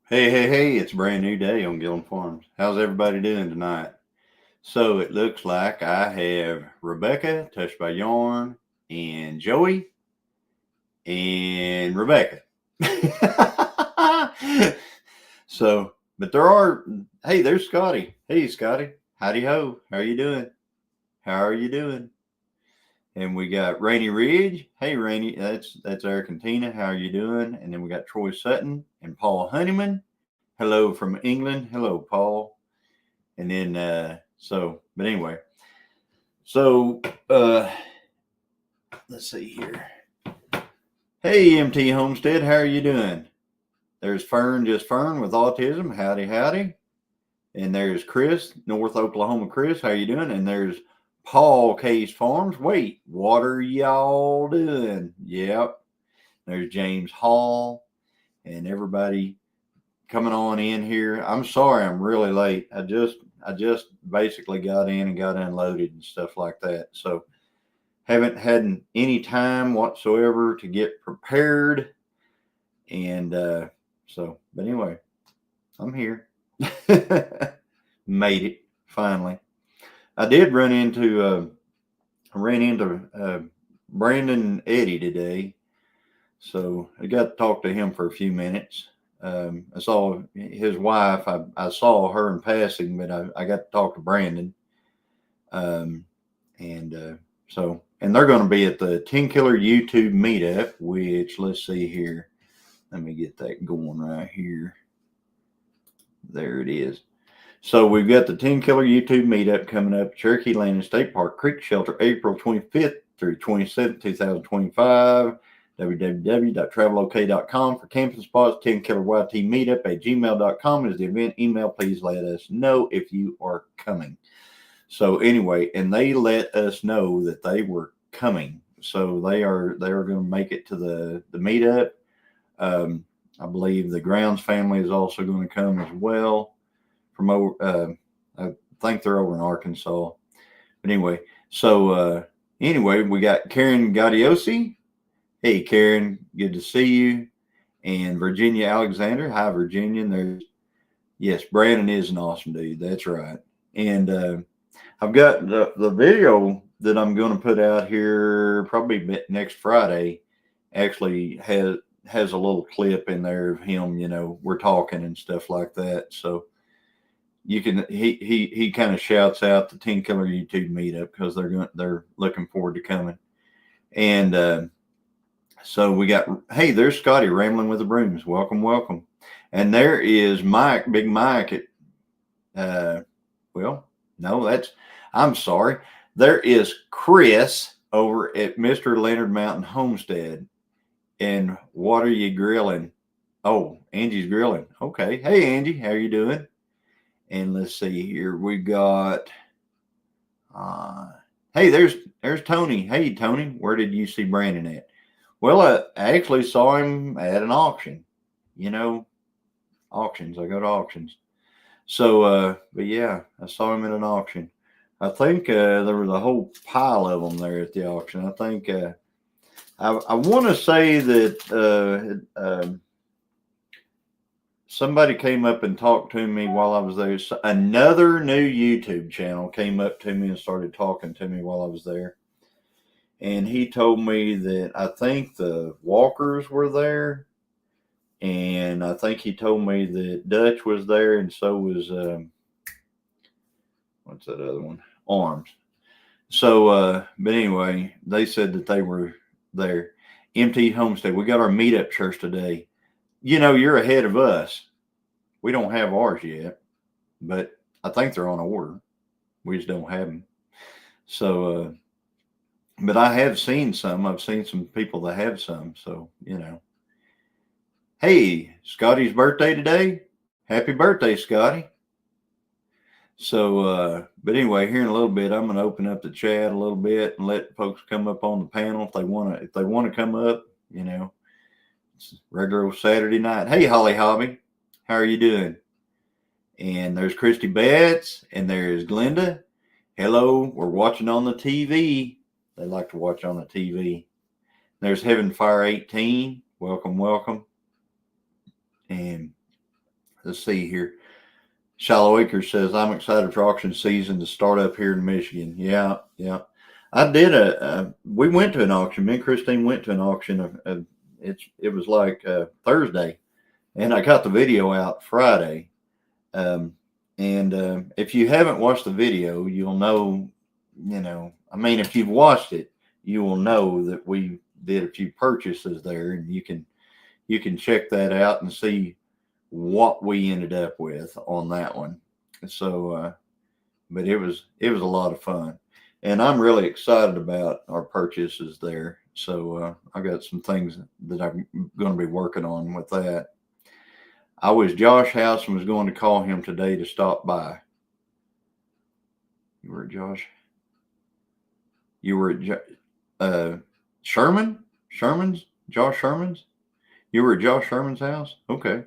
Hey, it's a brand new day on Gilliam Farms. How's everybody doing tonight? So it looks like I have Rebecca, Touched by Yarn, and Joey, and Rebecca. But hey, there's Scotty. Hey, Scotty. Howdy ho. How are you doing? How are you doing? And we got Rainy Ridge. Hey, Rainy, that's Eric and Tina. How are you doing? And then we got Troy Sutton and Paul Honeyman. Hello from England. Hello, Paul. And then but anyway, so let's see here. Hey, MT Homestead, how are you doing? There's Fern, just Fern with autism. Howdy. And there's Chris, North Oklahoma Chris. How you doing? And there's Paul Case Farms. Wait, what are y'all doing? Yep. There's James Hall and everybody coming on in here. I'm sorry I'm really late. I just basically got in and got unloaded and stuff like that. So haven't had any time whatsoever to get prepared. And but anyway, I'm here. Made it finally. I did run into Brandon Eddie today. So I got to talk to him for a few minutes. I saw his wife. I saw her in passing, but I got to talk to Brandon. And they're going to be at the Tenkiller Youtube Meetup, which, let's see here. Let me get that going right here. There it is. So we've got the Tenkiller Youtube Meetup coming up, Cherokee Landing State Park Creek Shelter, April 25th through 27th, 2025. www.travelok.com for camping spots. Tenkiller Meetup at gmail.com is the event email. Please let us know if you are coming. So anyway, and they let us know that they were coming. So they are going to make it to the meetup. I believe the Grounds family is also going to come as well from over. I think they're over in Arkansas. But anyway, we got Karen Gaudiosi. Hey, Karen, good to see you. And Virginia Alexander. Hi, Virginia. Yes, Brandon is an awesome dude. That's right. And I've got the video that I'm going to put out here probably next Friday. Actually has a little clip in there of him. We're talking and stuff like that. So you can he kind of shouts out the Tenkiller YouTube Meetup because they're looking forward to coming. And so we got, hey, there's Scotty rambling with the brooms. Welcome. And there is Mike, Big Mike I'm sorry. There is Chris over at Mr. Leonard Mountain Homestead. And what are you grilling? Oh, Angie's grilling. Okay. Hey, Angie, how are you doing? And let's see here. We got, hey, there's Tony. Hey, Tony, where did you see Brandon at? Well, I actually saw him at an auction. Auctions. I go to auctions. So, but yeah, I saw him at an auction. I think there was a whole pile of them there at the auction. I think I want to say that somebody came up and talked to me while I was there. So another new YouTube channel came up to me and started talking to me while I was there. And he told me that I think the Walkers were there. And I think he told me that Dutch was there, and so was what's that other one? Arms. So, but anyway, they said that they were there. MT Homestead. We got our meetup church today. You're ahead of us. We don't have ours yet, but I think they're on order. We just don't have them. So, but I have seen some. I've seen some people that have some. So, Hey, Scotty's birthday today. Happy birthday, Scotty. So, but anyway, here in a little bit, I'm going to open up the chat a little bit and let folks come up on the panel if they want to come up. It's regular Saturday night. Hey, Holly Hobby, how are you doing? And there's Christy Betts, and there's Glenda. Hello, we're watching on the TV. They like to watch on the TV. There's Heaven Fire 18. Welcome. And let's see here. Shallow Acres says, I'm excited for auction season to start up here in Michigan. Yeah, yeah. I did we went to an auction. Me and Christine went to an auction. It was like Thursday, and I got the video out Friday. And if you haven't watched the video, you'll know, I mean, if you've watched it, you will know that we did a few purchases there, and you can check that out and see what we ended up with on that one. So, but it was a lot of fun, and I'm really excited about our purchases there. So I got some things that I'm going to be working on with that. I was Josh House and was going to call him today to stop by. You were at Josh? You were at Sherman? Josh Sherman's? You were at Josh Sherman's house? Okay.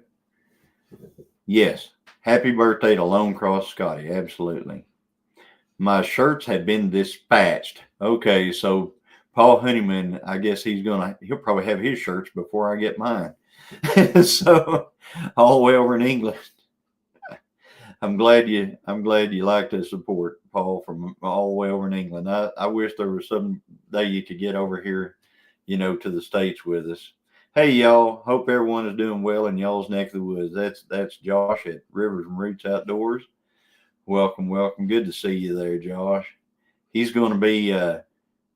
Yes. Happy birthday to Lone Cross Scotty. Absolutely. My shirts have been dispatched. Okay, so Paul Honeyman, I guess he'll probably have his shirts before I get mine. So all the way over in England. I'm glad you like to support, Paul, from all the way over in England. I wish there was some day you could get over here, to the States with us. Hey, y'all. Hope everyone is doing well in y'all's neck of the woods. That's Josh at Rivers and Roots Outdoors. Welcome. Good to see you there, Josh. He's going to be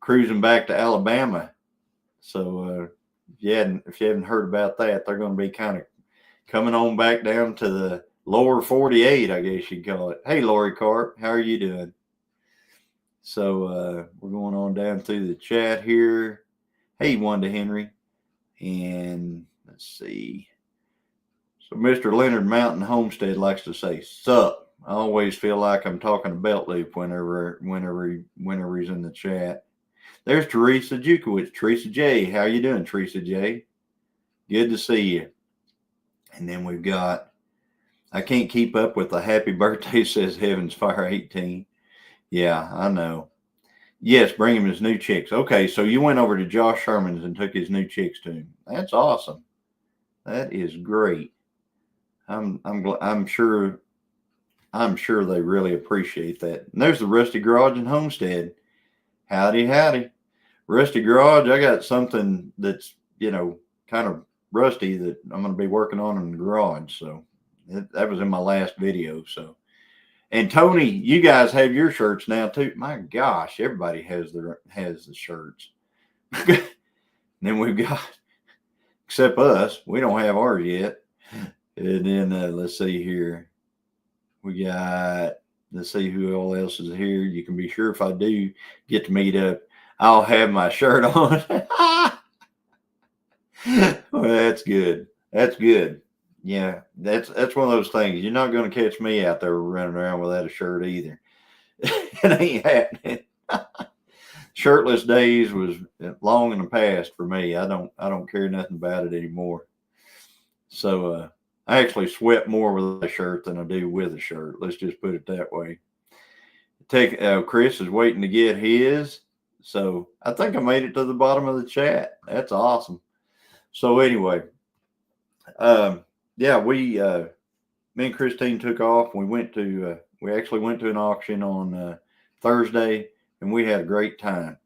cruising back to Alabama. So if you haven't heard about that, they're going to be kind of coming on back down to the lower 48, I guess you'd call it. Hey, Lori Carp, how are you doing? So we're going on down through the chat here. Hey, Wanda Henry. And let's see. So Mr. Leonard Mountain Homestead likes to say, sup. I always feel like I'm talking to Belt Loop whenever he's in the chat. There's Teresa Jukowitz. Teresa J. How you doing, Teresa J? Good to see you. And then we've got, I can't keep up with the happy birthday, says Heaven's Fire 18. Yeah, I know. Yes, bring him his new chicks. Okay, so you went over to Josh Sherman's and took his new chicks to him. That's awesome. That is great. I'm sure they really appreciate that. And there's the Rusty Garage and Homestead. Howdy. Rusty Garage, I got something that's, kind of rusty that I'm going to be working on in the garage. So that was in my last video. So, and Tony, you guys have your shirts now too. My gosh, everybody has the shirts. Then we've got, except us, we don't have ours yet. And then let's see here. Let's see who all else is here. You can be sure if I do get to meet up, I'll have my shirt on. Well, that's good. Yeah, that's one of those things. You're not going to catch me out there running around without a shirt either. It ain't happening. Shirtless days was long in the past for me. I don't care nothing about it anymore. So I actually sweat more with a shirt than I do with a shirt. Let's just put it that way. Chris is waiting to get his. So I think I made it to the bottom of the chat. That's awesome. So anyway, yeah, me and Christine took off. We actually went to an auction on Thursday, and we had a great time.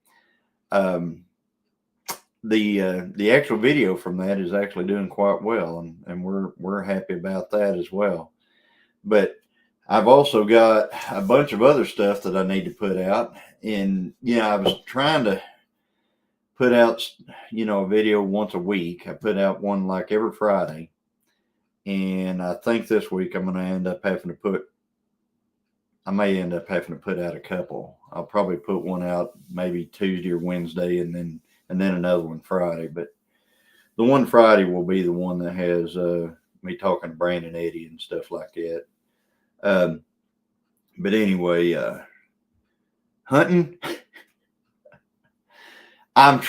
The actual video from that is actually doing quite well, and we're happy about that as well. But I've also got a bunch of other stuff that I need to put out, and I was trying to put out a video once a week. I put out one like every Friday, and I think this week I may end up having to put out a couple. I'll probably put one out maybe Tuesday or Wednesday, and then another one Friday. But the one Friday will be the one that has me talking to Brandon Eddy and stuff like that. But anyway, hunting. I'm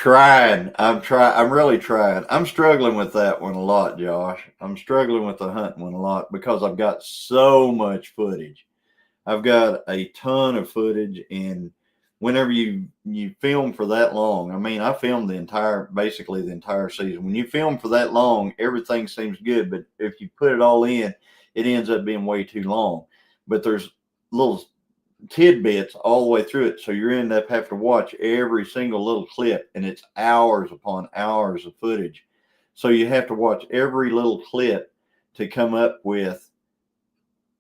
really trying. I'm struggling with that one a lot, Josh. I'm struggling with the hunting one a lot because I've got so much footage. I've got a ton of footage, and whenever you film for that long, I mean, I filmed basically the entire season. When you film for that long, everything seems good, but if you put it all in, it ends up being way too long. But there's little tidbits all the way through it, so you end up having to watch every single little clip, and it's hours upon hours of footage. So you have to watch every little clip to come up with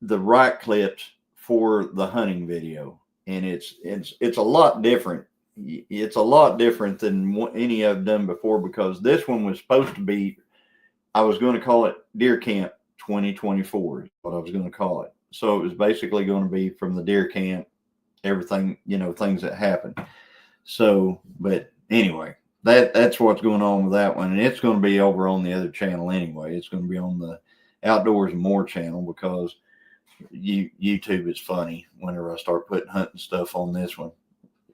the right clips for the hunting video. And it's a lot different. It's a lot different than any I've done before, because this one was supposed to be, I was going to call it Deer Camp 2024 is what I was going to call it. So it was basically going to be from the deer camp, everything, things that happen. So, but anyway, that's what's going on with that one. And it's going to be over on the other channel anyway. It's going to be on the Outdoors and More channel, because YouTube is funny whenever I start putting hunting stuff on this one.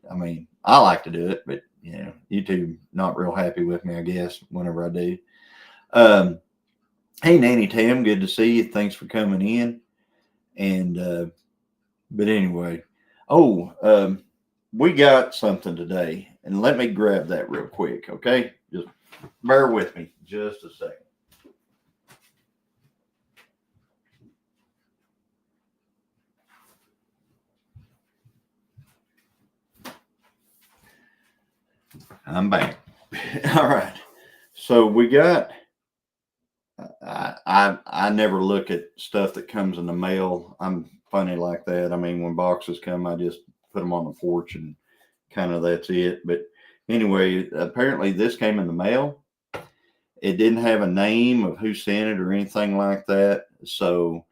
I mean, I like to do it, but YouTube not real happy with me, I guess, whenever I do. Hey, Nanny Tam, good to see you. Thanks for coming in. And but anyway, we got something today, and let me grab that real quick, okay? Just bear with me just a second. I'm back. All right. So we got, I never look at stuff that comes in the mail. I'm funny like that. I mean, when boxes come, I just put them on the porch and kind of that's it. But anyway, apparently this came in the mail. It didn't have a name of who sent it or anything like that. So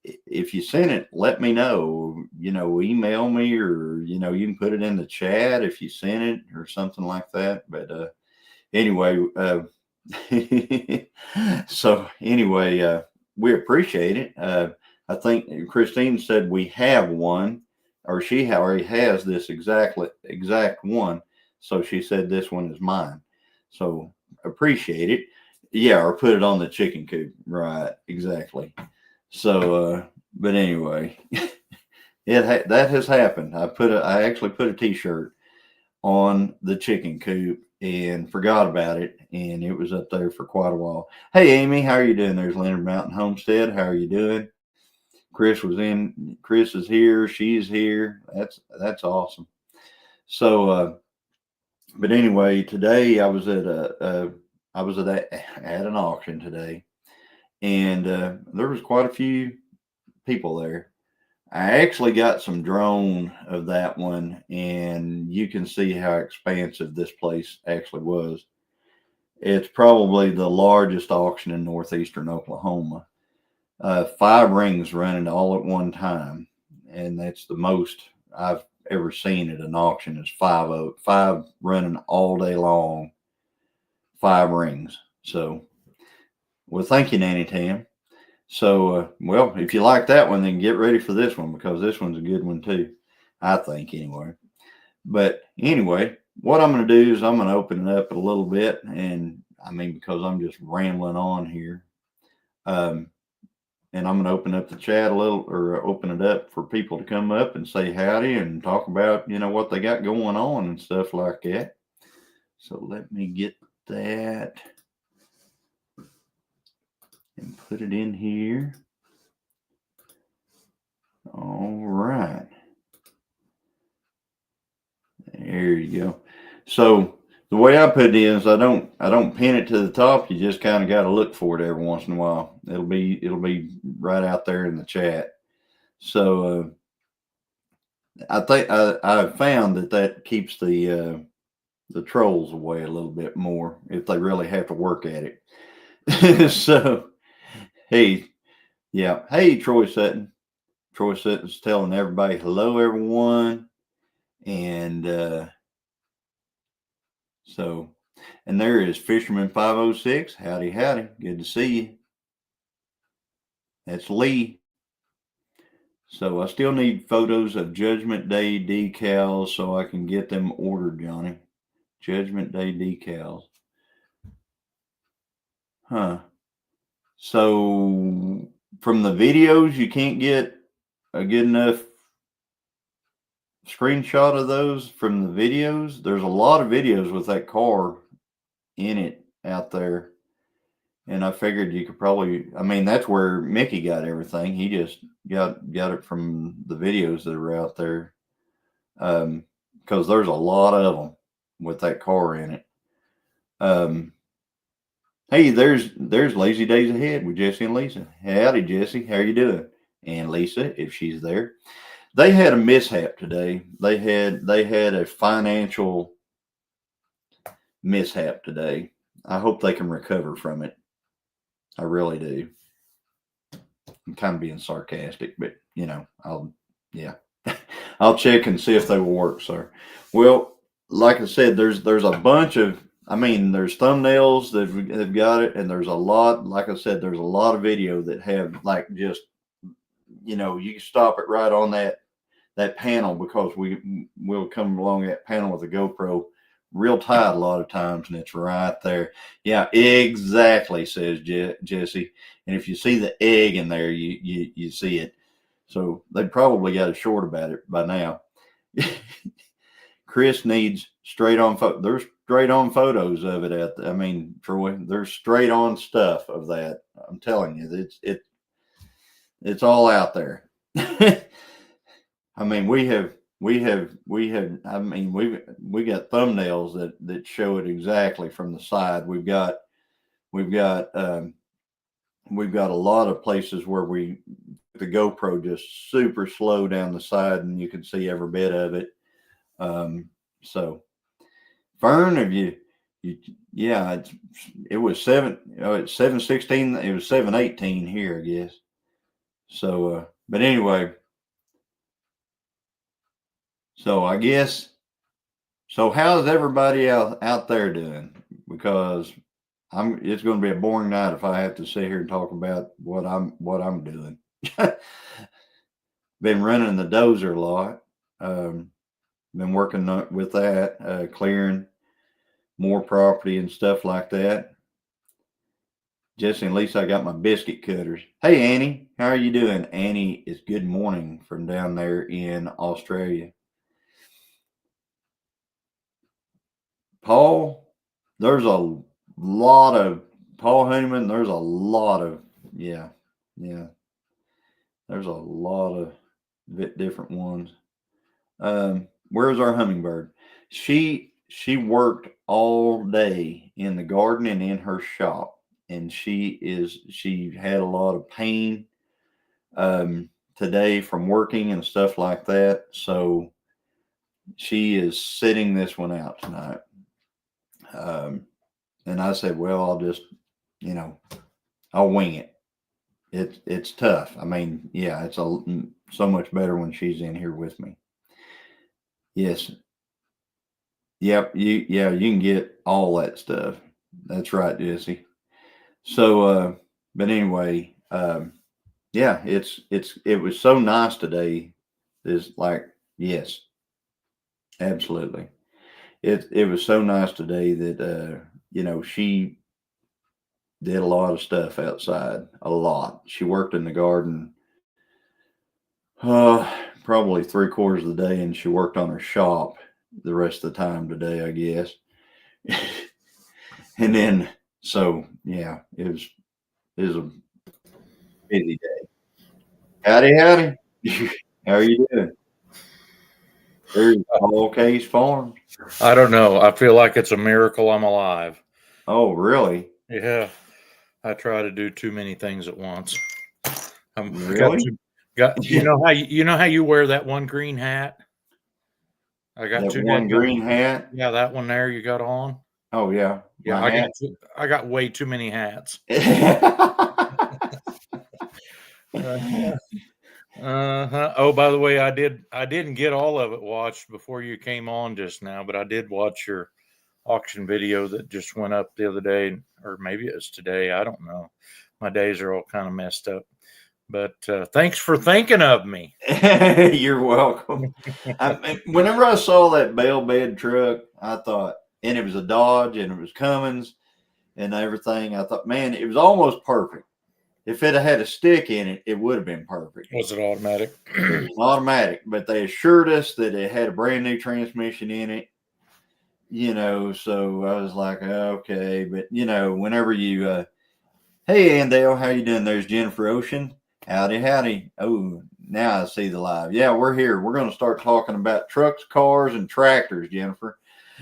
if you sent it, let me know, email me, or, you can put it in the chat if you sent it or something like that. But anyway, so anyway, we appreciate it. I think Christine said we have one, or she already has this exact one. So she said this one is mine. So appreciate it. Yeah, or put it on the chicken coop. Right, exactly. So, but anyway, that has happened. I actually put a T-shirt on the chicken coop and forgot about it, and it was up there for quite a while. Hey, Amy, how are you doing? There's Leonard Mountain Homestead. How are you doing? Chris is here. She's here. That's awesome. So, but anyway, today I was at at an auction today, and there was quite a few people there. I actually got some drone of that one, and you can see how expansive this place actually was. It's probably the largest auction in northeastern Oklahoma. 5 rings running all at one time, and that's the most I've ever seen at an auction, is 5 running all day long, 5 rings. So, well, thank you, Nanny Tam. So, well, if you like that one, then get ready for this one, because this one's a good one too, I think, anyway. But anyway, what I'm going to do is I'm going to open it up a little bit, and I mean, because I'm just rambling on here, and I'm going to open up the chat a little, or open it up for people to come up and say howdy and talk about, what they got going on and stuff like that. So let me get that and put it in here. All right. There you go. So the way I put it is, I don't pin it to the top. You just kind of got to look for it every once in a while. It'll be right out there in the chat. So I think I found that keeps the trolls away a little bit more if they really have to work at it. So hey, yeah, hey, Troy Sutton. Troy Sutton's telling everybody hello, everyone, and so, and there is Fisherman 506. Howdy, howdy. Good to see you. That's Lee. So I still need photos of Judgment Day decals so I can get them ordered, Johnny. Judgment Day decals. Huh. So from the videos, you can't get a good enough screenshot of those from the videos. There's a lot of videos with that car in it out there. And I figured you could probably, I mean, that's where Mickey got everything. He just got it from the videos that are out there. Because there's a lot of them with that car in it. Hey, there's Lazy Days Ahead with Jesse and Lisa. Howdy, Jesse. How you doing? And Lisa, if she's there. They had a mishap today. They had a financial mishap today. I hope they can recover from it. I really do. I'm kind of being sarcastic, but I'll check and see if they will work, sir. Well, like I said, there's a bunch of, I mean, there's thumbnails that have got it, and there's a lot, like I said, there's a lot of video that have like just, you can stop it right on that panel, because we'll come along that panel with a GoPro real tight a lot of times, and it's right there. Yeah, exactly, says Jesse. And if you see the egg in there, you see it. So they probably got a short about it by now. Chris needs straight on photo. There's straight on photos of it out there. I mean, Troy, there's straight on stuff of that. I'm telling you, it's all out there. I mean, we have. I mean, we got thumbnails that show it exactly from the side. We've got a lot of places where the GoPro just super slow down the side, and you can see every bit of it. So, Fern, have you yeah, it was it's 7:16. It was 7:18 here, I guess. So, but anyway. So I guess, so how's everybody out there doing? Because it's going to be a boring night if I have to sit here and talk about what I'm doing. Been running the dozer a lot. Been working with that, clearing more property and stuff like that. Jesse and Lisa, I got my biscuit cutters. Hey, Annie, how are you doing? Annie is good morning from down there in Australia. Paul, there's a lot of Paul Honeyman. There's a lot of, yeah. There's a lot of different ones. Where's our hummingbird? She worked all day in the garden and in her shop, and she had a lot of pain today from working and stuff like that. So she is sitting this one out tonight. And I said, well, I'll just, I'll wing it. It's tough. I mean, yeah, it's so much better when she's in here with me. Yes. Yep. You can get all that stuff. That's right, Jesse. So, but anyway, yeah, it was so nice today. It's like, yes, absolutely. It was so nice today that, she did a lot of stuff outside, a lot. She worked in the garden probably 3/4 of the day, and she worked on her shop the rest of the time today, I guess. And then, so yeah, it was a busy day. Howdy. How are you doing? There's Paul Case Farms. I don't know. I feel like it's a miracle I'm alive. Oh, really? Yeah. I try to do too many things at once. Really? You know how you wear that one green hat? I got That one green hat? Yeah, that one there you got on. Oh yeah. Yeah, I got way too many hats. Oh, by the way, I didn't get all of it watched before you came on just now, but I did watch your auction video that just went up the other day, or maybe it was today. I don't know. My days are all kind of messed up. But thanks for thinking of me. You're welcome. Whenever I saw that bell bed truck, I thought, and it was a Dodge and it was Cummins and everything, I thought, man, it was almost perfect. If it had a stick in it, it would have been perfect. Was it automatic? It was automatic, but they assured us that it had a brand new transmission in it. So I was like, okay, but whenever you Hey, Andale, how you doing? There's Jennifer Ocean. Howdy, howdy. Oh, now I see the live. Yeah, we're here. We're going to start talking about trucks, cars, and tractors, Jennifer.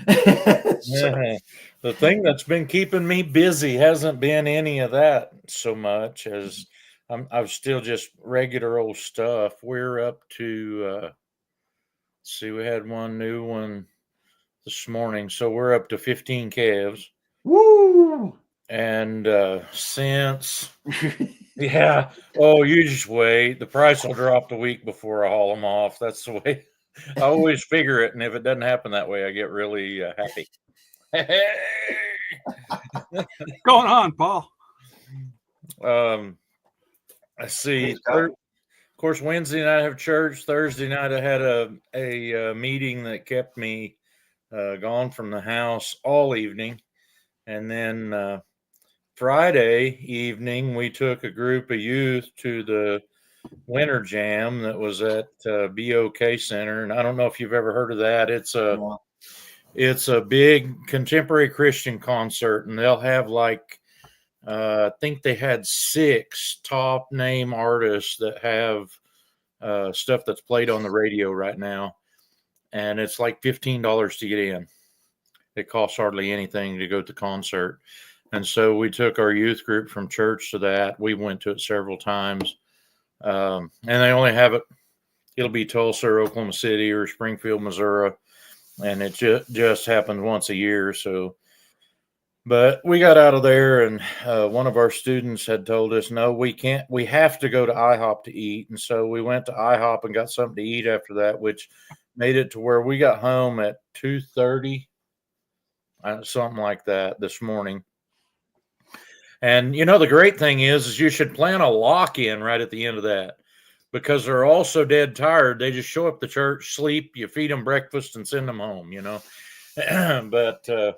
Yeah. The thing that's been keeping me busy hasn't been any of that so much as I'm still just regular old stuff. We're up to see, we had one new one this morning, so we're up to 15 calves. Woo! And since yeah, oh, you just wait. The price will drop the week before I haul them off. That's the way. I always figure it, and if it doesn't happen that way, I get really happy. What's going on, Paul? I see. Of course, Wednesday night I have church. Thursday night I had a meeting that kept me gone from the house all evening, and then Friday evening we took a group of youth to the Winter Jam that was at BOK Center, and I don't know if you've ever heard of that. It's a big contemporary Christian concert, and they'll have like I think they had 6 top name artists that have stuff that's played on the radio right now, and it's like $15 to get in. It costs hardly anything to go to the concert, and so we took our youth group from church to that. We went to it several times, and they only have it. It'll be Tulsa, or Oklahoma City, or Springfield, Missouri, and it just happens once a year. So. But we got out of there, and one of our students had told us, no, we can't. We have to go to IHOP to eat. And so we went to IHOP and got something to eat after that, which made it to where we got home at 2:30, something like that this morning. And, the great thing is you should plan a lock-in right at the end of that, because they're all so dead tired. They just show up to church, sleep, you feed them breakfast, and send them home, But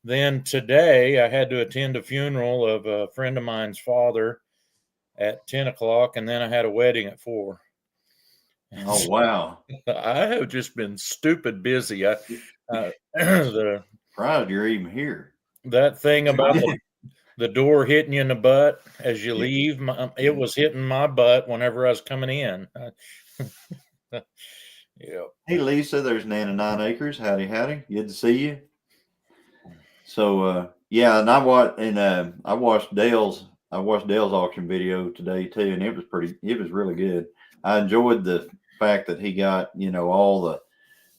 then today I had to attend a funeral of a friend of mine's father at 10 o'clock, and then I had a wedding at 4. Oh, wow. I have just been stupid busy. Proud you're even here. That thing about the door hitting you in the butt as you leave, it was hitting my butt whenever I was coming in. Yeah. Hey, Lisa, there's Nana 9 Acres. Howdy, howdy. Good to see you. So yeah, and I watched Dale's auction video today too, and it was really good. I enjoyed the fact that he got all the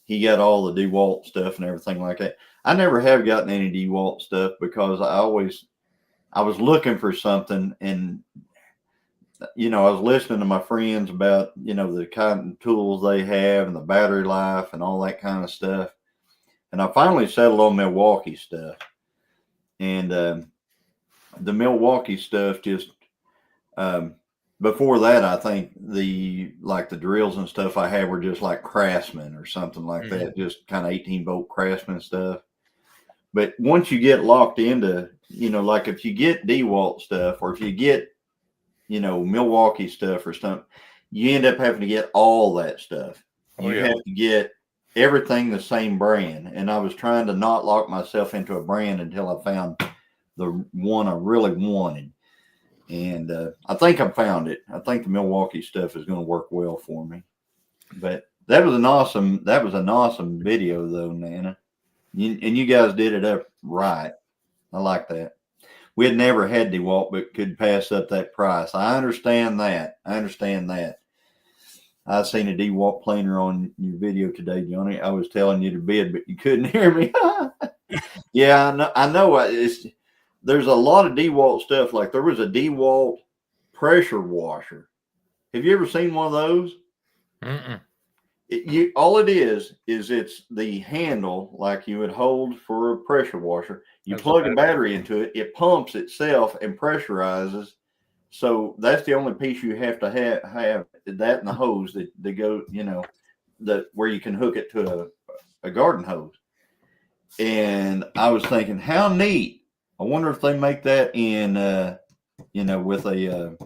DeWalt stuff and everything like that. I never have gotten any DeWalt stuff because I was looking for something, and I was listening to my friends about the kind of tools they have and the battery life and all that kind of stuff. And I finally settled on Milwaukee stuff. And the Milwaukee stuff just before that, I think the drills and stuff I had were just like Craftsman or something like that, just kind of 18-volt Craftsman stuff. But once you get locked into, like if you get DeWalt stuff or if you get, Milwaukee stuff or something, you end up having to get all that stuff. You have to get everything the same brand, and I was trying to not lock myself into a brand until I found the one I really wanted, and I think I found it. I think the Milwaukee stuff is going to work well for me. But that was an awesome video though, Nana, and you guys did it up right. I like that. We had never had DeWalt, but could pass up that price. I understand that. I seen a DeWalt planer on your video today, Johnny. I was telling you to bid, but you couldn't hear me. Yeah, I know. There's a lot of DeWalt stuff. Like there was a DeWalt pressure washer. Have you ever seen one of those? All it is it's the handle like you would hold for a pressure washer. You plug a battery into it. It pumps itself and pressurizes. So that's the only piece you have to have that and the hose that they go, where you can hook it to a garden hose. And I was thinking, how neat. I wonder if they make that in, with a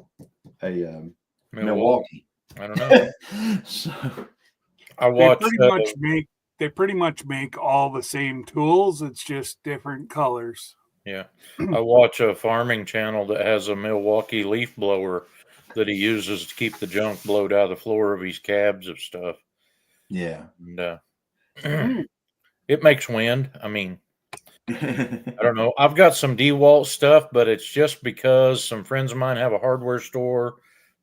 Milwaukee. I don't know. So I watched. They pretty much make all the same tools. It's just different colors. Yeah. I watch a farming channel that has a Milwaukee leaf blower that he uses to keep the junk blowed out of the floor of his cabs of stuff. Yeah. And Hmm. it makes wind. I mean, I don't know. I've got some DeWalt stuff, but it's just because some friends of mine have a hardware store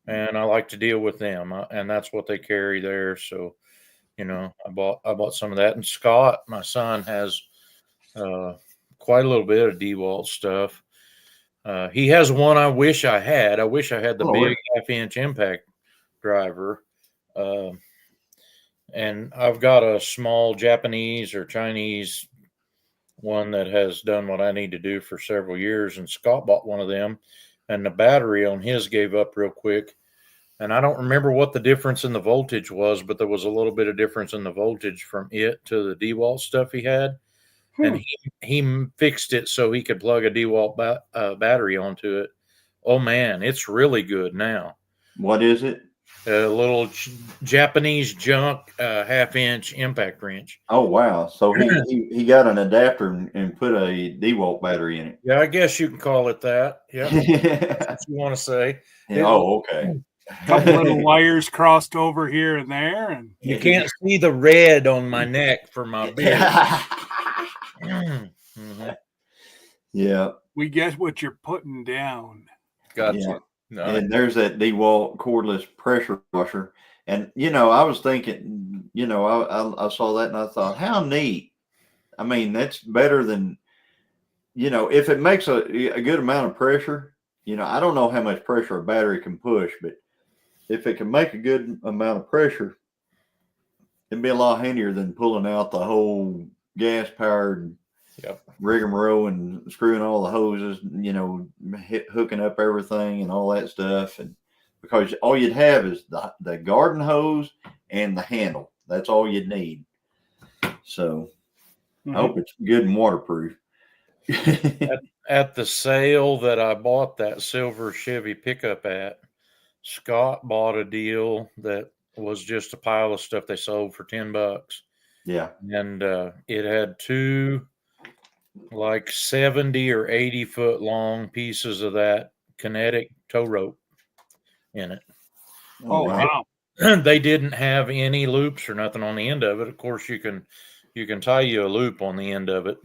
and I like to deal with them. And that's what they carry there. So, I bought some of that. And Scott, my son, has quite a little bit of DeWalt stuff. He has one I wish I had. I wish I had the Lord. big 1/2-inch impact driver. And I've got a small Japanese or Chinese one that has done what I need to do for several years. And Scott bought one of them, and the battery on his gave up real quick. And I don't remember what the difference in the voltage was, but there was a little bit of difference in the voltage from it to the DeWalt stuff he had. And he fixed it so he could plug a DeWalt battery onto it. Oh man, it's really good now. What is it? A little Japanese junk 1/2-inch impact wrench. Oh wow! So he got an adapter and put a DeWalt battery in it. Yeah, I guess you can call it that. Yeah, that's what you want to say. Oh, okay. Couple little wires crossed over here and there, and You can't see the red on my neck for my beard. Mhm. Yeah. we guess what you're putting down. Gotcha. Yeah. No, And there's that DeWalt cordless pressure washer. And, I was thinking, I saw that and I thought, how neat. I mean, that's better than, if it makes a good amount of pressure, I don't know how much pressure a battery can push, but if it can make a good amount of pressure, it'd be a lot handier than pulling out the whole gas powered rigmarole and screwing all the hoses, hooking up everything and all that stuff. And because all you'd have is the garden hose and the handle. That's all you'd need. So I hope it's good and waterproof. At the sale that I bought that silver Chevy pickup at, Scott bought a deal that was just a pile of stuff they sold for $10. Yeah. And it had two like 70 or 80 foot long pieces of that kinetic tow rope in it. Oh wow. They didn't have any loops or nothing on the end of it. Of course, you can tie you a loop on the end of it.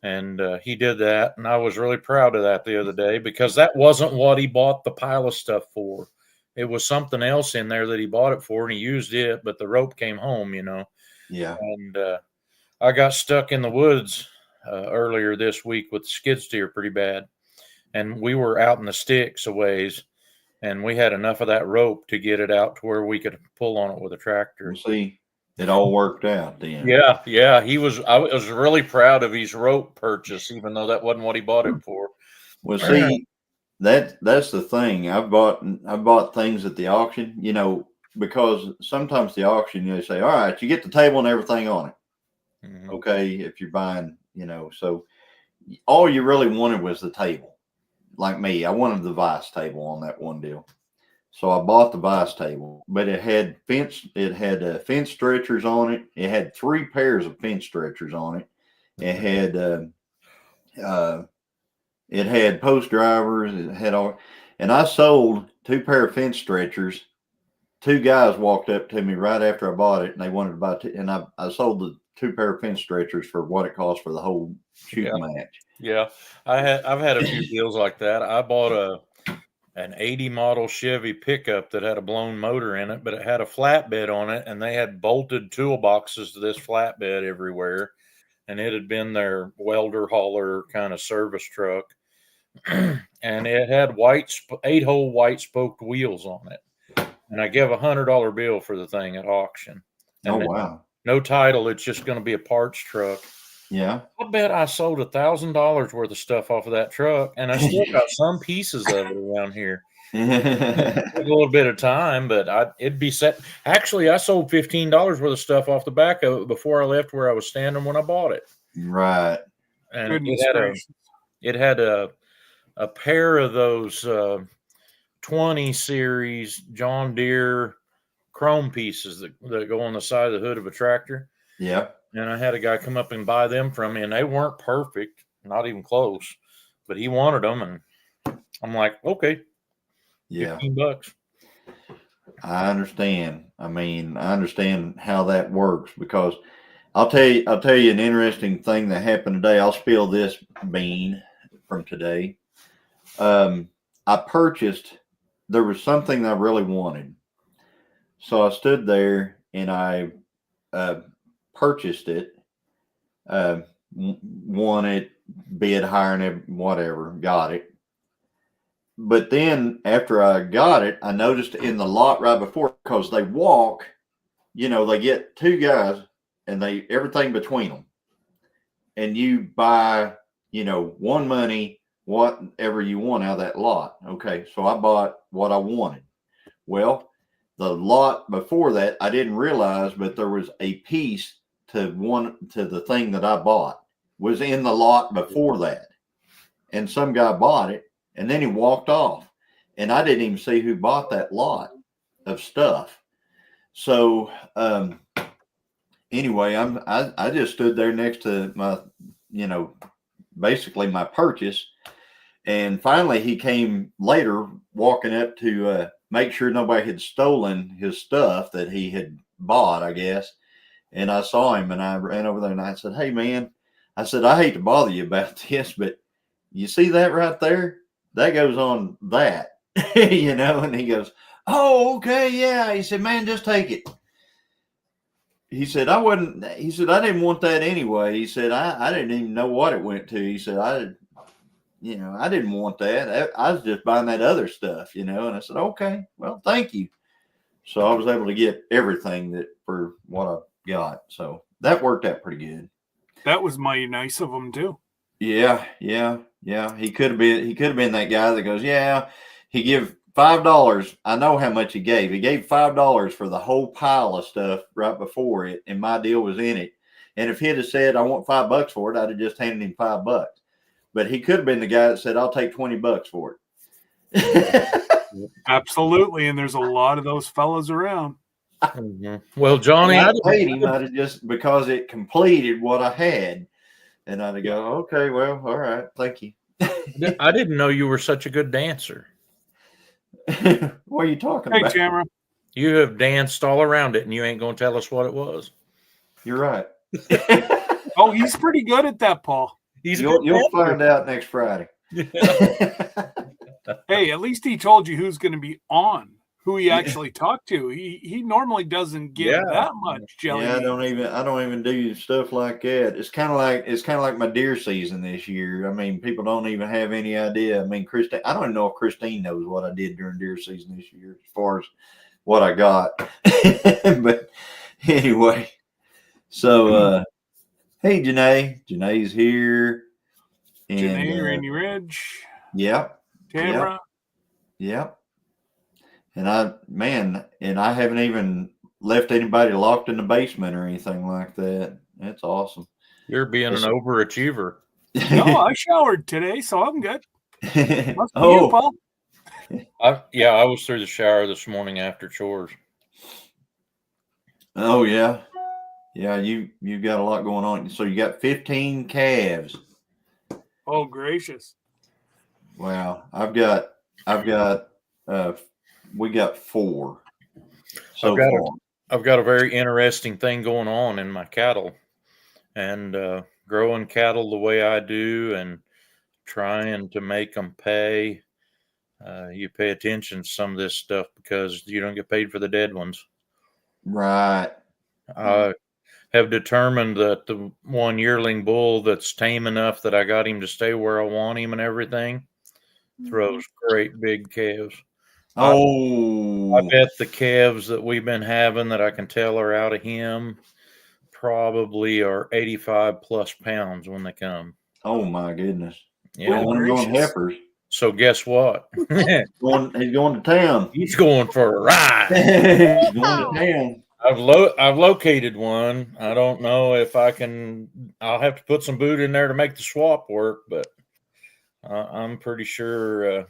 And he did that. And I was really proud of that the other day because that wasn't what he bought the pile of stuff for. It was something else in there that he bought it for, and he used it, but the rope came home, Yeah. And I got stuck in the woods earlier this week with the skid steer pretty bad. And we were out in the sticks a ways, and we had enough of that rope to get it out to where we could pull on it with a tractor. We'll see. It all worked out then. Yeah. I was really proud of his rope purchase, even though that wasn't what he bought it for. Well, see, that's the thing. I bought things at the auction, because sometimes the auction, they say, all right, you get the table and everything on it. Mm-hmm. Okay. If you're buying, so all you really wanted was the table. Like me, I wanted the vice table on that one deal. So I bought the vice table, but it had fence stretchers on it. It had 3 pairs of fence stretchers on it. It had post drivers. It had all, and I sold 2 pair of fence stretchers. 2 guys walked up to me right after I bought it, and they wanted to buy 2, and I sold the 2 pair of fence stretchers for what it cost for the whole shooting match. Yeah, I've had a few deals like that. I bought an 80 model Chevy pickup that had a blown motor in it, but it had a flatbed on it, and they had bolted toolboxes to this flatbed everywhere, and it had been their welder hauler kind of service truck, and it had 8-hole white spoked wheels on it, and I gave $100 bill for the thing at auction. And wow! No title; it's just going to be a parts truck. Yeah. I bet I sold $1,000 worth of stuff off of that truck, and I still got some pieces of it around here. It took a little bit of time, but it'd be set. Actually, I sold $15 worth of stuff off the back of it before I left where I was standing when I bought it. Right. And it had a pair of those 20 series John Deere chrome pieces that go on the side of the hood of a tractor. Yeah. And I had a guy come up and buy them from me, and they weren't perfect, not even close. but he wanted them, and I'm like, okay, Yeah. $15. I understand. I mean, I understand how that works because I'll tell you an interesting thing that happened today. I'll spill this bean from today. I purchased, there was something I really wanted. So I stood there and I purchased it, won it, bid higher and whatever, got it. But then after I got it, I noticed in the lot right before, because they walk, they get two guys and they everything between them. And you buy, one money, whatever you want out of that lot. Okay. So I bought what I wanted. Well, the lot before that, I didn't realize, but there was a piece to the thing that I bought was in the lot before that. And some guy bought it and then he walked off and I didn't even see who bought that lot of stuff. So, anyway, I just stood there next to my, basically my purchase. And finally he came later walking up to make sure nobody had stolen his stuff that he had bought, I guess. And I saw him and I ran over there and I said, "Hey man," I said, "I hate to bother you about this, but you see that right there? That goes on that." And he goes, "Oh, okay, yeah." He said, "Man, just take it." He said, "I didn't want that anyway." He said, I didn't even know what it went to. He said, I didn't want that. I was just buying that other stuff, And I said, "Okay, well, thank you." So I was able to get everything for what I got. So that worked out pretty good. That was mighty nice of him too. Yeah. He could have been that guy that goes, "Yeah, he give $5. I know how much he gave. He gave $5 for the whole pile of stuff right before it, and my deal was in it. And if he'd have said, 'I want $5 for it,' I'd have just handed him $5. But he could have been the guy that said, 'I'll take $20 for it.'" Absolutely, and there's a lot of those fellas around. Mm-hmm. Well, Johnny, I paid him. I'd have just because it completed what I had, and I'd go, "Okay, well, all right, thank you." I didn't know you were such a good dancer. What are you talking Hey, about? Tamara. You have danced all around it, and you ain't going to tell us what it was. You're right. Oh, he's pretty good at that, Paul. You'll find out next Friday. Hey, at least he told you who's going to be on, who he actually talked to. He normally doesn't give that much jelly. Yeah, I don't even do stuff like that. It's kind of like my deer season this year. I mean, people don't even have any idea. I mean, Christine, I don't even know if Christine knows what I did during deer season this year as far as what I got. But anyway, so hey, Janae's here. And Janae, Rainy Ridge. Yep. Tamara. Yep. And I haven't even left anybody locked in the basement or anything like that. That's awesome. You're being an overachiever. No, I showered today, so I'm good. Must be Oh, you, Paul. I was through the shower this morning after chores. Oh yeah. Yeah, you got a lot going on. So you got 15 calves. Oh gracious. Wow. We got 4 so far. I've got a very interesting thing going on in my cattle, and growing cattle the way I do and trying to make them pay. You pay attention to some of this stuff because you don't get paid for the dead ones. Right. I have determined that the one yearling bull that's tame enough that I got him to stay where I want him and everything throws great big calves. Oh, I bet the calves that we've been having that I can tell are out of him probably are 85 plus pounds when they come. oh my goodness. Yeah. Going heifers. So guess what? He's going to town. He's going for a ride. He's going to town. I've located one. I don't know if I can. I'll have to put some boot in there to make the swap work, but I'm pretty sure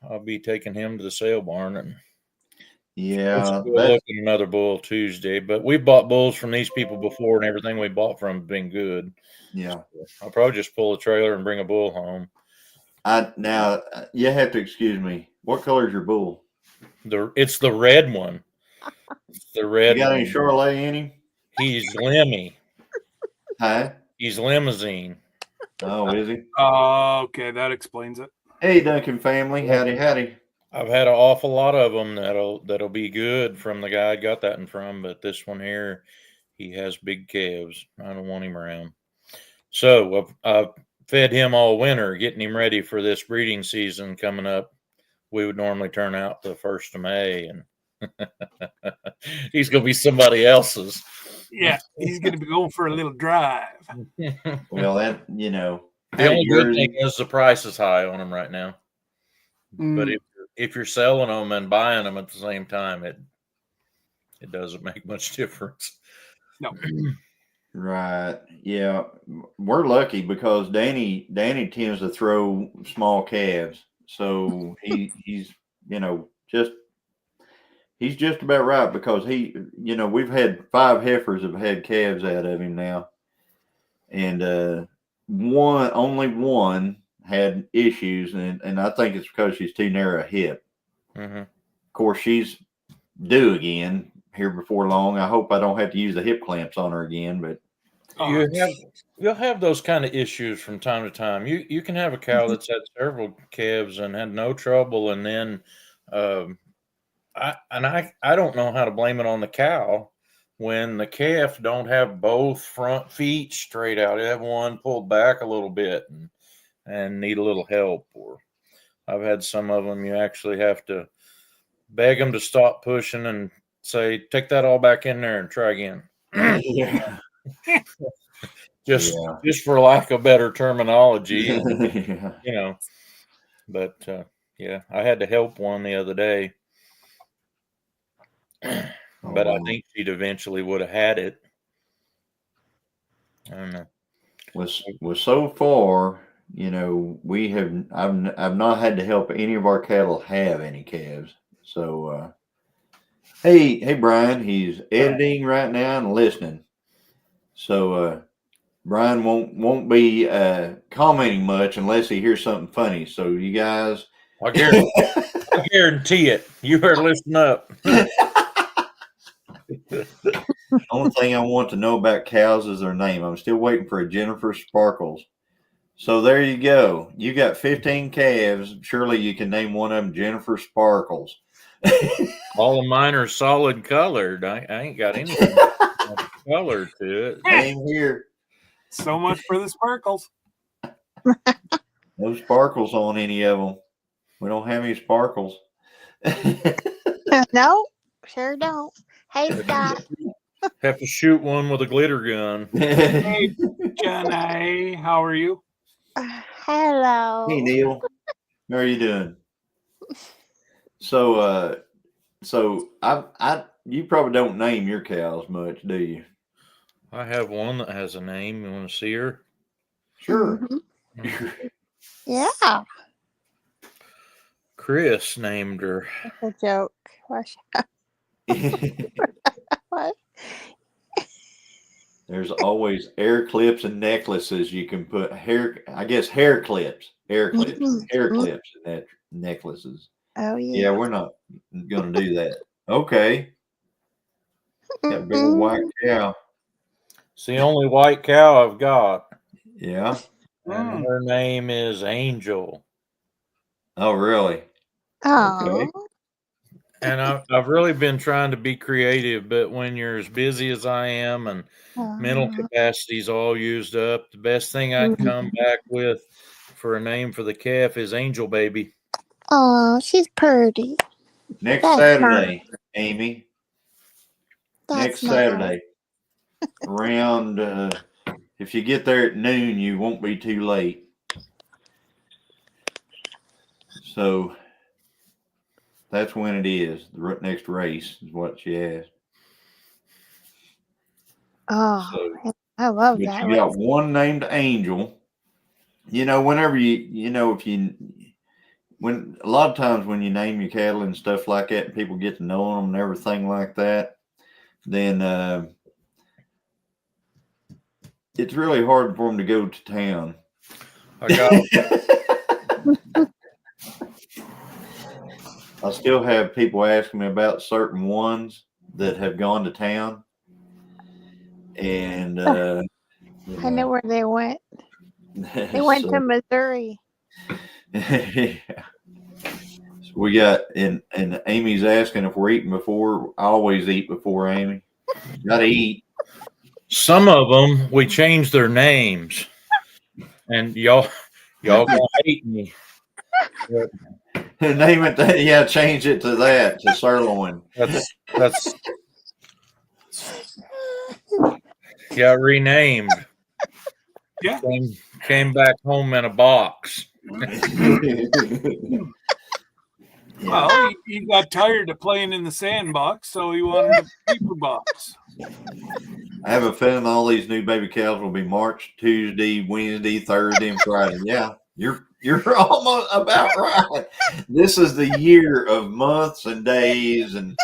I'll be taking him to the sale barn. And Yeah, We'll look at another bull Tuesday, but we bought bulls from these people before, and everything we bought from have been good. yeah. So I'll probably just pull a trailer and bring a bull home. Now you have to excuse me. What color is your bull? It's the red one. It's the red You got one. any Charolais in him? He's Lemmy. Huh? He's limousine. Oh, is he? Okay, that explains it. Hey, Duncan family. Howdy, howdy. I've had an awful lot of them that'll be good from the guy I got that one from, but this one here, he has big calves. I don't want him around. So I've fed him all winter, getting him ready for this breeding season coming up. We would normally turn out the 1st of May, and he's going to be somebody else's. Yeah, he's going to be going for a little drive. Well, that the only good thing is the price is high on them right now. But if you're selling them and buying them at the same time, it doesn't make much difference. No. Right. Yeah. We're lucky because Danny tends to throw small calves. So he's just about right because we've had 5 heifers have had calves out of him now. And only one had issues, and I think it's because she's too narrow a hip. Mm-hmm. Of course, she's due again here before long. I hope I don't have to use the hip clamps on her again, but you'll have those kind of issues from time to time. You can have a cow that's had several calves and had no trouble, and then I don't know how to blame it on the cow when the calf don't have both front feet straight out. They have one pulled back a little bit and need a little help. Or I've had some of them you actually have to beg them to stop pushing and say, take that all back in there and try again. yeah. just for lack of better terminology. Yeah. But yeah, I had to help one the other day. But I think she'd eventually would have had it. I don't know. Was so far, I've not had to help any of our cattle have any calves. So hey Brian, he's editing right now and listening. So Brian won't be commenting much unless he hears something funny. So you guys, I guarantee it. You better listen up. Only thing I want to know about cows is their name. I'm still waiting for a Jennifer Sparkles. So there you go. You got 15 calves. Surely you can name one of them Jennifer Sparkles. All of mine are solid colored. I ain't got anything color to it. Same here. So much for the sparkles. No sparkles on any of them. We don't have any sparkles. No, sure don't. Hey, Scott. Have to shoot one with a glitter gun. Hey, Jenny, how are you? Hello. Hey, Neil. How are you doing? So you probably don't name your cows much, do you? I have one that has a name. You want to see her? Sure. Mm-hmm. Yeah. Chris named her. That's a joke. What? There's always air clips and necklaces you can put hair clips, Mm-hmm. hair clips and necklaces. Oh, yeah. Yeah, we're not going to do that. Okay. Got a big old white cow. It's the only white cow I've got. Yeah. And her name is Angel. Oh, really? Oh. Okay. And I've really been trying to be creative, but when you're as busy as I am and mental capacity's all used up, the best thing I can come back with for a name for the calf is Angel Baby. Oh, she's pretty. Next Saturday, Amy. Next Saturday. Around, if you get there at noon, you won't be too late. So that's when it is. The next race is what she asked. Oh, so, I love that. You got one named Angel. Whenever if when a lot of times when you name your cattle and stuff like that, and people get to know them and everything like that, then it's really hard for them to go to town. I got I still have people asking me about certain ones that have gone to town, and I know where they went. They went to Missouri. Yeah. So we got and Amy's asking if we're eating before. I always eat before Amy. Gotta eat. some of them. We changed their names, and y'all gonna hate me. But Name it. Yeah, change it to that to sirloin. that's got renamed. Yeah. Came back home in a box. Well, he got tired of playing in the sandbox, so he wanted a paper box. I have a feeling all these new baby cows will be March, Tuesday, Wednesday, Thursday, and Friday. Yeah, you're almost about right. This is the year of months and days and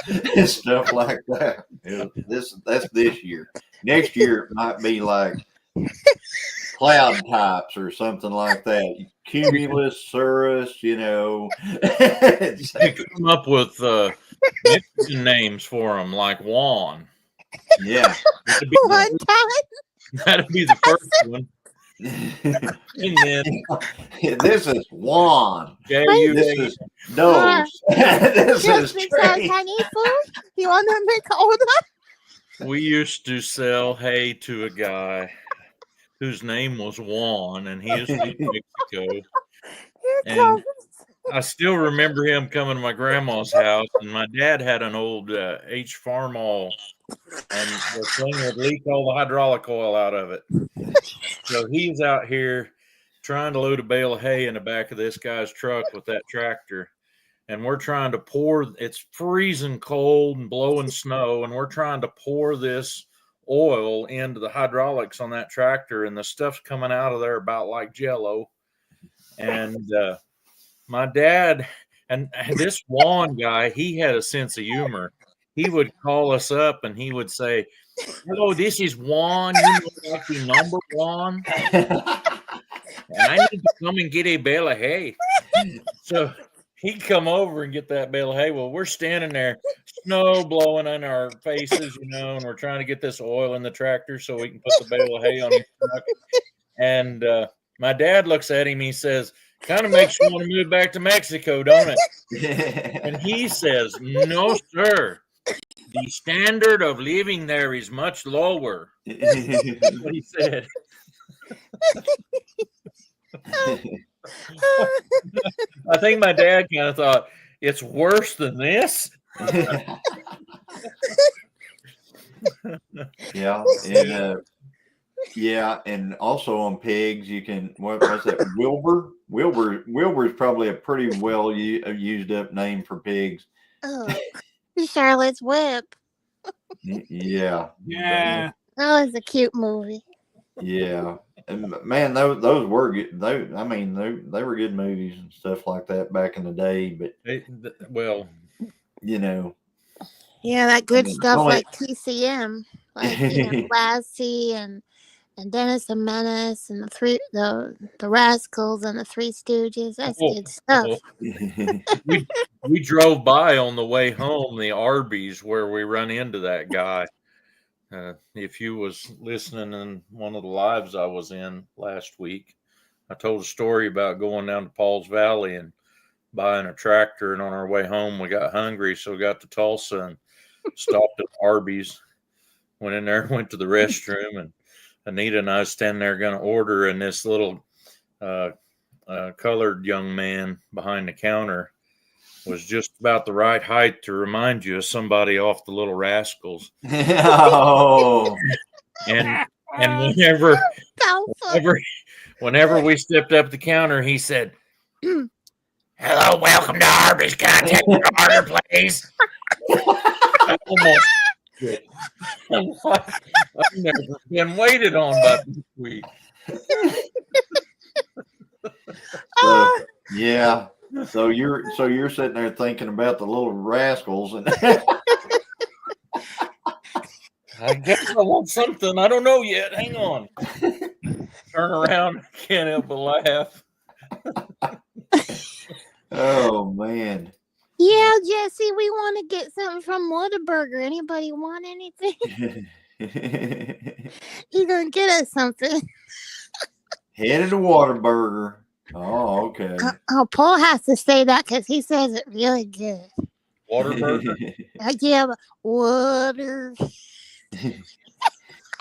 stuff like that. That's this year. Next year it might be like cloud types or something like that. Cumulus, Cirrus, You come up with Mexican names for them, like Juan. Yeah. One time. That'd be the first one. And then this is Juan. This is Nose. This is Trey. Chinese food. You want to make older? We used to sell hay to a guy whose name was Juan, and he used to be in Mexico. And I still remember him coming to my grandma's house, and my dad had an old H Farmall, and the thing would leak all the hydraulic oil out of it. So he's out here trying to load a bale of hay in the back of this guy's truck with that tractor. And we're trying to pour, it's freezing cold and blowing snow, and we're trying to pour this oil into the hydraulics on that tractor, and the stuff's coming out of there about like Jello. And my dad, and this Juan guy, he had a sense of humor. He would call us up and he would say, "Hello, this is Juan. You know, like the number one. And I need to come and get a bale of hay." So he'd come over and get that bale of hay. Well, we're standing there, snow blowing in our faces, and we're trying to get this oil in the tractor so we can put the bale of hay on the truck. And my dad looks at him. He says, "Kind of makes you want to move back to Mexico, don't it?" And he says, "No, sir. The standard of living there is much lower." That's what he said. I think my dad kind of thought, it's worse than this. Yeah. Yeah, and also on pigs, you can what's that? Wilbur. Wilbur is probably a pretty well used up name for pigs. Oh, Charlotte's Web. Yeah. Yeah. That was a cute movie. Yeah, and man, those were good. They were good movies and stuff like that back in the day. But Yeah, that good stuff only, like TCM, like Lassie and Dennis the Menace and the Rascals and the Three Stooges. That's good stuff. We drove by on the way home the Arby's where we run into that guy. If you was listening in one of the lives I was in last week, I told a story about going down to Paul's Valley and buying a tractor, and on our way home we got hungry, so we got to Tulsa and stopped at Arby's, went in there, went to the restroom, and Anita and I was standing there going to order, and this little colored young man behind the counter was just about the right height to remind you of somebody off the Little Rascals. Oh. And whenever we stepped up the counter, he said, "Hello, welcome to Arby's. Can I take your order, please?" Almost. I've never been waited on by this week. Yeah. So you're sitting there thinking about the little rascals, and I guess I want something. I don't know yet. Hang on. Turn around. Can't help but laugh. oh man. Yeah, Jesse, we want to get something from Whataburger. Anybody want anything? You gonna get us something? Headed to Whataburger. Oh, okay. Oh, Paul has to say that because he says it really good. Waterburger. Yeah, but water.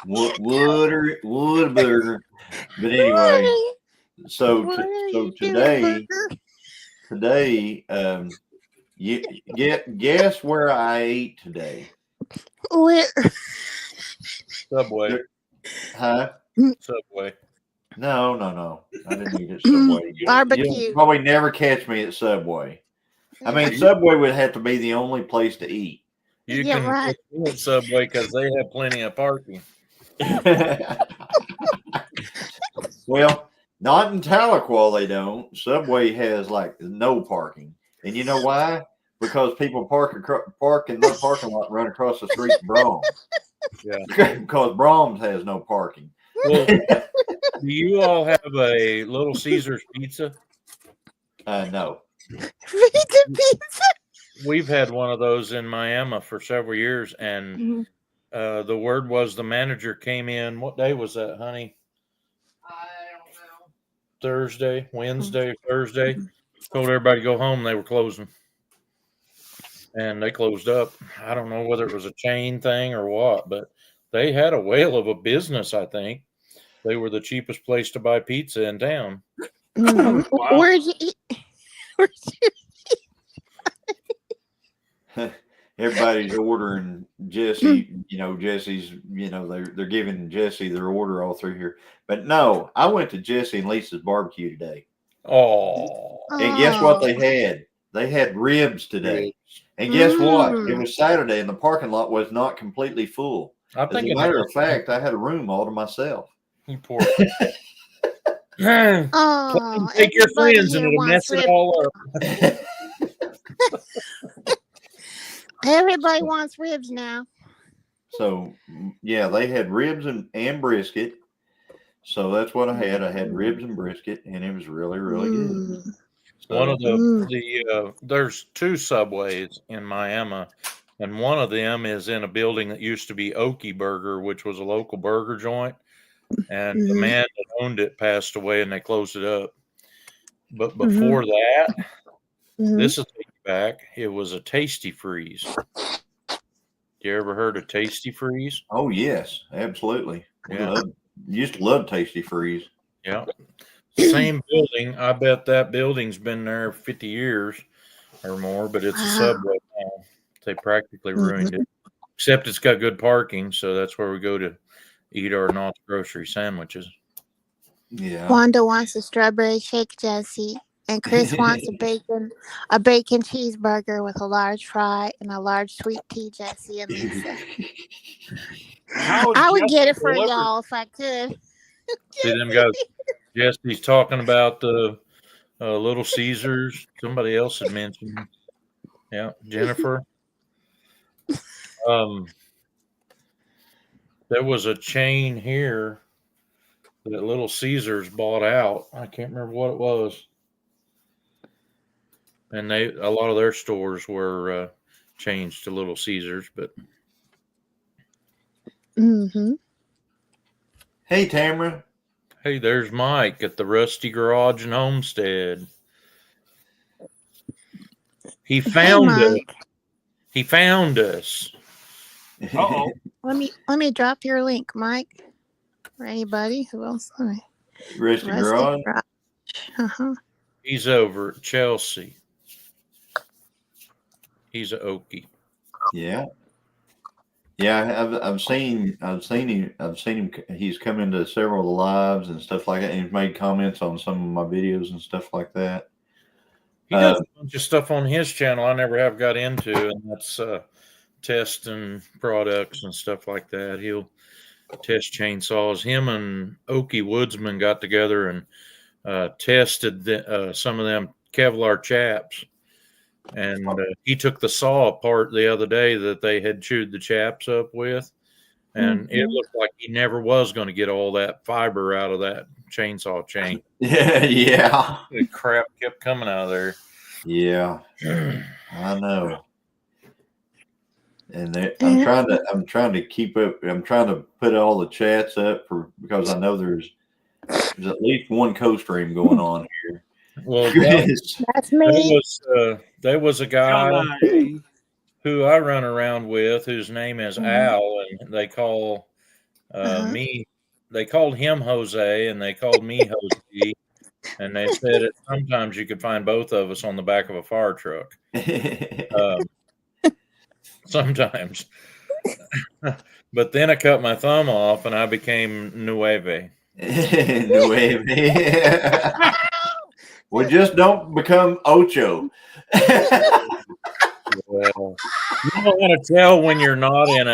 Whataburger. But anyway, so today, you guess where I ate today? Where? Subway. Huh? Subway. No. I didn't eat at Subway. Barbecue. You'll probably never catch me at Subway. I mean, Subway would have to be the only place to eat. You Yeah, can right. get Subway because they have plenty of parking. Well, not in Tahlequah they don't. Subway has like no parking, and you know why? Because people park in the parking lot and run across the street to Brahms. Yeah, because Brahms has no parking. Well, do you all have a Little Caesars pizza? No. Pizza. We've had one of those in Miami for several years, and the word was the manager came in. What day was that, honey? I don't know. Thursday, Wednesday, Thursday. Told everybody to go home. They were closing. And they closed up. I don't know whether it was a chain thing or what, but they had a whale of a business, I think. They were the cheapest place to buy pizza in town. Wow. Where'd you eat? Everybody's ordering Jesse, Jesse's, they're giving Jesse their order all through here. But no, I went to Jesse and Lisa's barbecue today. Oh. And guess what they had? They had ribs today. And guess what? It was Saturday and the parking lot was not completely full. As a matter of fact, I had a room all to myself. You poor. Take your friends and it'll mess it all up. Everybody wants ribs now. So, yeah, they had ribs and brisket. So that's what I had. I had ribs and brisket, and it was really, really good. So, one of the there's two Subways in Miami, and one of them is in a building that used to be Okie Burger, which was a local burger joint. And the man that owned it passed away, and they closed it up. But before that, this is back. It was a Tasty Freeze. You ever heard of Tasty Freeze? Oh yes, absolutely. Yeah. Used to love Tasty Freeze. Yeah. Same building. I bet that building's been there 50 years or more, but it's a Subway now. They practically ruined it. Except it's got good parking, so that's where we go to eat our Knott's grocery sandwiches. Yeah. Wanda wants a strawberry shake, Jesse. And Chris wants a bacon cheeseburger with a large fry and a large sweet tea, Jesse and Lisa. I would get it for y'all if I could. See them guys. Jesse's talking about the Little Caesars. Somebody else had mentioned. Yeah, Jennifer. There was a chain here that Little Caesars bought out. I can't remember what it was. And a lot of their stores were changed to Little Caesars, but. Hey, Tamara. Hey, there's Mike at the Rusty Garage and Homestead. He found us. He found us. Uh-oh. Let me drop your link, Mike. For anybody who else. Rusty Garage. He's over at Chelsea. He's a Okie. Yeah. Yeah, I've seen him. He's come into several of the lives and stuff like that, and he's made comments on some of my videos and stuff like that. He does a bunch of stuff on his channel I never have got into, and that's testing products and stuff like that. He'll test chainsaws. Him and Okie Woodsman got together and tested some of them Kevlar chaps, and he took the saw apart the other day that they had chewed the chaps up with, and it looked like he never was going to get all that fiber out of that chainsaw chain. Yeah. The crap kept coming out of there. Yeah. I know. And I'm trying to keep up. I'm trying to put all the chats up because I know there's at least one co-stream going on here. Well, That's me. there was a guy who I run around with whose name is Al, and they call me. They called him Jose, and they called me Jose, and they said that sometimes you could find both of us on the back of a fire truck. Sometimes, but then I cut my thumb off, and I became Nueve. We just don't become Ocho. Well, you know how to tell when you're not in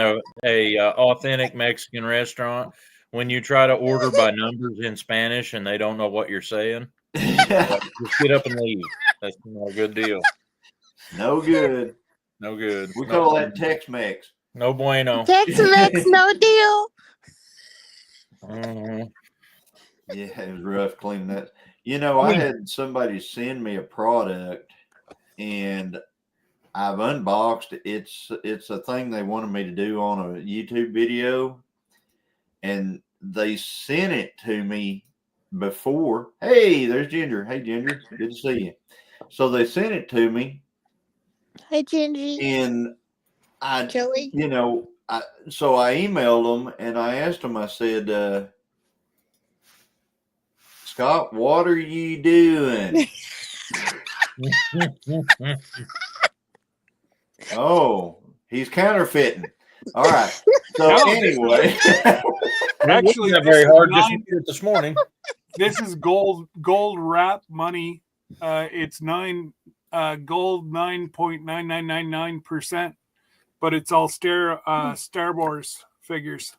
a authentic Mexican restaurant when you try to order by numbers in Spanish and they don't know what you're saying. Just get up and leave. That's not a good deal. No good. No good. We call that Tex-Mex. No bueno. Tex-Mex, no deal. Yeah, it was rough cleaning that. You know, I had somebody send me a product, and I've unboxed it. It's a thing they wanted me to do on a YouTube video, and they sent it to me before. Hey, there's Ginger. Hey, Ginger. Good to see you. So they sent it to me. Hey, Gingy. And Joey. you know, so I emailed them and I asked them, I said, Scott, what are you doing? Oh, he's counterfeiting. All right. So anyway, actually, not very hard just this morning. This is gold wrap money. It's gold 9.9999%, but it's all Star Wars figures.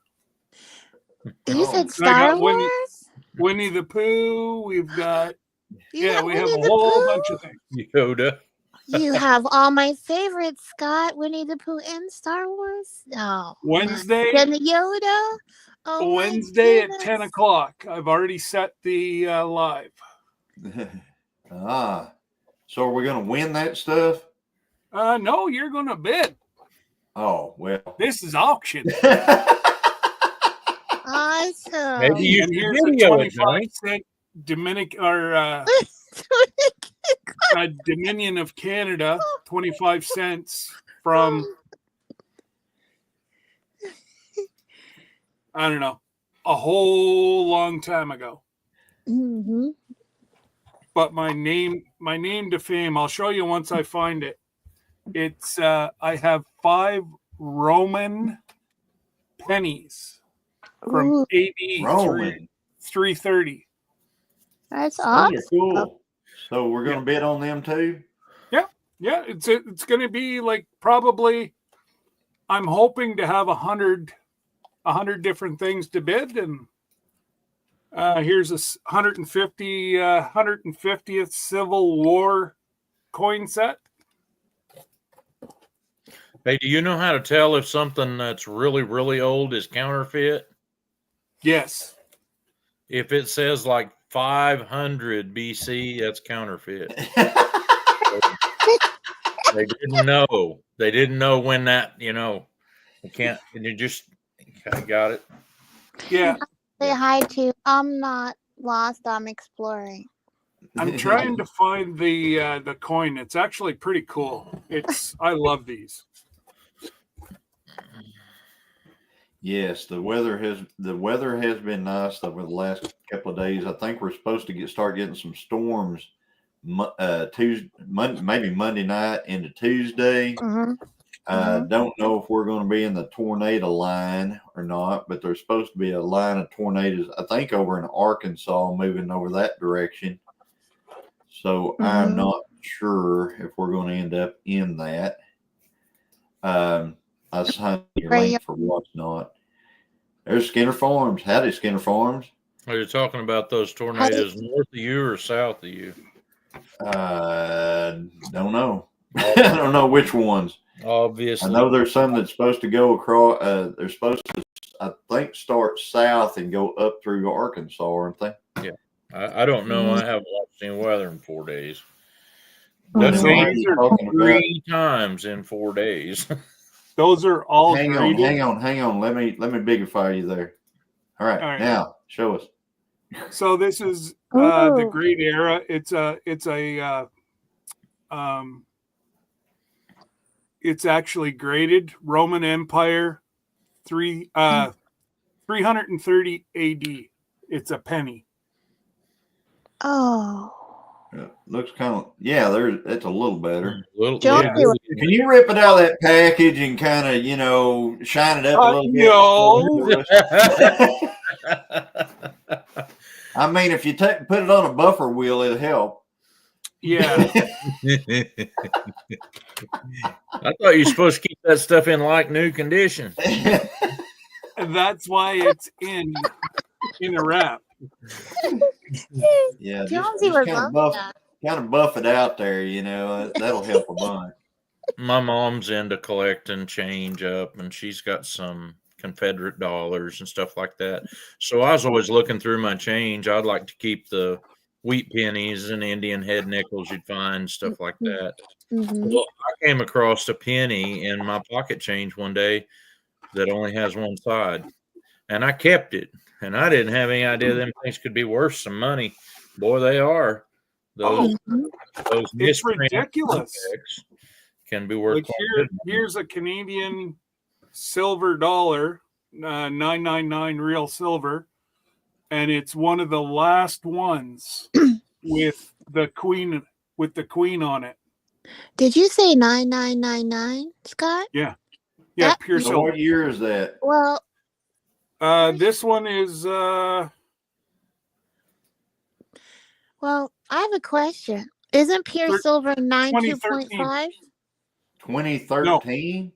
You said Star Wars? Winnie the Pooh. We've got we have Winnie a the whole Pooh? bunch of things. Yoda. You have all my favorites, Scott. Winnie the Pooh and Star Wars. Oh, Wednesday. And the Yoda. Oh, Wednesday at 10 o'clock. I've already set the live. So are we going to win that stuff? No, you're going to bid. Oh, well. This is auction. Awesome. Maybe you And should here's a video it, 25-cent Dominion of Canada, 25 cents from, I don't know, a whole long time ago. Mm-hmm. But my name to fame, I'll show you once I find it. It's I have 5 Roman pennies from AD 330. That's awesome. Cool. So we're going to bid on them too? Yeah, it's going to be like probably, I'm hoping to have 100 different things to bid, and here's a 150th Civil War coin set. Hey, do you know how to tell if something that's really, really old is counterfeit? Yes. If it says like 500 BC, that's counterfeit. They didn't know. They didn't know when that, you can't, and you just got it. Yeah. Say hi to. I'm not lost. I'm exploring. I'm trying to find the coin. It's actually pretty cool. I love these. Yes, the weather has been nice over the last couple of days. I think we're supposed to start getting some storms maybe Monday night into Tuesday. Don't know if we're going to be in the tornado line or not, but there's supposed to be a line of tornadoes, I think, over in Arkansas, moving over that direction. So I'm not sure if we're going to end up in that. I signed your link for what's not. There's Skinner Farms. Howdy, Skinner Farms. Are you talking about those tornadoes north of you or south of you? Don't know. I don't know which ones. Obviously. I know there's some that's supposed to go across. They're supposed to, I think, start south and go up through Arkansas, aren't they? Yeah. I don't know. I haven't watched any weather in 4 days. That's Why are you talking about? 3 times in 4 days. Those are all Hang graded. on. Let me bigify you there. All right. Now show us. So this is the Oh. grade era. It's actually graded Roman Empire 330 AD. It's a penny. Oh. Looks kind of that's a little better. Joey, Can you rip it out of that package and kind of shine it up a little bit? No. I mean, if you put it on a buffer wheel, it'll help. Yeah. I thought you were supposed to keep that stuff in like new condition. That's why it's in a wrap. Yeah, Jonesy would love that. Kind of buff it out there, that'll help a bunch. My mom's into collecting change up, and she's got some Confederate dollars and stuff like that. So I was always looking through my change. I'd like to keep the wheat pennies and Indian head nickels you'd find, stuff like that. Mm-hmm. Well, I came across a penny in my pocket change one day that only has one side, and I kept it. And I didn't have any idea them things could be worth some money. Boy, they are. Those It's ridiculous. Can be worth. Like here's a Canadian silver dollar, 999 real silver, and it's one of the last ones with the queen on it. Did you say 9999, Scott? Yeah, That- pure So silver. what year is that? Well, This one is well, I have a question. Isn't pure silver 92.5? 2013.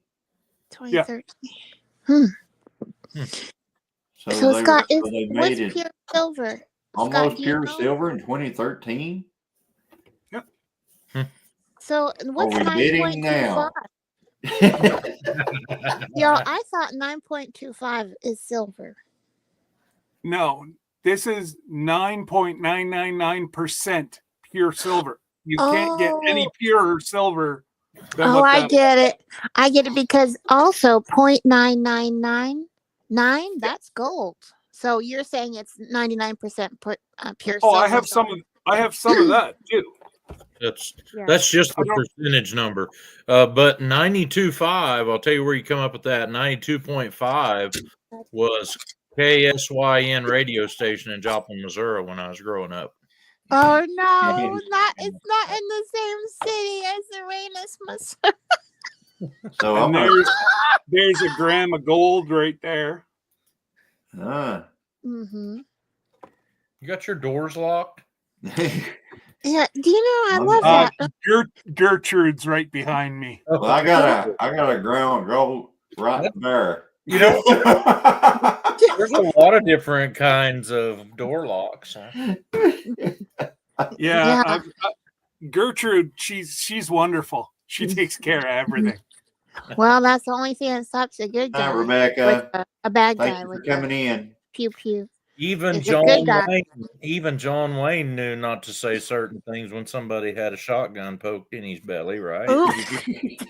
2013. So Scott, they what's made it pure silver? almost Scott, do you pure know? silver in 2013. So what's Are we bidding 9.25? now? Yo, I thought 9.25 is silver. no. This is 9.999% pure silver. You can't get any purer silver than Oh, what I that get it. I get it because also 0.9999, that's gold. So you're saying it's 99% pure silver. Oh, I have some of that too. That's just the percentage number. But 92.5, I'll tell you where you come up with that. 92.5 was KSYN radio station in Joplin, Missouri when I was growing up. Oh no, it's not in the same city as Uranus, Missouri. So And there's a gram of gold right there. Mm-hmm. You got your doors locked? Yeah, do you know I love that? Gertrude's right behind me. Well, I got a ground gold right there. You know, there's a lot of different kinds of door locks. Huh? Yeah. Gertrude, she's wonderful. She takes care of everything. Well, that's the only thing that stops a good guy. Hi, Rebecca. With a bad Thank guy you for with coming in. pew pew. Even He's a good guy. John Wayne knew not to say certain things when somebody had a shotgun poked in his belly, right? Ooh,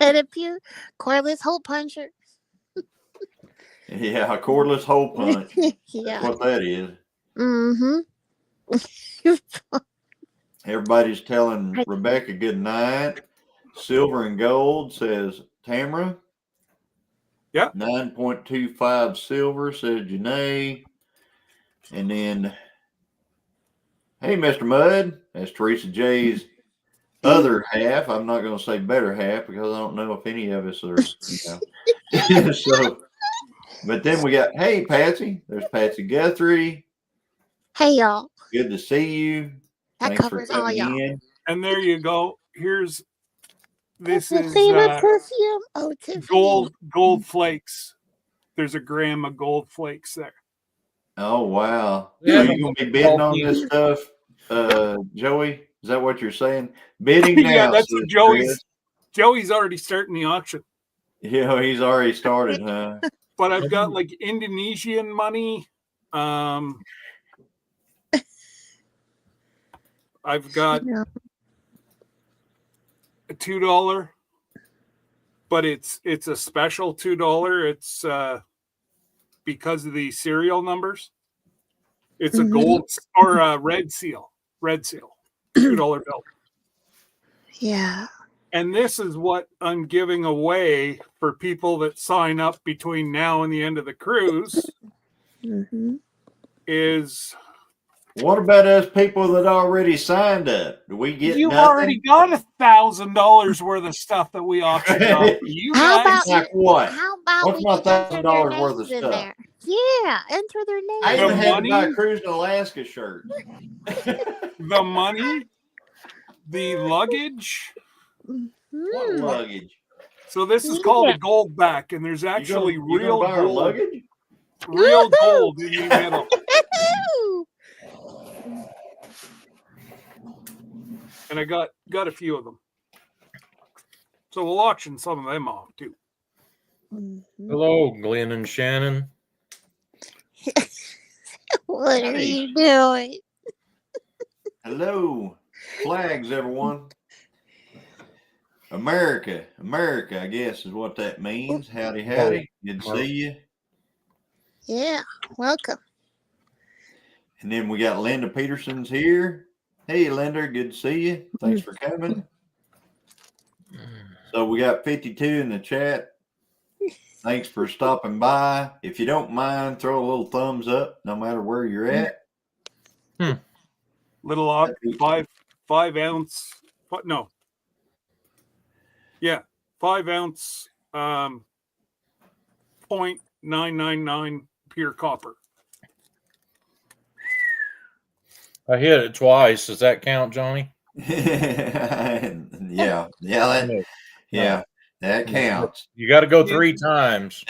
said a pew, cordless hole puncher. Yeah, a cordless hole punch. Yeah. That's what that is. Mm-hmm. Everybody's telling Rebecca good night. Silver and gold, says Tamara. Yeah. 9.25 silver, says Janae. And then, hey, Mr. Mudd, that's Teresa J's other half. I'm not going to say better half because I don't know if any of us are, So, but then we got, hey, Patsy. There's Patsy Guthrie. Hey, y'all. Good to see you. That Thanks for covers all coming y'all. in. And there you go. This What's is your favorite perfume? Oh, Tiffany. gold flakes. There's a gram of gold flakes there. Oh, wow. Yeah. Are you going to be bidding on this stuff, Joey? Is that what you're saying? Bidding now. Yeah, that's says what Joey's. Chris. Joey's already starting the auction. Yeah, he's already started, huh? But I've got like Indonesian money. I've got No. a $2, but it's a special $2. It's because of the serial numbers. It's a gold or a red seal. $2 bill. Yeah. And this is what I'm giving away for people that sign up between now and the end of the cruise. Mm-hmm. Is What about us people that already signed up? Do we get you've nothing? already got $1,000 worth of stuff that we auctioned off. You How guys, about Like what? How about What's we my just enter their $1,000 worth of names in stuff? there? Yeah, enter their names. I The even had to buy money? a Cruise in Alaska shirt. the money, the luggage. What Mhm. luggage? So this is called Yeah. a gold back, and there's actually You gonna real buy our gold, luggage? real gold in the middle. And I got a few of them. So we'll auction some of them off too. Mhm. Hello, Glenn and Shannon. What are Howdy. you doing? Hello. Flags, everyone. America, I guess is what that means. Howdy, howdy. Good to see you. Yeah, welcome. And then we got Linda Peterson's here. Hey, Linda, good to see you. Thanks for coming. So we got 52 in the chat. Thanks for stopping by. If you don't mind, throw a little thumbs up, no matter where you're at. Little odd 5 ounce. No. Yeah, 5 ounce 0.999 pure copper. I hit it twice. Does that count, Johnny? yeah, that counts. You got to go 3 times.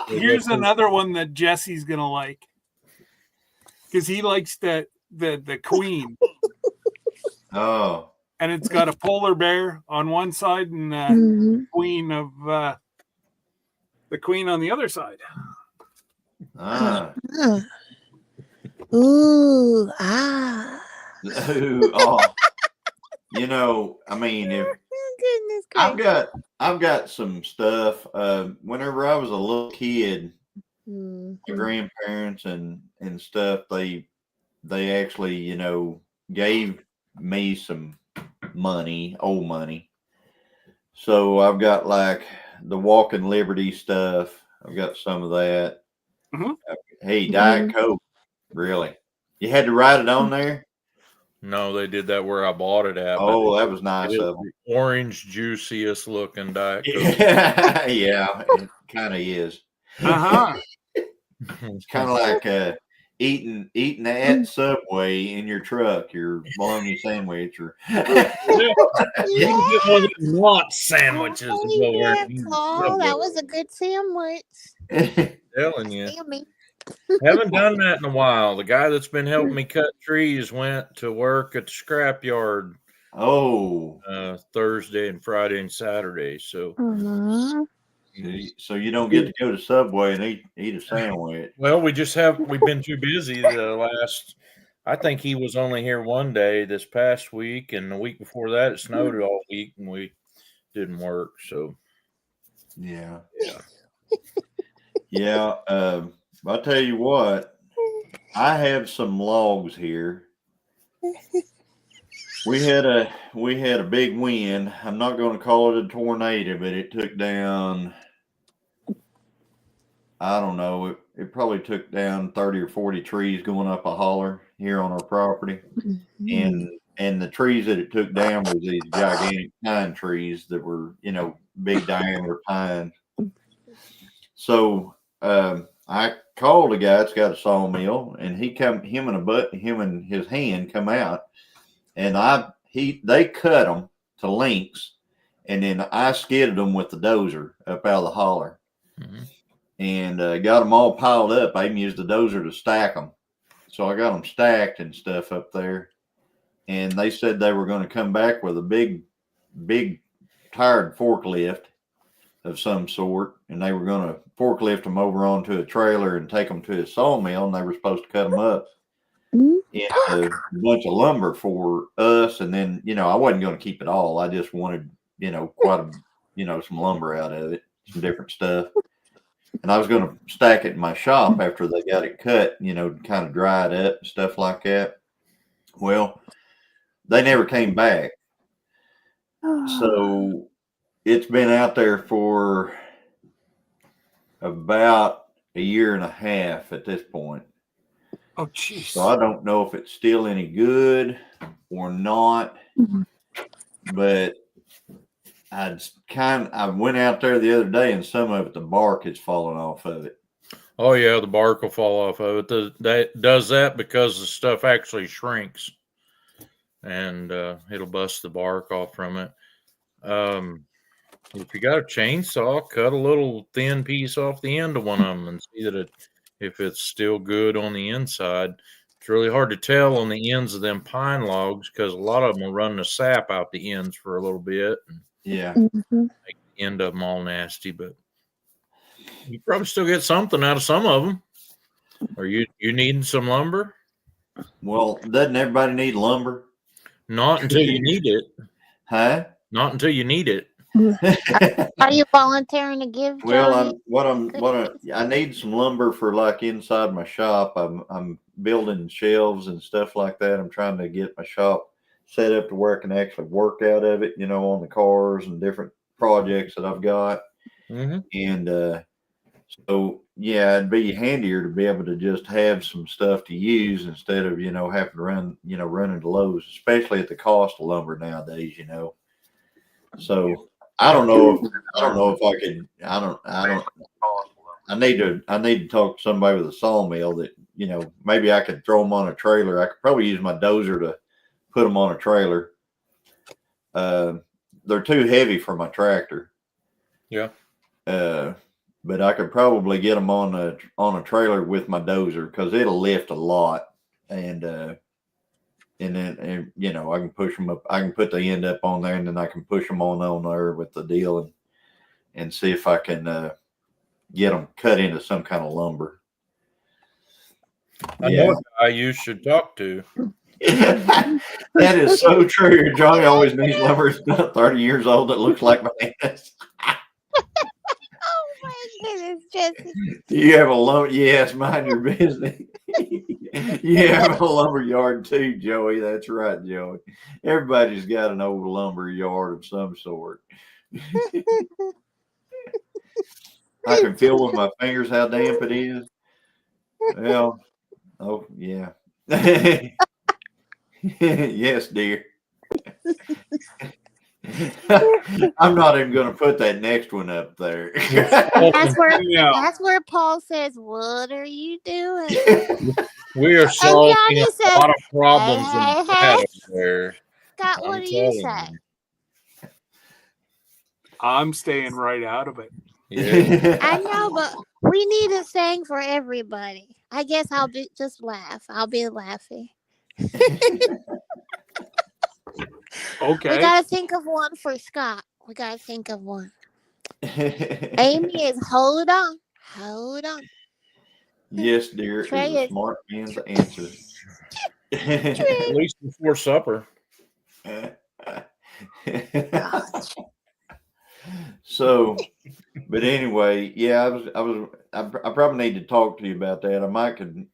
Here's another one that Jesse's gonna like, because he likes the queen, Oh, and it's got a polar bear on one side and Mhm. queen of the queen on the other side. ah. Uh. Ooh, ah. Ooh, oh. You know, I mean, if Goodness gracious. I've got some stuff. Whenever I was a little kid, Mhm. my grandparents and stuff, they actually, you know, gave me some money, old money. So I've got like the Walking Liberty stuff. I've got some of that. Mhm. Hey, Diet Coke, really? You had to write it on there? No, they did that where I bought it at. Oh, that was nice It is of them. the orange, juiciest looking Diet Coke. Yeah, it kind of is. Uh-huh. It's kind of like eating at Subway in your truck, your bologna sandwich, or You can get one of those lot sandwiches. Oh, yeah, Paul, that was a good sandwich. Telling you. Yummy. Haven't done that in a while. The guy that's been helping me cut trees went to work at the scrapyard Oh, Thursday and Friday and Saturday. So, Mhm. so you don't get to go to Subway and eat a sandwich. well, we've been too busy the last. I think he was only here one day this past week, and the week before that it snowed all week, and we didn't work. So, Yeah. yeah. I'll tell you what, I have some logs here. We had a big wind. I'm not going to call it a tornado, but it took down, I don't know, it probably took down 30 or 40 trees going up a holler here on our property. Mhm. And the trees that it took down were these gigantic pine trees that were, you know, big diameter pine. So I called a guy that's got a sawmill, and him and his hand come out, and they cut them to lengths, and then I skidded them with the dozer up out of the holler, and got them all piled up. I even used the dozer to stack them, so I got them stacked and stuff up there. and they said they were going to come back with a big tired forklift of some sort, and they were going to forklift them over onto a trailer and take them to a sawmill, and they were supposed to cut them up into a bunch of lumber for us. And then, I wasn't going to keep it all. I just wanted, quite a, some lumber out of it, some different stuff. And I was going to stack it in my shop after they got it cut, kind of dried up and stuff like that. Well, they never came back. So it's been out there for about a year and a half at this point. Oh, jeez. So I don't know if it's still any good or not, but I went out there the other day, and some of it, the bark is falling off of it. Oh yeah, the bark will fall off of it. That does that because the stuff actually shrinks, and it'll bust the bark off from it. If you got a chainsaw, cut a little thin piece off the end of one of them and see that if it's still good on the inside. It's really hard to tell on the ends of them pine logs because a lot of them will run the sap out the ends for a little bit. And Yeah. make the end of them all nasty, but you probably still get something out of some of them. Are you needing some lumber? Well, doesn't everybody need lumber? Not until you need it. Huh? Not until you need it. Are you volunteering to give? Well, Johnny? I need some lumber for like inside my shop. I'm building shelves and stuff like that. I'm trying to get my shop set up to where I can actually work out of it, on the cars and different projects that I've got. Mm-hmm. And so yeah, it'd be handier to be able to just have some stuff to use instead of having to run running to Lowe's, especially at the cost of lumber nowadays. So I don't know if I could. I need to talk to somebody with a sawmill that maybe I could throw them on a trailer. I could probably use my dozer to put them on a trailer. They're too heavy for my tractor. Yeah. But I could probably get them on a trailer with my dozer because it'll lift a lot, and then I can push them up. I can put the end up on there, and then I can push them on there with the deal and see if I can get them cut into some kind of lumber. I know a guy you should talk to. That is so true. Johnny always needs lumber. It's not 30 years old that looks like my ass. Oh my goodness, Jesse. Do you have a lumber? Yes, mind your business. You have a lumber yard too, Joey. That's right, Joey. Everybody's got an old lumber yard of some sort. I can feel with my fingers how damp it is. Well, oh yeah. Yes, dear. I'm not even going to put that next one up there. That's where Paul says, "What are you doing?" We are solving a says, lot of problems in "Hey, there. Scott, what do you say? I'm staying right out of it. Yeah. I know, but we need a saying for everybody. I guess I'll just laugh. I'll be laughy. Okay. We gotta think of one for Scott. We gotta think of one. Amy is hold on. Yes, dear. Trey is a is- smart man's answer. At least before supper. So, but anyway, yeah, I probably need to talk to you about that. I might could,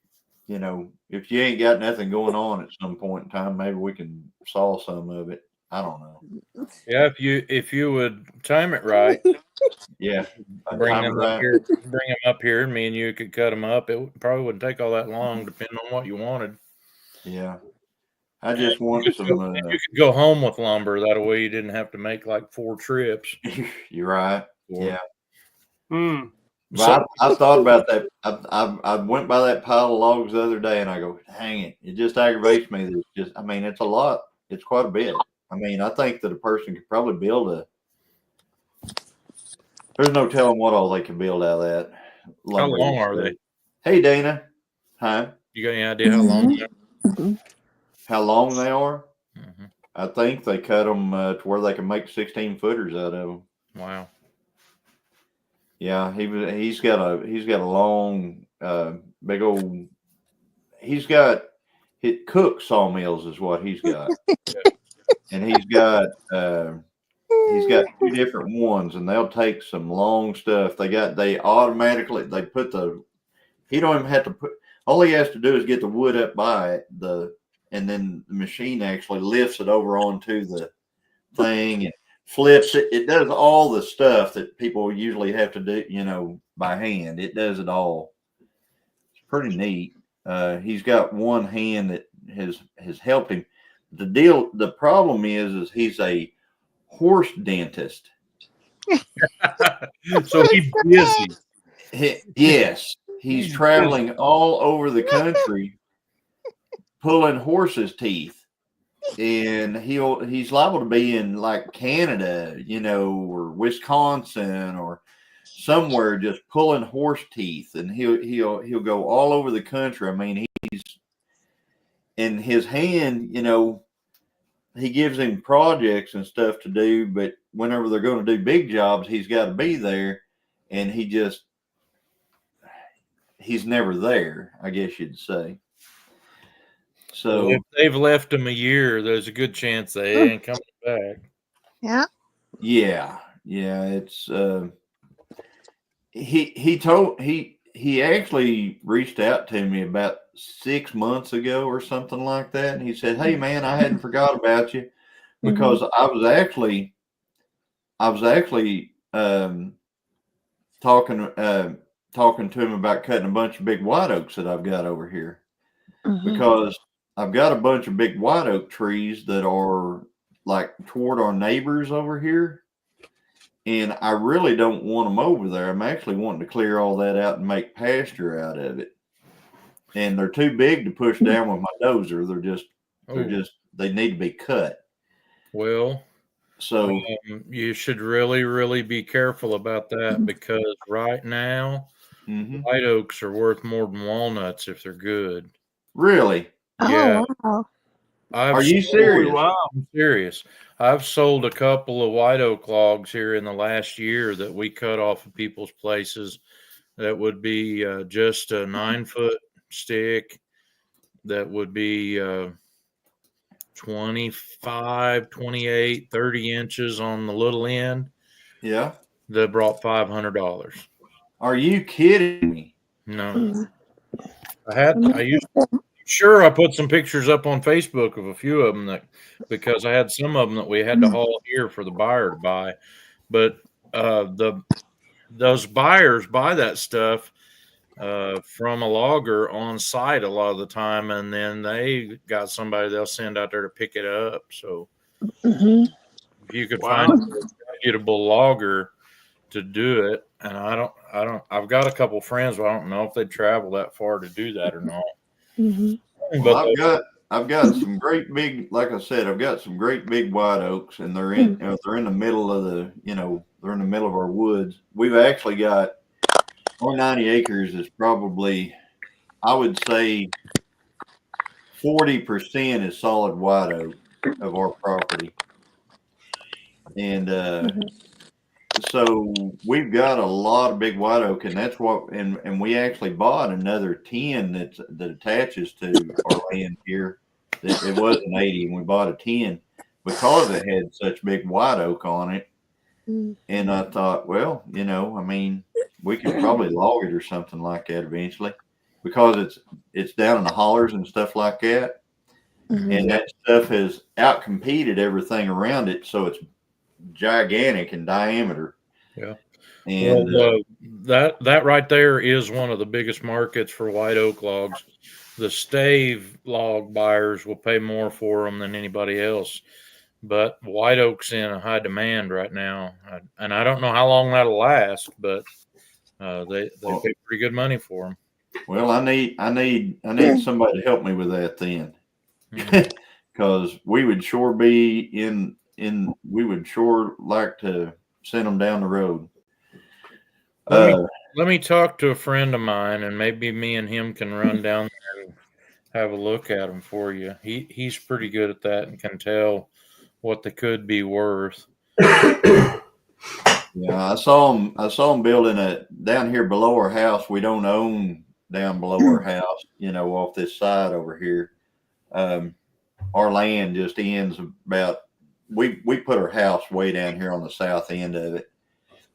if you ain't got nothing going on at some point in time, maybe we can saw some of it. I don't know. Yeah, if you would time it right, Yeah, bring them up here, and me and you could cut them up. It probably wouldn't take all that long, depending on what you wanted. Yeah, I just want some. You could go home with lumber. That way, you didn't have to make like 4 trips. You're right. Yeah. So, I thought about that. I went by that pile of logs the other day, and I go, "Dang it! It just aggravates me." That it's a lot. It's quite a bit. I think that a person could probably build there's no telling what all they can build out of that. How long are they? Hey, Dana. Huh? You got any idea how long? How long they are? Mhm. I think they cut them to where they can make 16 footers out of them. Wow. Yeah, he's got a long big old. He's got it cook sawmills is what he's got, and he's got two different ones, and they'll take some long stuff. They automatically they put the. He don't even have to put. All he has to do is get the wood up by it, and then the machine actually lifts it over onto the thing and flips it. It does all the stuff that people usually have to do, by hand. It does it all. It's pretty neat. He's got one hand that has helped him. The problem is he's a horse dentist. So he's busy. Yes, he's traveling all over the country pulling horses' teeth, and he's liable to be in like Canada, or Wisconsin or somewhere just pulling horse teeth, and he'll go all over the country. I mean, he's in his hand, he gives him projects and stuff to do, but whenever they're going to do big jobs, he's got to be there, and he's never there, I guess you'd say. So if they've left him a year, there's a good chance they ain't coming back. Yeah. Yeah. It's he actually reached out to me about 6 months ago or something like that, and he said, "Hey man, I hadn't forgot about you," because I was actually talking to him about cutting a bunch of big white oaks that I've got over here, because I've got a bunch of big white oak trees that are like toward our neighbors over here, and I really don't want them over there. I'm actually wanting to clear all that out and make pasture out of it, and they're too big to push down with my dozer. They need to be cut. Well, so you should really, really be careful about that, because right now white oaks are worth more than walnuts if they're good. Really? Yeah. Oh, wow. Are you serious? Wow. I'm serious. I've sold a couple of white oak logs here in the last year that we cut off of people's places. That would be just a 9-foot stick. That would be 25, 28, 30 inches on the little end. Yeah. That brought $500. Are you kidding me? No. I put some pictures up on Facebook of a few of them because I had some of them that we had to haul here for the buyer to buy. But those buyers buy that stuff from a logger on site a lot of the time, and then they got somebody they'll send out there to pick it up. So if you could find a reputable logger to do it, and I've got a couple friends, but I don't know if they travel that far to do that or not. Well, I've got some great big, like I said, I've got some great big white oaks, and they're in the middle of they're in the middle of our woods. We've actually got our 90 acres is probably, I would say, 40% is solid white oak of our property, and so we've got a lot of big white oak, and that's and we actually bought another 10 that attaches to our land here. It was an 80, and we bought a 10 because it had such big white oak on it. And I thought, well, I mean, we could probably log it or something like that eventually, because it's down in the hollers and stuff like that, and that stuff has outcompeted everything around it, so it's gigantic in diameter. Yeah. And that right there is one of the biggest markets for white oak logs. The stave log buyers will pay more for them than anybody else, but white oak's in a high demand right now, and I don't know how long that'll last, but they pay pretty good money for them. Well, I need somebody to help me with that then, because we would sure be we would sure like to send them down the road. Let me talk to a friend of mine, and maybe me and him can run down there have a look at them for you. He's pretty good at that and can tell what they could be worth. Yeah, I saw him building a down here below our house. We don't own down below our house, off this side over here. Our land just ends about. We put our house way down here on the south end of it,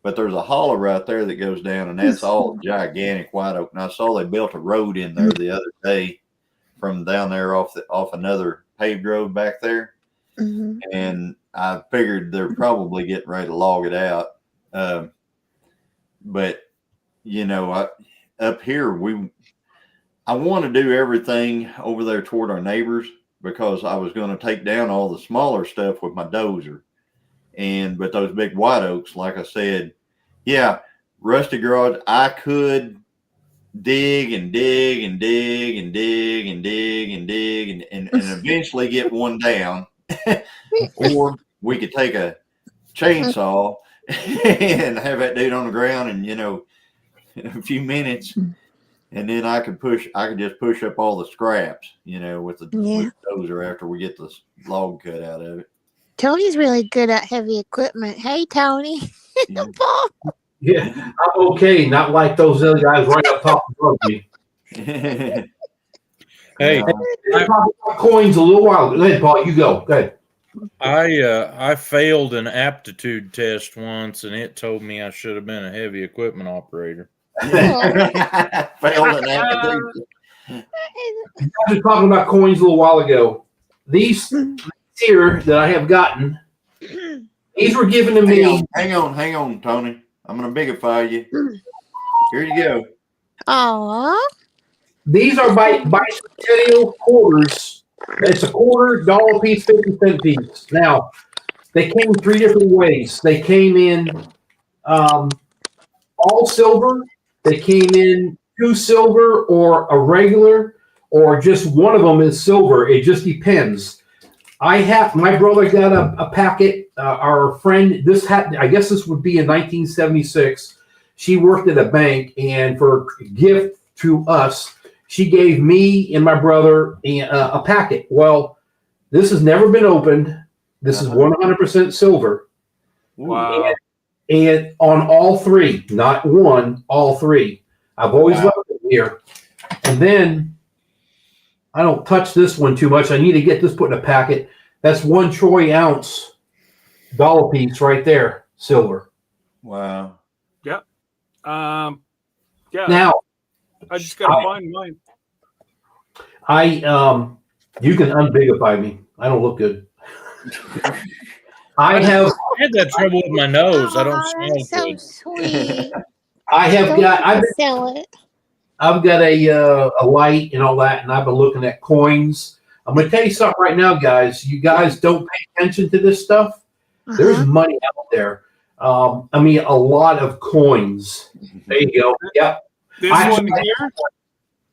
but there's a hollow right there that goes down, and that's all gigantic white oak. And I saw they built a road in there the other day from down there off another paved road back there, and I figured they're probably getting ready to log it out. But up here I want to do everything over there toward our neighbors, because I was going to take down all the smaller stuff with my dozer, but those big white oaks, like I said, yeah, Rusty Garage, I could dig and dig and dig and dig and dig and dig and eventually get one down, or we could take a chainsaw and have that dude on the ground and in a few minutes, and then I could just push up all the scraps with the dozer after we get the log cut out of it. Tony's really good at heavy equipment. Hey, Tony. Paul. Yeah, I'm okay. Not like those other guys right up top of me. Hey, I talked about coins a little while ago. Go ahead, Paul. You go. Go ahead. I failed an aptitude test once, and it told me I should have been a heavy equipment operator. Failed an aptitude. I was talking about coins a little while ago. These here that I have gotten, these were given to me. Hang on, Tony. I'm going to bigify you. Here you go. Aw. These are bicentennial quarters. It's a $quarter, dollar piece, 50-cent piece. Now, they came 3 different ways. They came in all silver. They came in 2 silver or a regular, or just one of them is silver. It just depends. My brother got a packet. Our friend, I guess this would be in 1976. She worked at a bank, and for a gift to us, she gave me and my brother a packet. Well, this has never been opened. This is 100% silver. Wow. And on all 3, not one, all 3. I've always left it here. And then I don't touch this one too much. I need to get this put in a packet. That's 1 troy ounce dollar piece right there, silver. Wow. Yep. Yeah. Now, I just gotta find mine. You can unbigify me. I don't look good. I had that trouble with my nose. I don't Aw, smell so good. sweet. I've got a light and all that, and I've been looking at coins. I'm going to tell you something right now, guys. You guys don't pay attention to this stuff. There's money out there. I mean, a lot of coins. There you go. Yep. This one here,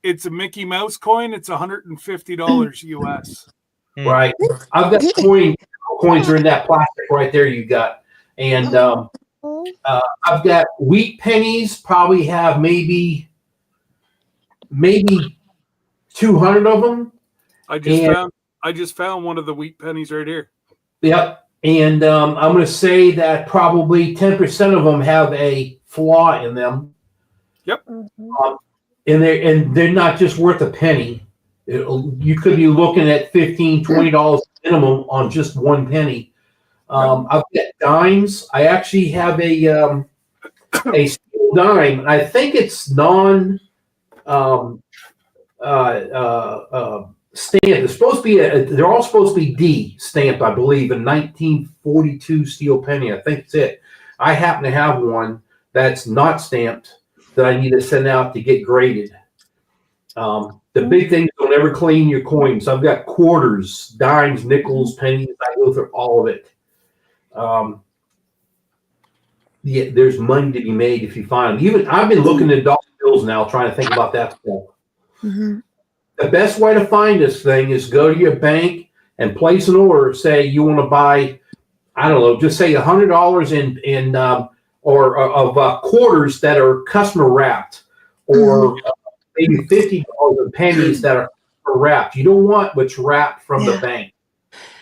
it's a Mickey Mouse coin. It's $150 US. Right. I've got coins are in that plastic right there you got. And I've got wheat pennies, probably have maybe 200 of them. I just found one of the wheat pennies right here. Yep. And I'm going to say that probably 10% of them have a flaw in them. Yep. And they're not just worth a penny. You could be looking at $15, $20 minimum on just 1 penny. I've got dimes. I actually have a steel dime. I think it's stamped. It's supposed to be they're all supposed to be D stamped, I believe, in 1942 steel penny. I think it's it. I happen to have one that's not stamped that I need to send out to get graded. The big thing is don't ever clean your coins. I've got quarters, dimes, nickels, pennies. I go through all of it. Yeah, there's money to be made if you find them. Even I've been looking at dollar bills now, trying to think about that stuff. The best way to find this thing is go to your bank and place an order. Say you want to buy, I don't know, just say $100 in of quarters that are customer wrapped, or maybe $50 in pennies that customer wrapped. You don't want what's wrapped from the bank.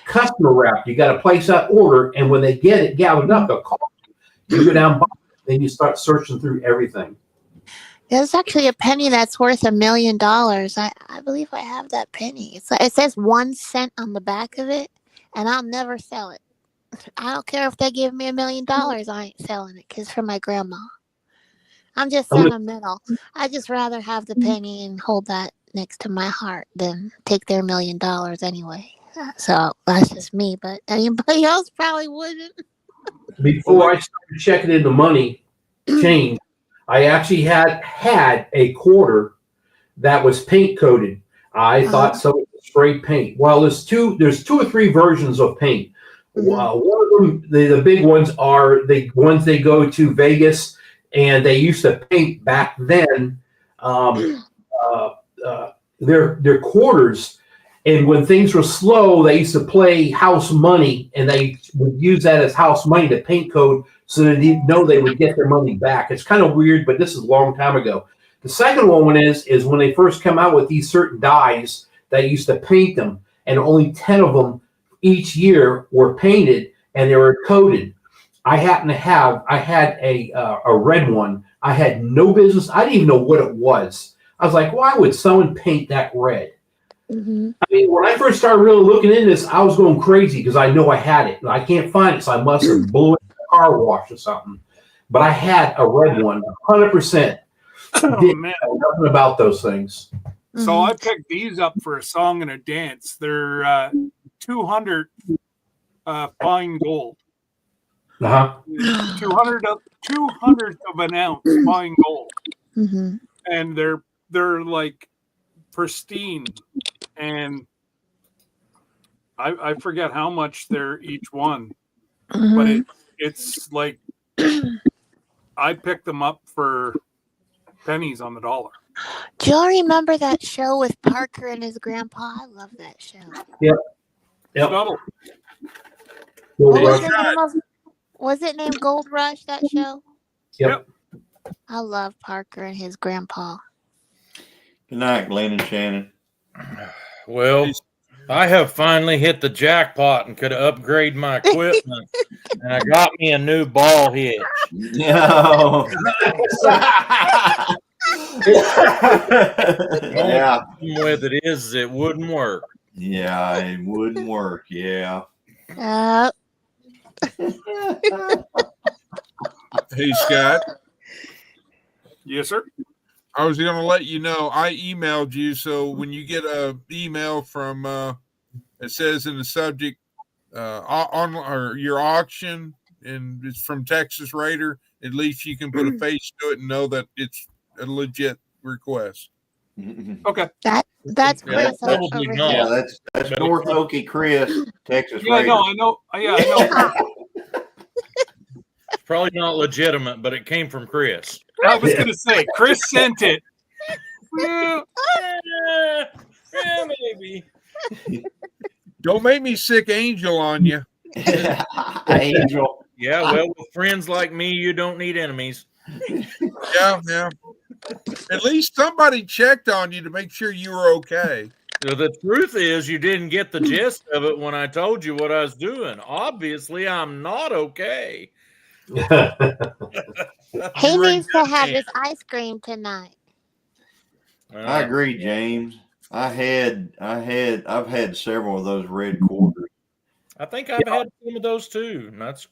Customer wrapped. You got to place that order, and when they get it gathered up, they'll call you. You go down, then you start searching through everything. There's actually a penny that's worth $1 million. I believe I have that penny. It says 1 cent on the back of it, and I'll never sell it. I don't care if they give me $1 million. I ain't selling it because for my grandma. I'm just sentimental. I just rather have the penny and hold that next to my heart than take their $1 million anyway. So that's just me, but anybody else probably wouldn't. Before I started checking in the money change, I actually had a quarter that was paint coated. I thought so was spray paint. Well, there's two or three versions of paint. One of them, the big ones are the ones they go to Vegas, and they used to paint back then. Their quarters, and when things were slow, they used to play house money, and they would use that as house money to paint code, so that they know they would get their money back. It's kind of weird, but this is a long time ago. The second one is when they first come out with these certain dyes that used to paint them, and only 10 of them each year were painted and they were coated. I had a red one. I had no business. I didn't even know what it was. I was like, why would someone paint that red? I mean, when I first started really looking into this, I was going crazy because I know I had it. I can't find it, so I must have blew it in a car wash or something. But I had a red one, 100%. Didn't know nothing about those things. So I picked these up for a song and a dance. They're 200 fine gold. 200th of an ounce fine gold. And they're like pristine. And I forget how much they're each one. But it's like I picked them up for pennies on the dollar. Do y'all remember that show with Parker and his grandpa? I love that show. Yep. Was it named Gold Rush, that show? Yep. I love Parker and his grandpa. Good night, Glenn and Shannon. Well, I have finally hit the jackpot and could upgrade my equipment, and I got me a new ball hitch. No. Yeah. With it is, it wouldn't work. Yeah, it wouldn't work. Yeah. Hey, Scott. Yes, sir. I was going to let you know I emailed you, so when you get a email from it says in the subject on or your auction, and it's from Texas Raider, at least you can put a face to it and know that it's a legit request. Okay. That's Chris. Yeah, that's North Okie Chris, Texas Yeah, Raider. I know. It's probably not legitimate, but it came from Chris. I was going to say, Chris sent it. Yeah, maybe. Don't make me sick angel on you. Angel. Yeah, well, with friends like me, you don't need enemies. Yeah. At least somebody checked on you to make sure you were okay. So the truth is, you didn't get the gist of it when I told you what I was doing. Obviously, I'm not okay. He needs to have his ice cream tonight. I agree, James. I've had several of those red quarters. I think I've had some of those too. And that's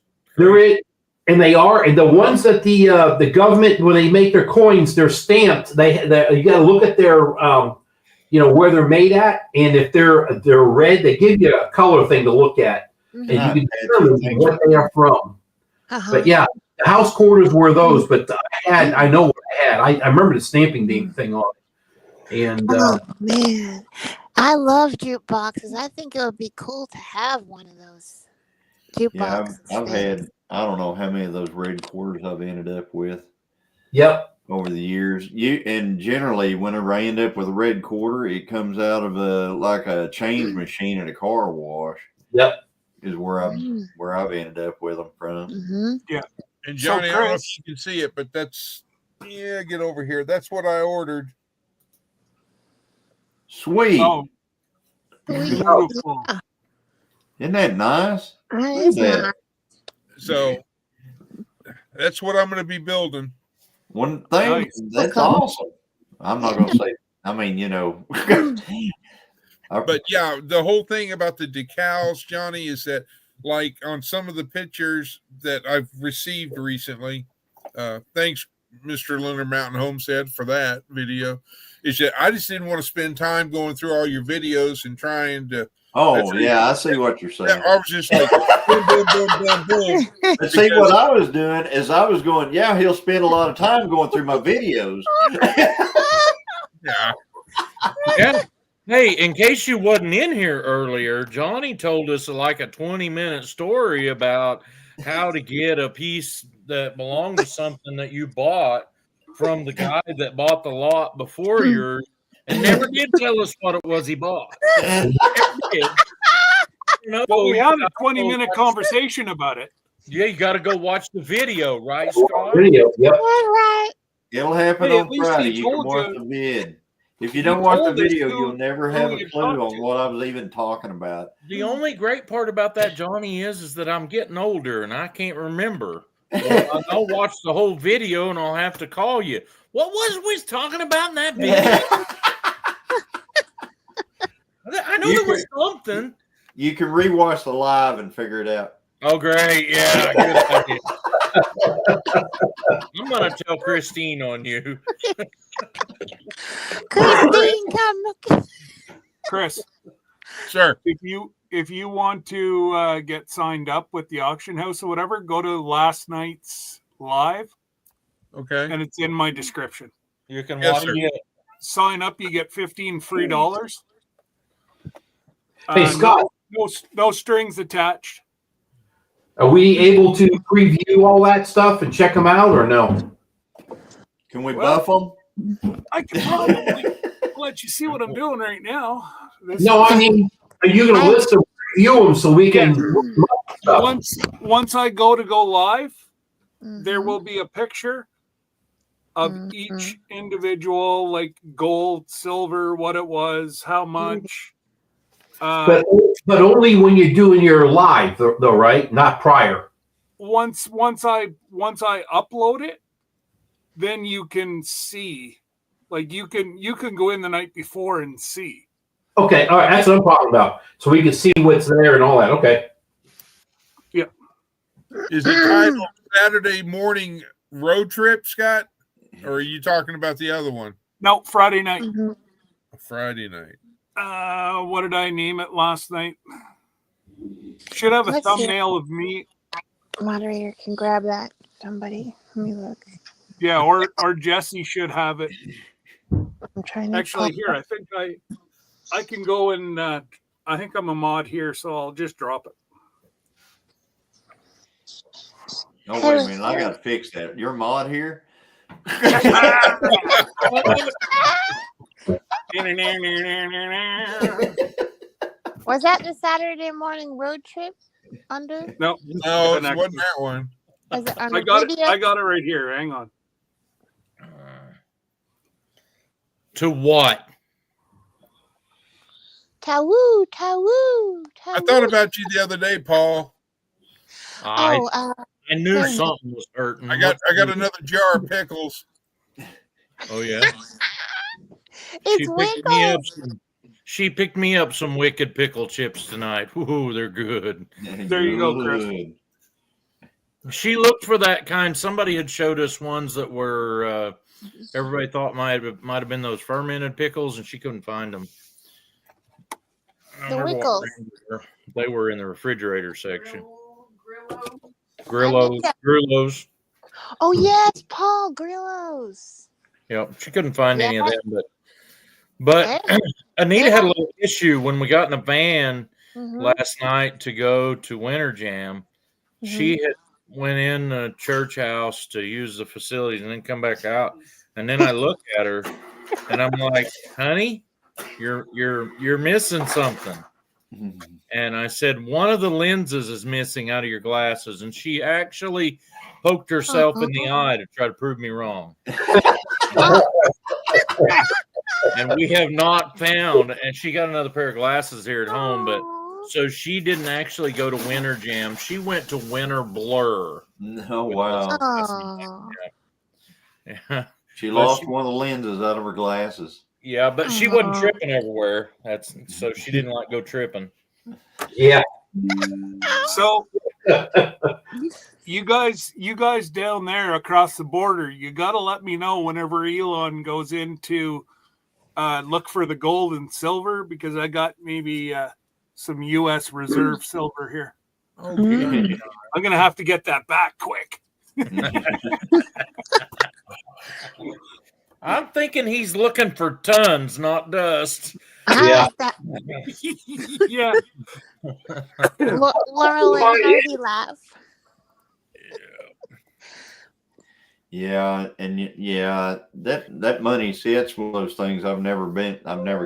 and they are, and the ones that the government, when they make their coins, they're stamped. They you got to look at their where they're made at, and if they're red, they give you a color thing to look at, and you can determine what they are from. But yeah, the house quarters were those, but I know what I had. I remember the stamping thing on it. And man, I love jukeboxes. I think it would be cool to have one of those jukeboxes. Yeah, I've had, I don't know how many of those red quarters I've ended up with. Yep. Over the years, and generally, whenever I end up with a red quarter, it comes out of like a change machine at a car wash. Yep. Is where I've ended up with them from. Yeah. And Johnny, I don't know if you can see it, but get over here. That's what I ordered. Sweet. Oh, Sweet. beautiful. Isn't that nice? That is Yeah. nice. So that's what I'm going to be building. One thing, Nice. that's Okay. awesome. I'm not going to say, I mean, you know. But yeah, the whole thing about the decals, Johnny, is that like on some of the pictures that I've received recently, thanks, Mr. Lunar Mountain Homestead, for that video, is that I just didn't want to spend time going through all your videos and trying to. Oh, yeah, I see what you're saying. I was just like, boom, boom, boom, boom, boom. But see, what I was doing is I was going, yeah, he'll spend a lot of time going through my videos. Yeah. Yeah. Hey, in case you wasn't in here earlier, Johnny told us like a 20-minute story about how to get a piece that belonged to something that you bought from the guy that bought the lot before yours, and never did tell us what it was he bought. Never did. You know, Well, we you had a gotta 20-minute go watch- conversation about it. Yeah, you got to go watch the video, right, Scott? Video. Yep. All right. It'll happen Hey, on at least Friday. he You can told watch you- the vid. If you he don't watch the told us video, who- you'll never who have a you clue talked on to. what I was even talking about. The only great part about that, Johnny, is that I'm getting older and I can't remember. Well, I'll watch the whole video and I'll have to call you. What was we talking about in that video? I know there was something. You can rewatch the live and figure it out. Oh, great. Yeah, good idea. I'm going to tell Christine on you. Christine, come. Chris. Sir. If you want to get signed up with the auction house or whatever, go to last night's live, Okay. and it's in my description. You can Yes, watch sir. it. Sign up, you get $15 free. Hey, Scott. No strings attached. Are we able to preview all that stuff and check them out, or no? Can we Well, buff them? I can probably let you see what I'm doing right now. No, I mean, are you going to list them, review them, so we can? Once I go live, there Mhm. will be a picture of Mhm. each individual, like gold, silver, what it was, how much. But only when you're doing your live, though, right? Not prior. Once I upload it, then you can see. Like you can go in the night before and see. Okay, all right, that's what I'm talking about. So we can see what's there and all that. Okay. Yeah. Is it titled Saturday Morning Road Trip, Scott? Or are you talking about the other one? No, Friday night. Mhm. Friday night. What did I name it last night? Should have a Let's see. thumbnail of me. Moderator can grab that. Somebody, let me look. Yeah, or Jesse should have it. I'm trying to Actually, pull- here, I think I can go and I think I'm a mod here, so I'll just drop it. Oh, wait a minute. I got to fix that. Your mod here? Was that the Saturday morning road trip under? No, No, it wasn't that one. Was it on I the got video? it. I got it right here. Hang on. To what? Tawoo, tawoo, tawoo. I thought about you the other day, Paul. I Oh, knew dang it. something was hurting. I got another jar of pickles. Oh, yeah. it's Winkle. She picked me up some wicked pickle chips tonight. Ooh, they're good. There you go, Chris. Good. She looked for that kind. Somebody had showed us ones that were everybody thought might have been those fermented pickles, and she couldn't find them. I The don't remember what Winkles. brand they were. They were in the refrigerator section. Grillo. Grillos. Oh yes, Paul Grillos. Yep, she couldn't find any of them, but Anita had a little issue when we got in the van Mhm. last night to go to Winter Jam. She had went in the church house to use the facilities and then come back out. And then I look at her and I'm like, honey, you're missing something. And I said, one of the lenses is missing out of your glasses. And she actually poked herself in the eye to try to prove me wrong. And we have not found, and she got another pair of glasses here at home, but so she didn't actually go to Winter Jam. She went to Winter Blur. No, wow. Oh. Yeah. She But lost she- one of the lenses out of her glasses. Yeah, but she wasn't Aw. tripping everywhere. That's so she didn't like go tripping. Yeah. So you guys down there across the border, you got to let me know whenever Elon goes into look for the gold and silver, because I got maybe some U.S. reserve silver here. Okay. I'm gonna have to get that back quick. I'm thinking he's looking for tons, not dust. I Yeah. like that Yeah. Laurel and Hardy laugh. Yeah, and yeah, that money. See, that's one of those things I've never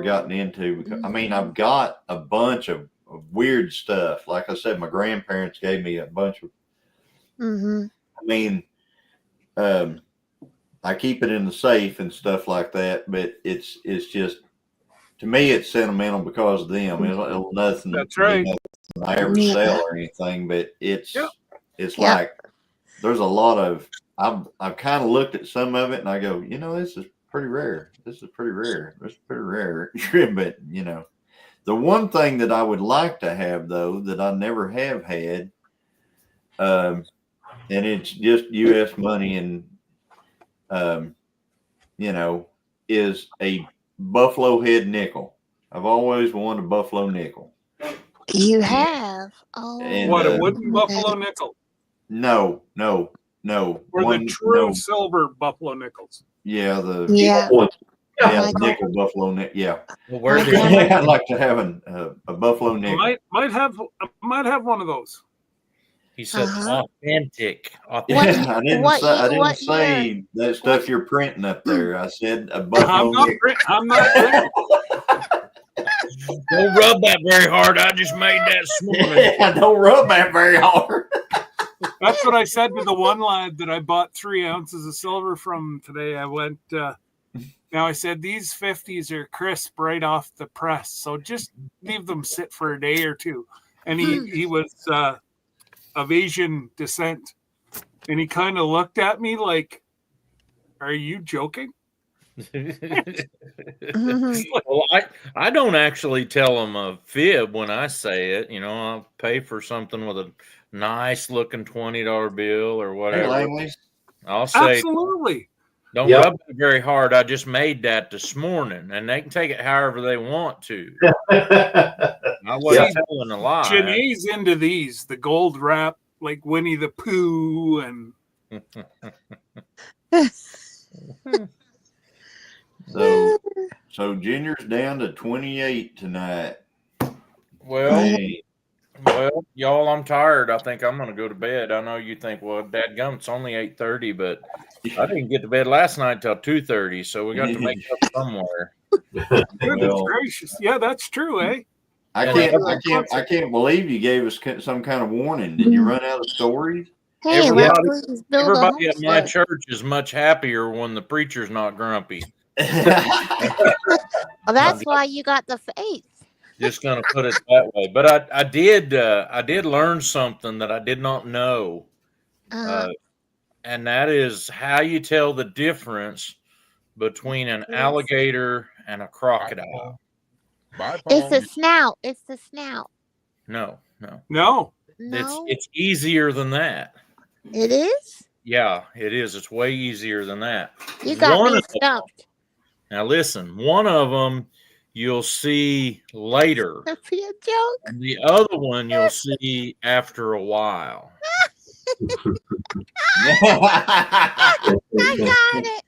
gotten into. Because, I mean, I've got a bunch of weird stuff. Like I said, my grandparents gave me a bunch of. Mm-hmm. I mean, I keep it in the safe and stuff like that. But it's just, to me, it's sentimental because of them. It's nothing. That's right. Nothing I ever Yeah. sell or anything, but it's Yep. it's Yep. like there's a lot of. I've kind of looked at some of it and I go, this is pretty rare. This is pretty rare. This is pretty rare. But the one thing that I would like to have though that I never have had, and it's just U.S. money and is a buffalo head nickel. I've always wanted a buffalo nickel. You have. Oh. And, What, a wooden buffalo nickel? No. Or the true silver buffalo nickels? Yeah, Yeah. yeah, nickel buffalo nickel. Yeah. Well, where Okay. did I'd like to have a buffalo nickel. Might have one of those. he said Uh-huh. authentic? What- I didn't what say, I year- didn't what say that stuff you're printing up there. I said a I'm buffalo not. nickel. I'm not. Don't rub that very hard. I just made that this morning. Don't rub that very hard. That's what I said to the one lad that I bought 3 ounces of silver from today. I went. Now I said these 50s are crisp right off the press, so just leave them sit for a day or two. And he was of Asian descent, and he kind of looked at me like, "Are you joking?" Mhm. Well, I don't actually tell them a fib when I say it. I'll pay for something with a nice looking $20 bill or Hey, whatever. Langley. I'll say, Absolutely. don't Yep. rub it very hard. I just made that this morning, and they can take it however they want to. I wasn't telling a lie. Janae's into these, the gold wrap, like Winnie the Pooh, and So Junior's down to 28 tonight. Well, Hey, y'all, I'm tired. I think I'm going to go to bed. I know you think, well, dadgum, it's only 8:30, but I didn't get to bed last night till 2:30, so we got to make up somewhere. goodness Well, gracious, yeah, that's true, eh? I can't believe you gave us some kind of warning. Did you run out of stories? Hey, Everybody- let's please build a Everybody at my homestead. church is much happier when the preacher's not grumpy. Well, that's why you got the faith. Just going to put it that way. But I did learn something that I did not know. And that is how you tell the difference between an alligator and a crocodile. Bye, It's Paul. the snout. It's the snout. No. No, No, It's easier than that. it is. Yeah, it is. It's way easier than that. You got One me of them- stumped. Now listen, one of them you'll see later, That'd be a joke. and the other one you'll see after a while. I got it.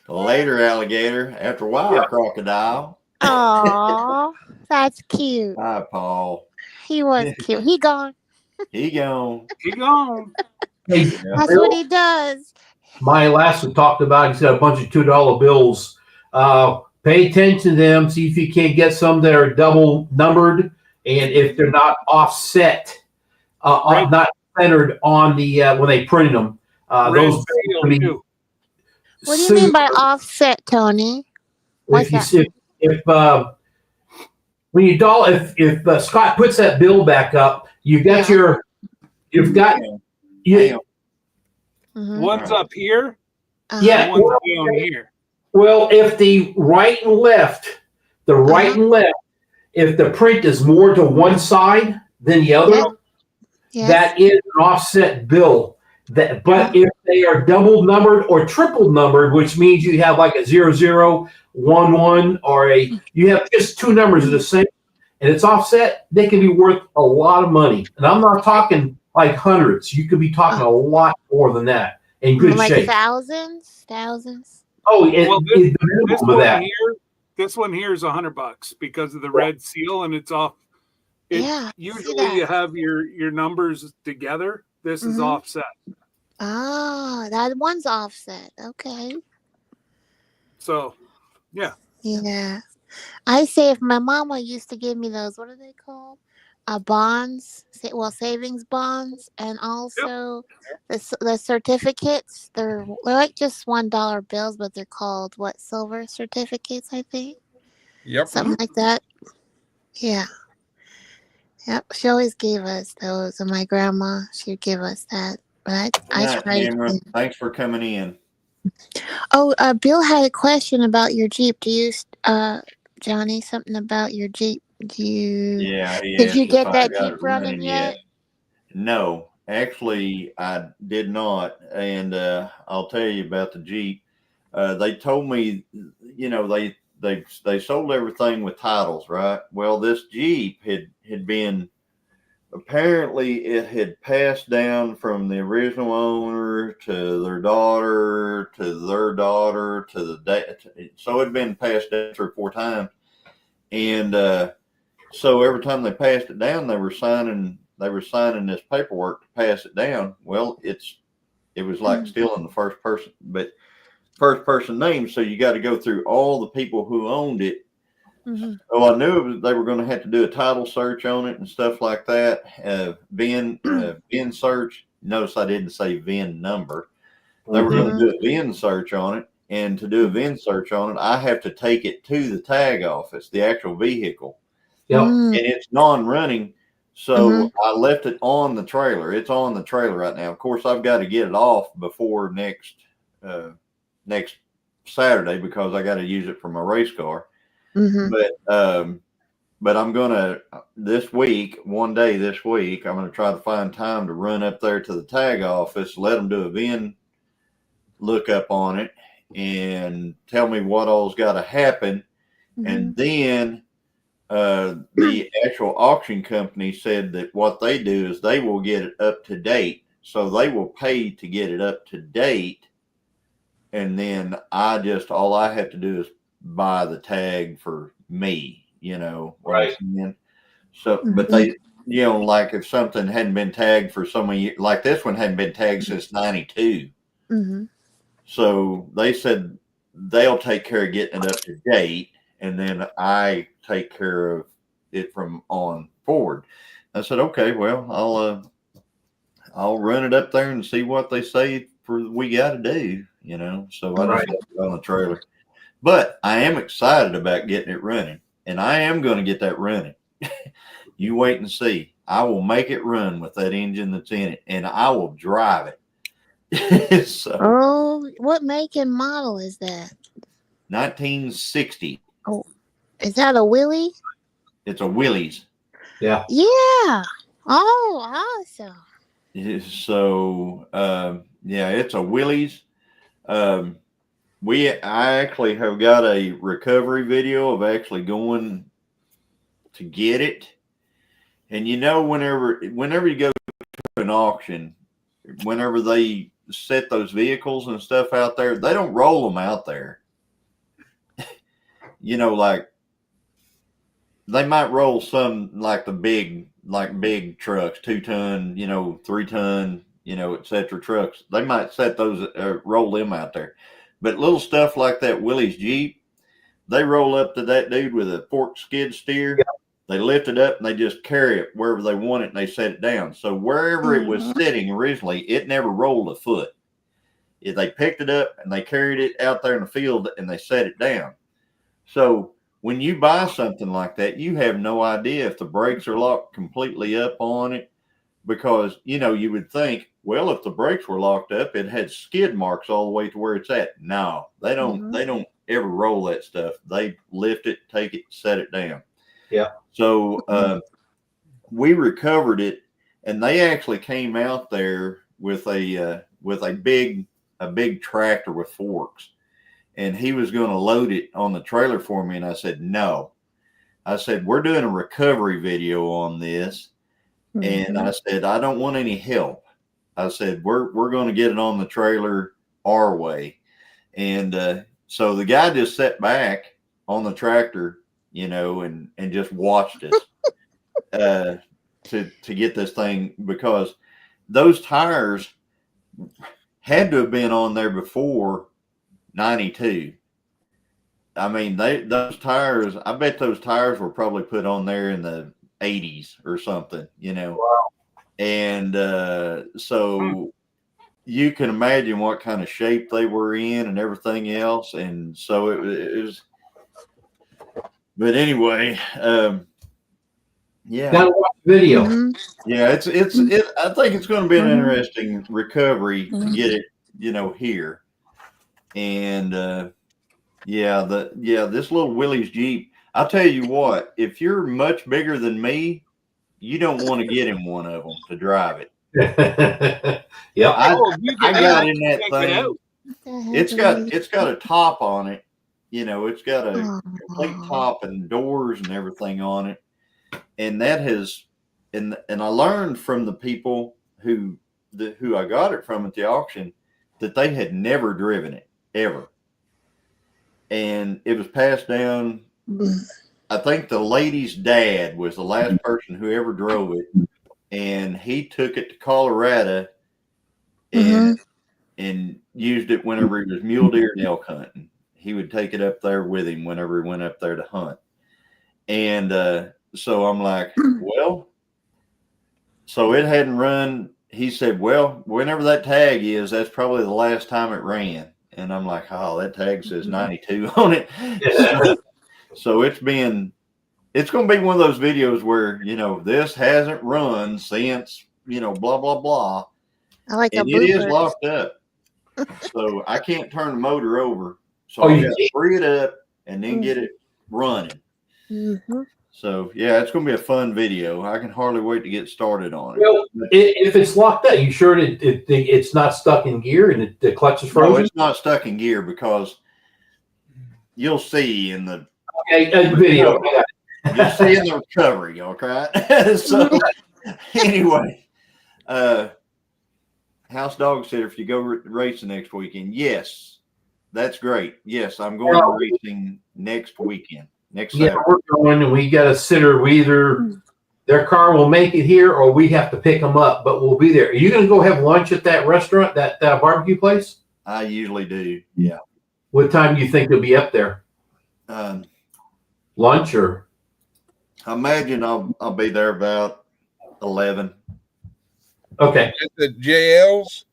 Later, alligator. After a while, crocodile. Oh, that's cute. Hi, Paul. He was cute. He gone. He gone. he gone. Hey, That's what he does. my last one talked about, he's got a bunch of $2 bills. Pay attention to them. See if you can't get some that are double numbered, and if they're not offset, Right. not centered on the when they printed them. Red Those seal, I mean, too. What do you mean by offset, Tony? What's if you that? if when you if Scott puts that bill back up, you've got Yeah. you've got Hang on. Mm-hmm. One's up here, yeah. and one's down here. Well, if the right and left, if the print is more to one side than the other, Yes. that is an offset bill. But if they are double numbered or triple numbered, which means you have like a 0011 or you have just two numbers of the same, and it's offset, they can be worth a lot of money. And I'm not talking like hundreds. You could be talking a lot more than that in good like shape. thousands. Oh, Well, the minimum of that. This one here is $100 because of the red seal, and it's off. Usually you have your numbers together. This is offset. Oh, that one's offset. Okay. So, yeah. Yeah. I say if my mama used to give me those, what are they called? Bonds, savings bonds, and also the certificates. They're like just $1 bills, but they're called silver certificates, I think. Yep. Something like that. Yeah. Yep. She always gave us those, and my grandma, she'd give us that. But I tried. Cameron, thanks for coming in. Oh, Bill had a question about your Jeep. Do you, Johnny, something about your Jeep? Did you get that Jeep running yet? No, actually, I did not. And I'll tell you about the Jeep. They told me, they sold everything with titles, right? Well, this Jeep had been, apparently it had passed down from the original owner to their daughter to their daughter to the dad. So it had been passed down 3 or 4 times. And so every time they passed it down, they were signing this paperwork to pass it down. Well, it was like still in the first person name. So you got to go through all the people who owned it. Mm-hmm. Oh, I knew they were going to have to do a title search on it and stuff like that. VIN search. Notice I didn't say VIN number. They were going to do a VIN search on it. And to do a VIN search on it, I have to take it to the tag office, the actual vehicle. Yep. And it's non-running. So I left it on the trailer. It's on the trailer right now. Of course, I've got to get it off before next Saturday because I got to use it for my race car. But I'm gonna one day this week, I'm gonna try to find time to run up there to the tag office, let them do a VIN lookup on it, and tell me what all's got to happen, and then the actual auction company said that what they do is they will get it up to date, so they will pay to get it up to date, and then all I have to do is buy the tag for me, right? So, but they, like if something hadn't been tagged for so many years, like this one hadn't been tagged since '92. So they said they'll take care of getting it up to date, and then I take care of it from on forward. I said, okay, well, I'll run it up there and see what they say we got to do, So I just left it on the trailer. But I am excited about getting it running, and I am going to get that running. You wait and see. I will make it run with that engine that's in it, and I will drive it. Oh, what make and model is that? 1960. Oh, is that a Willie? It's a Willys. Yeah. Yeah. Oh, awesome. So, it's a Willys. I actually have got a recovery video of actually going to get it. And whenever you go to an auction, whenever they set those vehicles and stuff out there, they don't roll them out there. Like they might roll some like the big trucks, 2-ton, 3-ton, etc. trucks. They might set those, roll them out there. But little stuff like that Willys Jeep, they roll up to that dude with a forked skid steer. Yeah. They lift it up and they just carry it wherever they want it and they set it down. So wherever it was sitting originally, it never rolled a foot. They picked it up and they carried it out there in the field and they set it down. So when you buy something like that, you have no idea if the brakes are locked completely up on it, because you would think, well, if the brakes were locked up, it had skid marks all the way to where it's at. No, they don't. Mhm. They don't ever roll that stuff. They lift it, take it, set it down. Yeah. So we recovered it, and they actually came out there with a big tractor with forks, and he was going to load it on the trailer for me. And I said, no. I said, we're doing a recovery video on this. And I said, I don't want any help. I said, we're going to get it on the trailer our way. And so the guy just sat back on the tractor, and just watched us to get this thing, because those tires had to have been on there before 92. I mean, those tires, I bet those tires were probably put on there in the 80s or something, Wow. And so you can imagine what kind of shape they were in and everything else. And so it was, but anyway, yeah. Gotta watch the video. Mhm. Yeah, I think it's going to be an interesting recovery to get it, here. And this little Willie's Jeep. I'll tell you what, if you're much bigger than me, you don't want to get in one of them to drive it. Yep. I you got in that check it thing. out. What the heck It's are got these? it's got a top on it. It's got a complete Oh. top and doors and everything on it. And that has, and I learned from the people who I got it from at the auction, that they had never driven it ever. And it was passed down. I think the lady's dad was the last person who ever drove it, and he took it to Colorado and used it whenever he was mule deer and elk hunting. He would take it up there with him whenever he went up there to hunt. And so I'm like, well, so it hadn't run. He said, well, whenever that tag is, that's probably the last time it ran. And I'm like, oh, that tag says 92 on it. So it's going to be one of those videos where, this hasn't run since, blah, blah, blah. I like a And it is blooper. locked up. So I can't turn the motor over. So Oh, I you got to free it up and then get it running. Mhm. So yeah, it's going to be a fun video. I can hardly wait to get started on it. Well, if it's locked up, you sure it's not stuck in gear and the clutch is No, frozen? it's not stuck in gear, because you'll see in the Video. you'll see in the recovery. Okay. So anyway, House Dog said, if you go racing next weekend, yes, that's great. Yes, I'm going racing next weekend. Next Saturday. Yeah, we're going, and we got a sitter. We either their car will make it here, or we have to pick them up. But we'll be there. Are you going to go have lunch at that restaurant, that barbecue place? I usually do. Yeah. What time do you think they'll be up there? Lunch or? I imagine I'll be there about 11. Okay. At the JL's?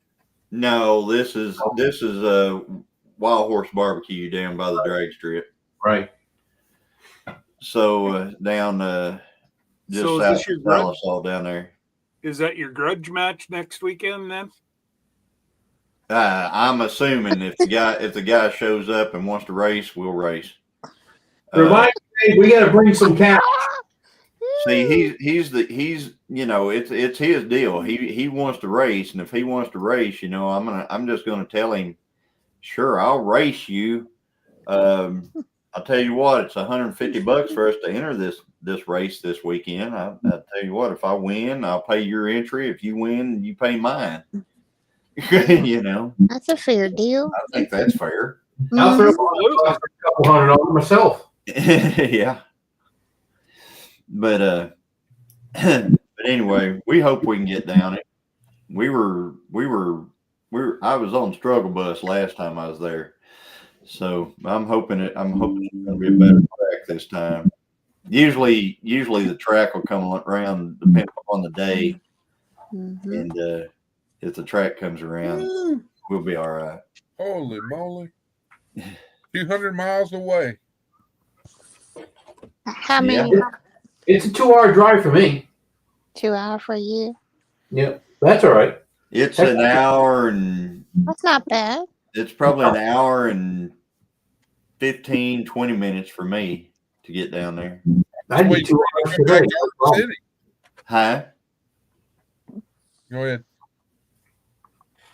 No, this is a Wild Horse Barbecue down by the drag strip. Right. So down just So is south this your of grudge? Dallas, all down there. Is that your grudge match next weekend then? I'm assuming if the guy shows up and wants to race, we'll race. Remind me, we got to bring some cash. See, he's it's his deal. He wants to race, and if he wants to race, I'm just gonna tell him, sure, I'll race you. I'll tell you what, it's $150 for us to enter this race this weekend. I'll tell you what, if I win, I'll pay your entry. If you win, you pay mine. That's a fair deal. I think that's fair. I'll throw Mhm. a couple $100 myself. Yeah. But anyway, we hope we can get down it. I was on struggle bus last time I was there. So I'm hoping it's gonna be a better track this time. Usually the track will come around depending on the day. Mhm. And if the track comes around, we'll be all right. Holy moly. 200 miles away. How Yeah. many? It's a 2-hour drive for me. 2 hours for you? Yeah, that's all right. It's an hour and That's not bad. it's probably an hour and 15, 20 minutes for me to get down there. I'd be Wait, 2 hours come back today. to Ark City. Hi. Go ahead.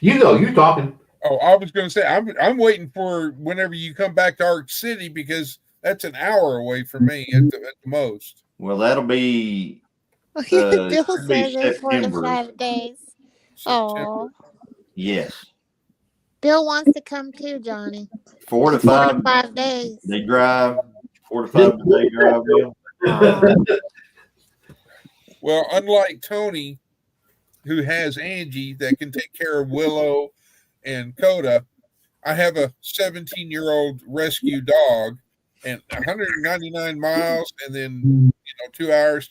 You go. You talking? Oh, I was going to say I'm waiting for whenever you come back to Ark City because that's an hour away from me at the most. Well, that'll be Bill should be says it's 4 to September. 5 days. September. Oh, Yes. Bill wants to come too, Johnny. 4 to 4 5. to 5 days. They drive 4 to 5 day drive. Bill. Aw. Well, unlike Tony, who has Angie that can take care of Willow and Coda, I have a 17-year-old rescue dog and 199 miles and then 2 hours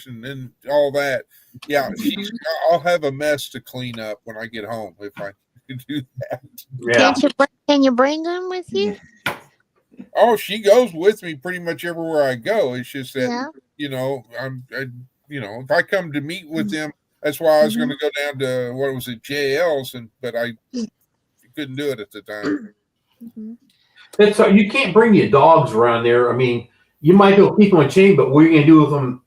and then all that. Yeah, I'll have a mess to clean up when I get home if I can do that. Yeah. Can you bring them with you? Oh, she goes with me pretty much everywhere I go. It's just that Yeah. if I come to meet with them, that's why I was going to go down to what was it, JL's, but I couldn't do it at the time. It's you can't bring your dogs around there. I mean, you might be able to keep them on chain, but what are you going to do with them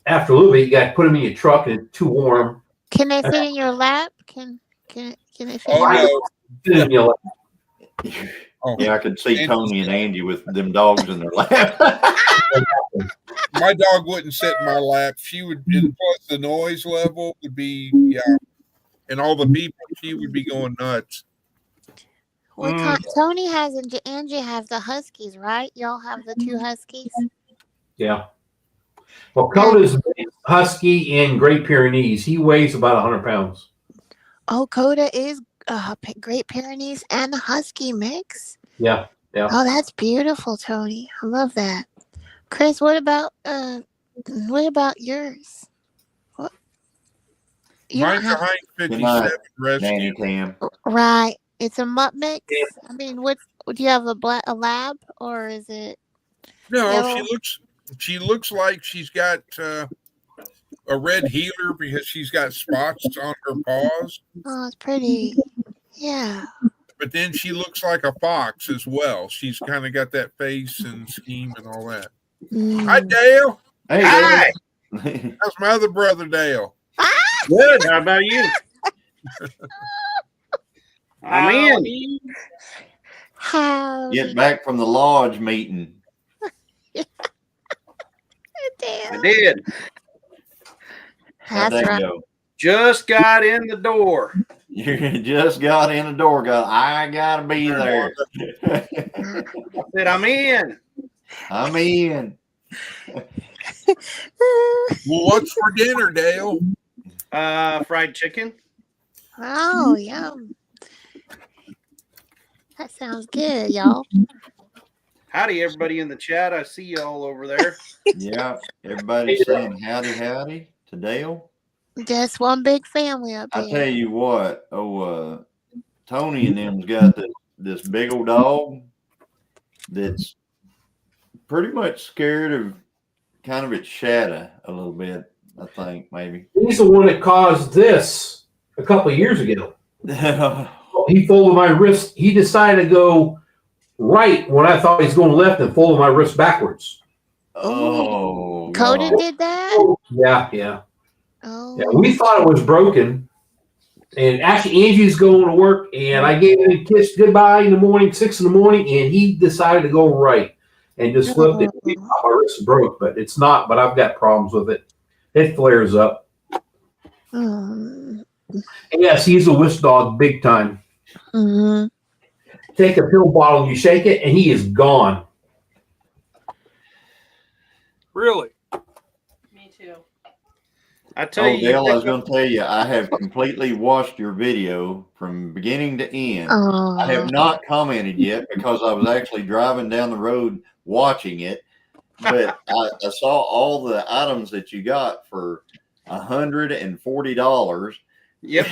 after a little bit? You got to put them in your truck and it's too warm. Can they fit in your lap? Can they fit Oh, in your no. Sit in your lap. Oh, Yeah, I could see Tony and Angie with them dogs in their lap. my dog wouldn't sit in my lap. She would, and plus the noise level would be, and all the people, she would be going nuts. Well, Tony has and Angie have the Huskies, right? Y'all have the 2 Huskies. Yeah. Well, Coda's husky in Great Pyrenees. He weighs about 100 pounds. Oh, Coda is Great Pyrenees and a Husky mix. Yeah. Yeah. Oh, that's beautiful, Tony. I love that. Chris, what about yours? What? You don't Mine's a have, Heinz Good 57 night, rescue. Nanny Tam. right. It's a mutt mix. I mean, what do you have a lab or is it? No, Yellow? she looks like she's got a red healer because she's got spots on her paws. Oh, it's pretty. Yeah. But then she looks like a fox as well. She's kind of got that face and scheme and all that. Hi, Dale. Hey, Hi. Dale. How's my other brother, Dale? Good. How about you? I'm in. How? Get back from the lodge meeting. I did. How'd That's that right. go? Just got in the door. You just got in the door. I gotta be there. I said, I'm in. I'm in. Well, what's for dinner, Dale? Fried chicken. Oh, yum. That sounds good, y'all. Howdy, everybody in the chat. I see you all over there. Yeah, everybody's saying howdy, howdy to Dale. Just one big family up I here. tell you what, Tony and them's got this big old dog that's pretty much scared of kind of its shadow a little bit, I think, maybe. He's the one that caused this a couple of years ago. He folded my wrist. He decided to go right when I thought he was going left and folded my wrist backwards. Oh, Coda God. did that? Yeah. Oh. Yeah, we thought it was broken. And actually, Angie's going to work, and I gave him a kiss goodbye in the morning, 6 in the morning, and he decided to go right and just flipped it. We thought my wrist broke, but it's not. But I've got problems with it. It flares up. Mm-hmm. And yes, he's a whisk dog big time. Mm-hmm. Take a pill bottle, you shake it, and he is gone. Really? Me too. I tell you, Dale, I was going to tell you, I have completely watched your video from beginning to end. Oh. I have not commented yet because I was actually driving down the road watching it. But I saw all the items that you got for $140. Yep.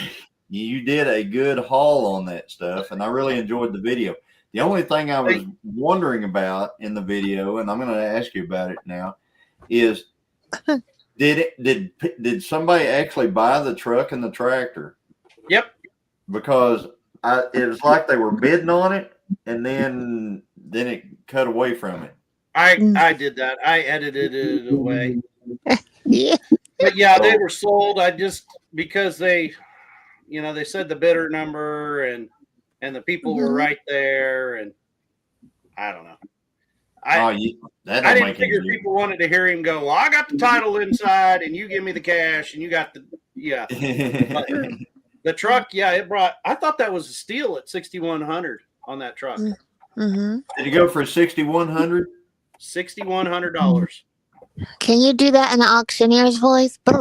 You did a good haul on that stuff, and I really enjoyed the video. The only thing I was wondering about in the video, and I'm going to ask you about it now, is did somebody actually buy the truck and the tractor? Yep. Because it was like they were bidding on it, and then it cut away from it. I did that. I edited it away. Yeah. But yeah, they were sold. I just because they said the bidder number and the people were right there, and I don't know. I didn't figure people wanted to hear him go, well, I got the title inside and you give me the cash and you got the the truck. Yeah, I thought that was a steal at $6,100 on that truck. Mm-hmm. Did it go for $6,100? $6,100. Can you do that in an auctioneer's voice? Yeah.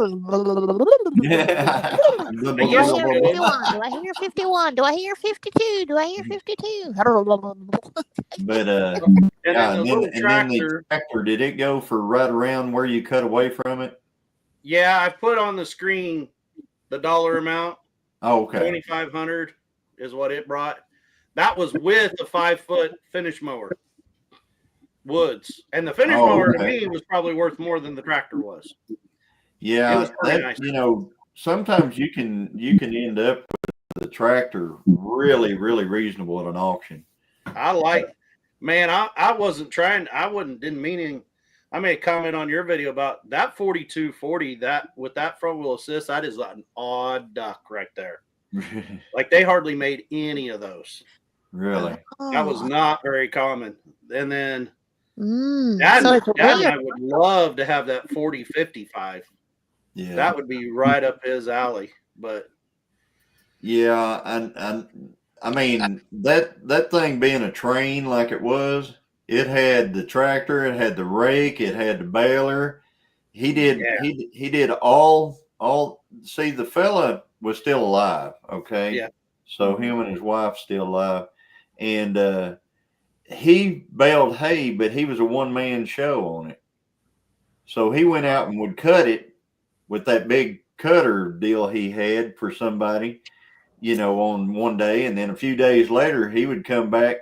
Do I hear 51? Do I hear 52? Do I hear 52? But And then the tractor, did it go for right around where you cut away from it? Yeah, I put on the screen the dollar amount. Oh, okay. 2,500 is what it brought. That was with a 5-foot finish mower. Woods. And the finish mower to me was probably worth more than the tractor was. Yeah, nice. Sometimes you can end up with the tractor really, really reasonable at an auction. I wasn't trying. Didn't mean. I made a comment on your video about that 4240. That with that front wheel assist, that is an odd duck right there. Like they hardly made any of those. Really? That was not very common. And then Dad and I would love to have that 4055. Yeah, that would be right up his alley. But yeah, I mean that thing being a train like it was, it had the tractor, it had the rake, it had the baler. He did he did all. See, the fella was still alive. Okay, yeah. So him and his wife still alive, and he baled hay, but he was a one-man show on it. So he went out and would cut it with that big cutter deal he had for somebody, on one day. And then a few days later, he would come back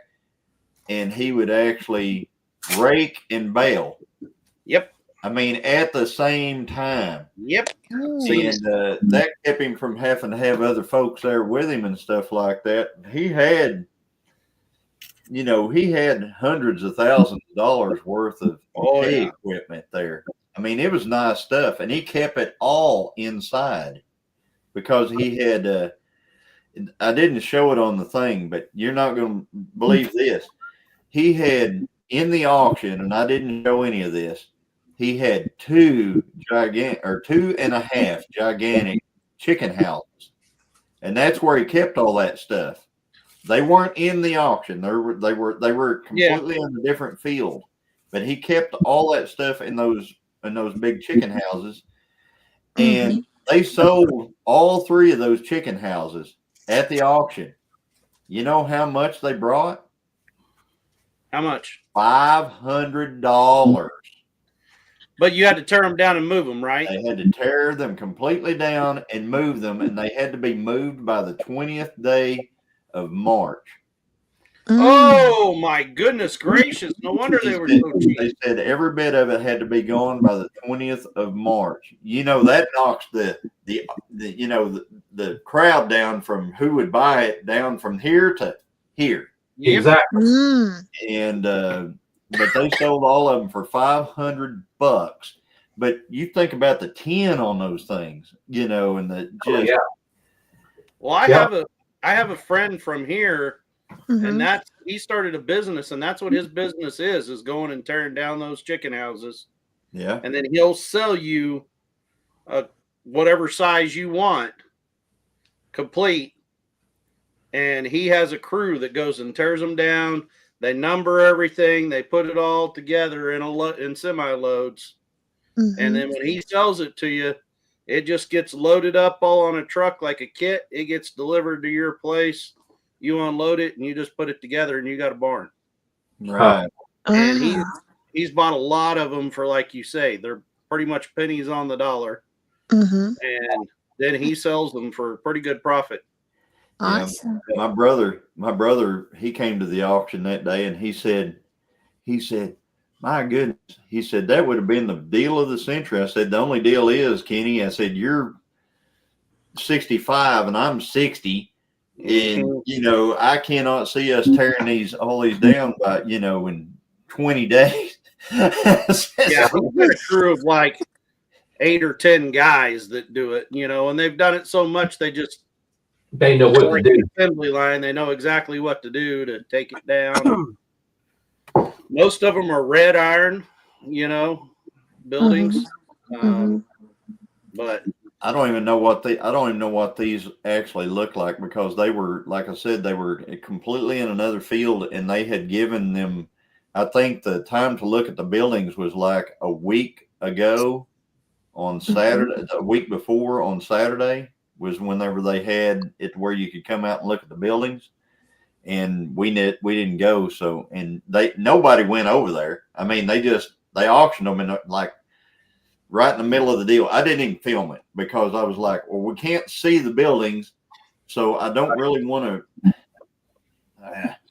and he would actually rake and bale. Yep. I mean, at the same time. Yep. And that kept him from having to have other folks there with him and stuff like that. He had hundreds of thousands of dollars worth of hay equipment there. I mean, it was nice stuff, and he kept it all inside because he had. I didn't show it on the thing, but you're not going to believe this. He had in the auction, and I didn't show any of this. He had 2.5 gigantic chicken houses, and that's where he kept all that stuff. They weren't in the auction. They were completely in a different field, but he kept all that stuff in those big chicken houses, and they sold all 3 of those chicken houses at the auction. You know how much they brought? How much? $500. But you had to tear them down and move them, right? They had to tear them completely down and move them, and they had to be moved by the 20th day of March. Oh my goodness gracious! No wonder they were so cheap. They said every bit of it had to be gone by the 20th of March. That knocks the crowd down from who would buy it down from here to here. Exactly. And but they sold all of them for $500. But you think about the 10 on those things, and the just. Well, I have a friend from here, and he started a business, and that's what his business is going and tearing down those chicken houses. Yeah. And then he'll sell you whatever size you want, complete. And he has a crew that goes and tears them down. They number everything. They put it all together in semi-loads. And then when he sells it to you, it just gets loaded up all on a truck like a kit. It gets delivered to your place. You unload it, and you just put it together, and you got a barn. Right. And he's bought a lot of them for, like you say, they're pretty much pennies on the dollar. And then he sells them for a pretty good profit. Awesome. My brother, he came to the auction that day and he said, my goodness, he said, that would have been the deal of the century. I said, the only deal is, Kenny, I said, you're 65 and I'm 60. And, I cannot see us tearing all these down by, in 20 days. Yeah, we've got a crew of like 8 or 10 guys that do it, and they've done it so much they know what to do. Assembly line, they know exactly what to do to take it down. Most of them are red iron, buildings. But I don't even know what these actually look like, because they were, like I said, they were completely in another field, and they had given them, I think the time to look at the buildings was like a week ago on Saturday, a week before on Saturday was whenever they had it where you could come out and look at the buildings, and we didn't go. So, and nobody went over there. I mean, they auctioned them in like right in the middle of the deal. I didn't even film it because I was like, well, we can't see the buildings, so I don't really want to.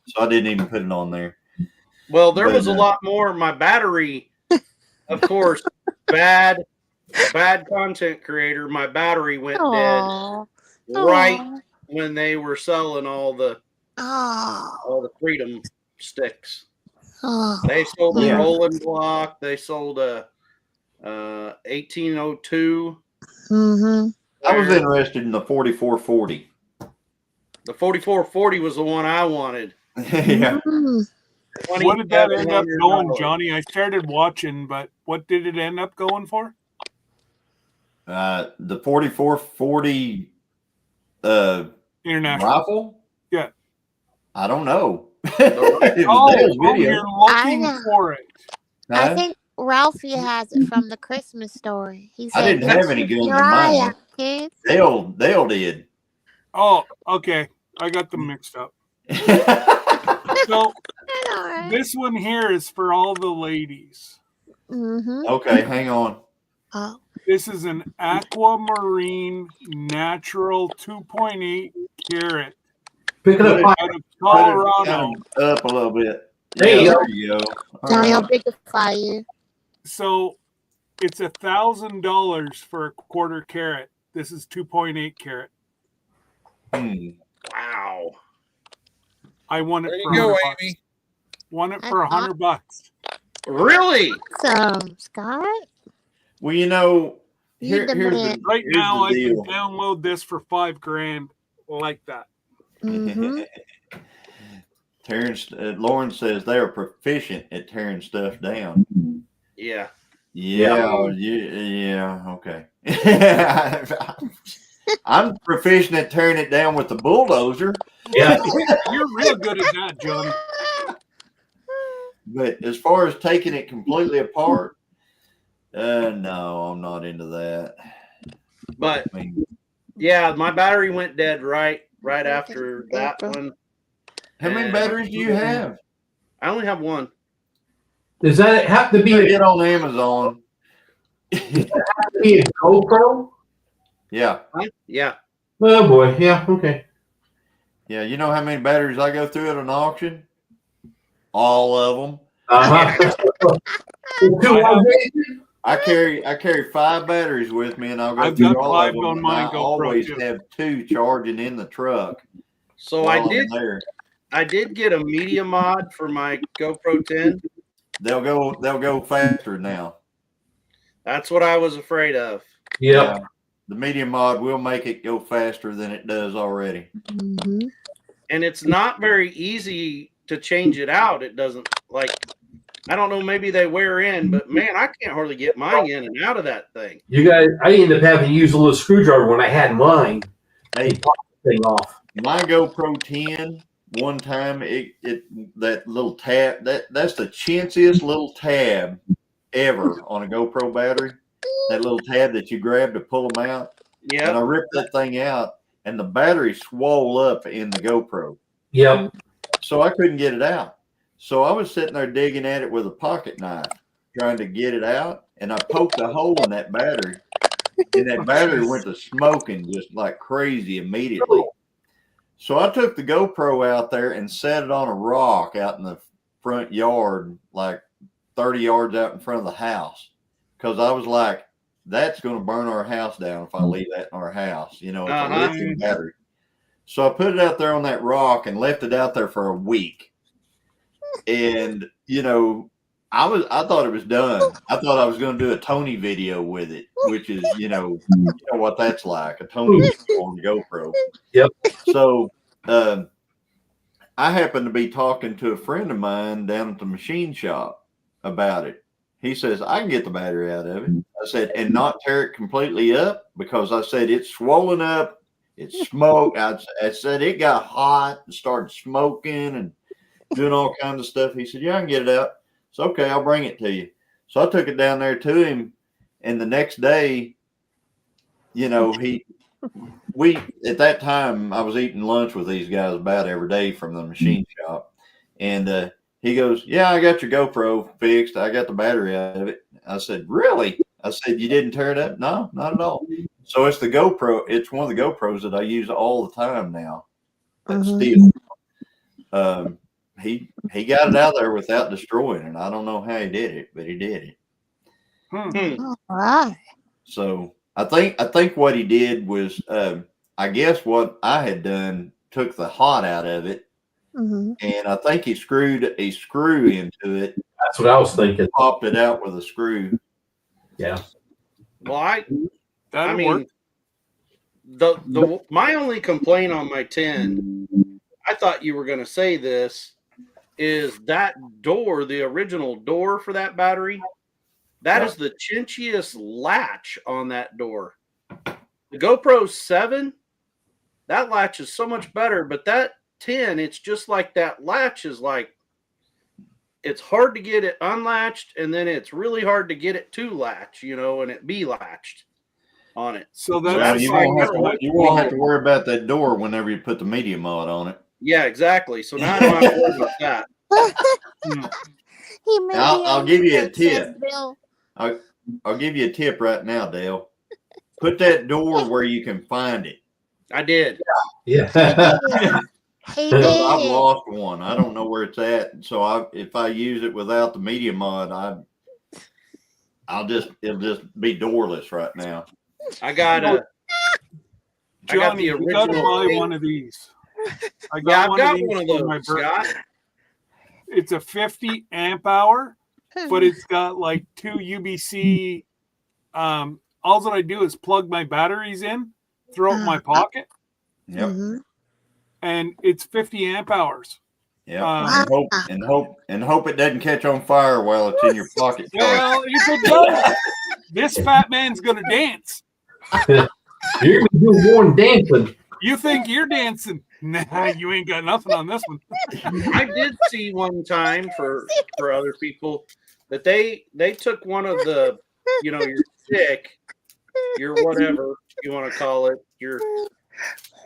So I didn't even put it on there. Well, there was a lot more. My battery, of course, bad content creator. My battery went dead right when they were selling all the Freedom sticks. They sold a rolling block. They sold a 1802. I was interested in the 4440. The 4440 was the one I wanted. Yeah. What did that end up going, Johnny? I started watching, but what did it end up going for? The 4440 international rifle? Yeah. I don't know. You're looking for it. I think Ralphie has it from the Christmas story. He said, I didn't have any guns in mine. Kids. Dale did. Oh, okay. I got them mixed up. So this one here is for all the ladies. Okay, hang on. Oh. This is an aquamarine natural 2.8 carat. Pick it up out of Colorado. Up a little bit. There you go. Johnny, I'll bigify you. So it's $1,000 for a quarter carat. This is 2.8 carat. Wow. I won it There for you go, $100. Amy. Won it for $100. Really? Awesome, Scott. Well, here's right now I deal. can download this for $5,000 like that. Tearing, Lauren says they are proficient at tearing stuff down. Yeah. Yeah. Okay. I'm proficient at tearing it down with the bulldozer. Yeah. You're real good at that, Johnny. But as far as taking it completely apart, no, I'm not into that. But yeah, my battery went dead right after that one. How many batteries do you have? I only have one. Does that have to be Get on Amazon. a GoPro? Yeah. Yeah. Oh boy, yeah, okay. Yeah, you know how many batteries I go through at an auction? All of them. I carry 5 batteries with me, and I'll go through all of them. On my I GoPro always too. have 2 charging in the truck. So I did get a media mod for my GoPro 10. They'll go faster now. That's what I was afraid of. Yeah. The media mod will make it go faster than it does already. And it's not very easy to change it out. It doesn't, like, I don't know, maybe they wear in, but man, I can't hardly get mine in and out of that thing. You guys, I ended up having to use a little screwdriver when I had mine. Hey, pop the thing off. My GoPro 10, one time, that little tab, that's the chintziest little tab ever on a GoPro battery. That little tab that you grab to pull them out. Yeah. And I ripped that thing out, and the battery swole up in the GoPro. Yep. So I couldn't get it out. So I was sitting there digging at it with a pocket knife, trying to get it out, and I poked a hole in that battery, and that battery went to smoking just like crazy immediately. So I took the GoPro out there and set it on a rock out in the front yard, like 30 yards out in front of the house. Because I was like, that's going to burn our house down if I leave that in our house. You know, it's a lithium battery. So I put it out there on that rock and left it out there for a week. And, you know, I thought it was done. I thought I was going to do a Tony video with it, which is, you know what that's like, a Tony video on the GoPro. Yep. So I happened to be talking to a friend of mine down at the machine shop about it. He says, I can get the battery out of it. I said, and not tear it completely up, because I said, it's swollen up. It's smoke. I said, it got hot and started smoking and doing all kinds of stuff. He said, yeah, I can get it out. So, okay, I'll bring it to you. So I took it down there to him. And the next day, you know, at that time, I was eating lunch with these guys about every day from the machine shop. And he goes, yeah, I got your GoPro fixed. I got the battery out of it. I said, really? I said, you didn't tear it up? No, not at all. So it's the GoPro. It's one of the GoPros that I use all the time now. That's steel. He got it out there without destroying it. I don't know how he did it, but he did it. All right. So I think what he did was, I guess what I had done, took the hot out of it, and I think he screwed a screw into it. That's what I was thinking. Popped it out with a screw. Yeah. Well, I That'll mean, work. my only complaint on my 10, I thought you were going to say this, is that door, the original door for that battery, that is the chinchiest latch on that door. The GoPro 7, that latch is so much better, but that 10, it's just like that latch is like, it's hard to get it unlatched, and then it's really hard to get it to latch, you know, and it be latched on it. So Well, that's you won't have to worry about that door whenever you put the media mod on it. Yeah, exactly. So now I don't have to worry about that. I'll give you a tip. I'll give you a tip right now, Dale. Put that door where you can find it. I did. Yeah. He I've did. lost one. I don't know where it's at. So if I use it without the media mod, it'll just be doorless right now. I got the Johnny, you got to buy original. one of these. I've got one of for my those, birthday. Scott. It's a 50 amp hour, but it's got like 2 UBC. All that I do is plug my batteries in, throw it in my pocket, Yep. and it's 50 amp hours. Yeah. And hope it doesn't catch on fire while it's in your pocket. Well, if it does, this fat man's gonna dance. You're going to do more dancing. You think you're dancing? Nah, you ain't got nothing on this one. I did see one time for other people that they took one of the, you know, your stick, your whatever you want to call it, your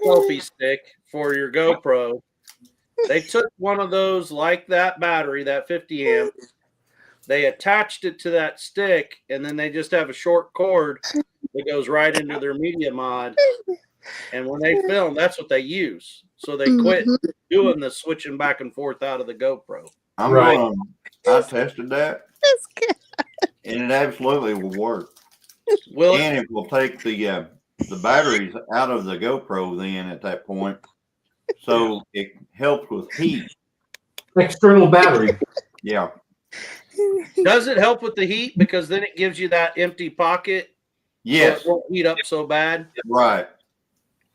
selfie stick for your GoPro. They took one of those like that battery, that 50 amp. They attached it to that stick, and then they just have a short cord that goes right into their media mod. And when they film, that's what they use. So they quit doing the switching back and forth out of the GoPro. I tested that, and it absolutely will work. And it will take the batteries out of the GoPro then at that point, so it helps with heat. External battery. Yeah. Does it help with the heat? Because then it gives you that empty pocket. Yes. So it won't heat up so bad. Right.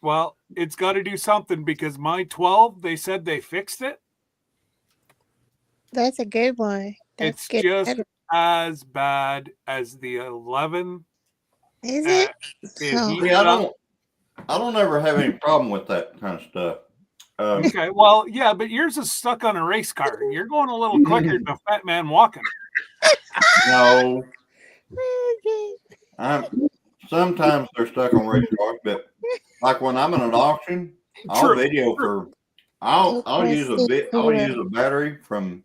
Well, it's got to do something because my 12, they said they fixed it. That's a good one. That's It's good. just as bad as the 11. Is it? Yeah, I don't ever have any problem with that kind of stuff. Okay, well, yeah, but yours is stuck on a race car. You're going a little quicker than a fat man walking. No. Sometimes they're stuck on race cars, but like when I'm in an auction, I'll video for. I'll use a battery from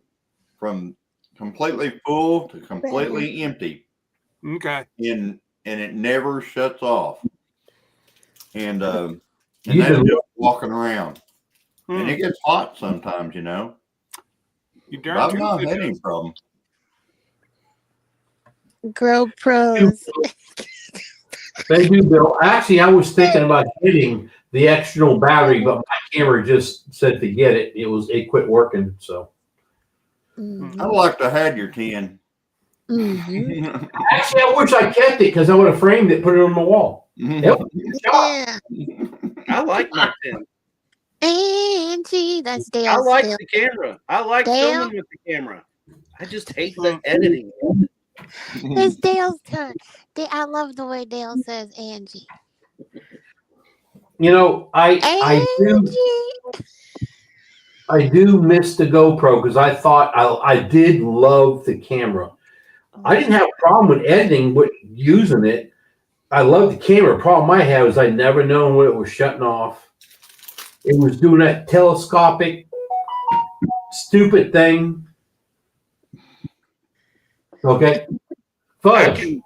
completely full to completely empty. Okay. And it never shuts off. And You that's can- just walking around. And it gets hot sometimes, you know. You But darn I've tootin' not it had any does. problem. Grow pros. They do, Bill. Actually, I was thinking about getting the external battery, but my camera just said to get it. It quit working. So Mhm. I'd like to have your 10. Mhm. actually, I wish I kept it because I would have framed it, put it on the wall. Yep. Yeah. I like my 10. Angie, that's I Dale's. like Dale. the camera. I like Dale? filming with the camera. I just hate the editing. It's Dale's turn. I love the way Dale says Angie. You know, I Angie. do miss the GoPro because I thought I did love the camera. I didn't have a problem with editing, with using it. I love the camera. Problem I had was I never known when it was shutting off. It was doing that telescopic stupid thing. Okay. Fudge.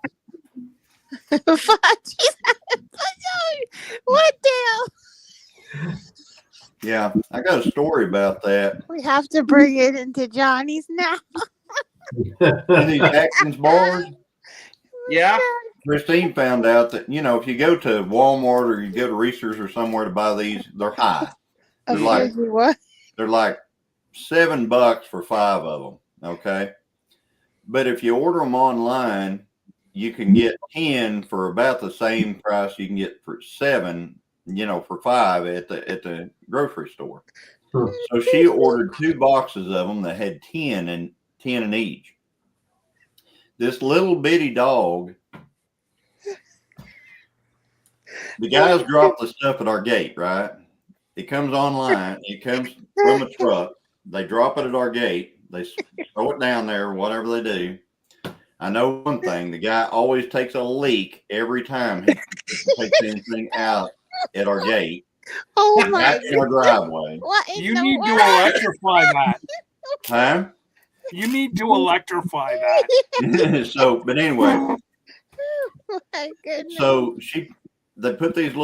What Dale? Yeah, I got a story about that. We have to bring it into Johnny's now. In these Atkins bars, Yeah. Christine found out that, you know, if you go to Walmart or you go to Reese's or somewhere to buy these, they're high. They're like What? they're like $7 for 5 of them. Okay. But if you order them online, you can get 10 for about the same price you can get for 7, you know, for 5 at the grocery store. So she ordered 2 boxes of them that had 10 in each. This little bitty dog, the guys drop the stuff at our gate, right? It comes online, it comes from a truck. They drop it at our gate. They throw it down there, whatever they do. I know one thing: the guy always takes a leak every time he takes anything out at our gate. Oh my Back in our driveway. What in You the need to world? electrify that. Huh? You need to electrify that. So, but anyway, Oh my goodness. so they put these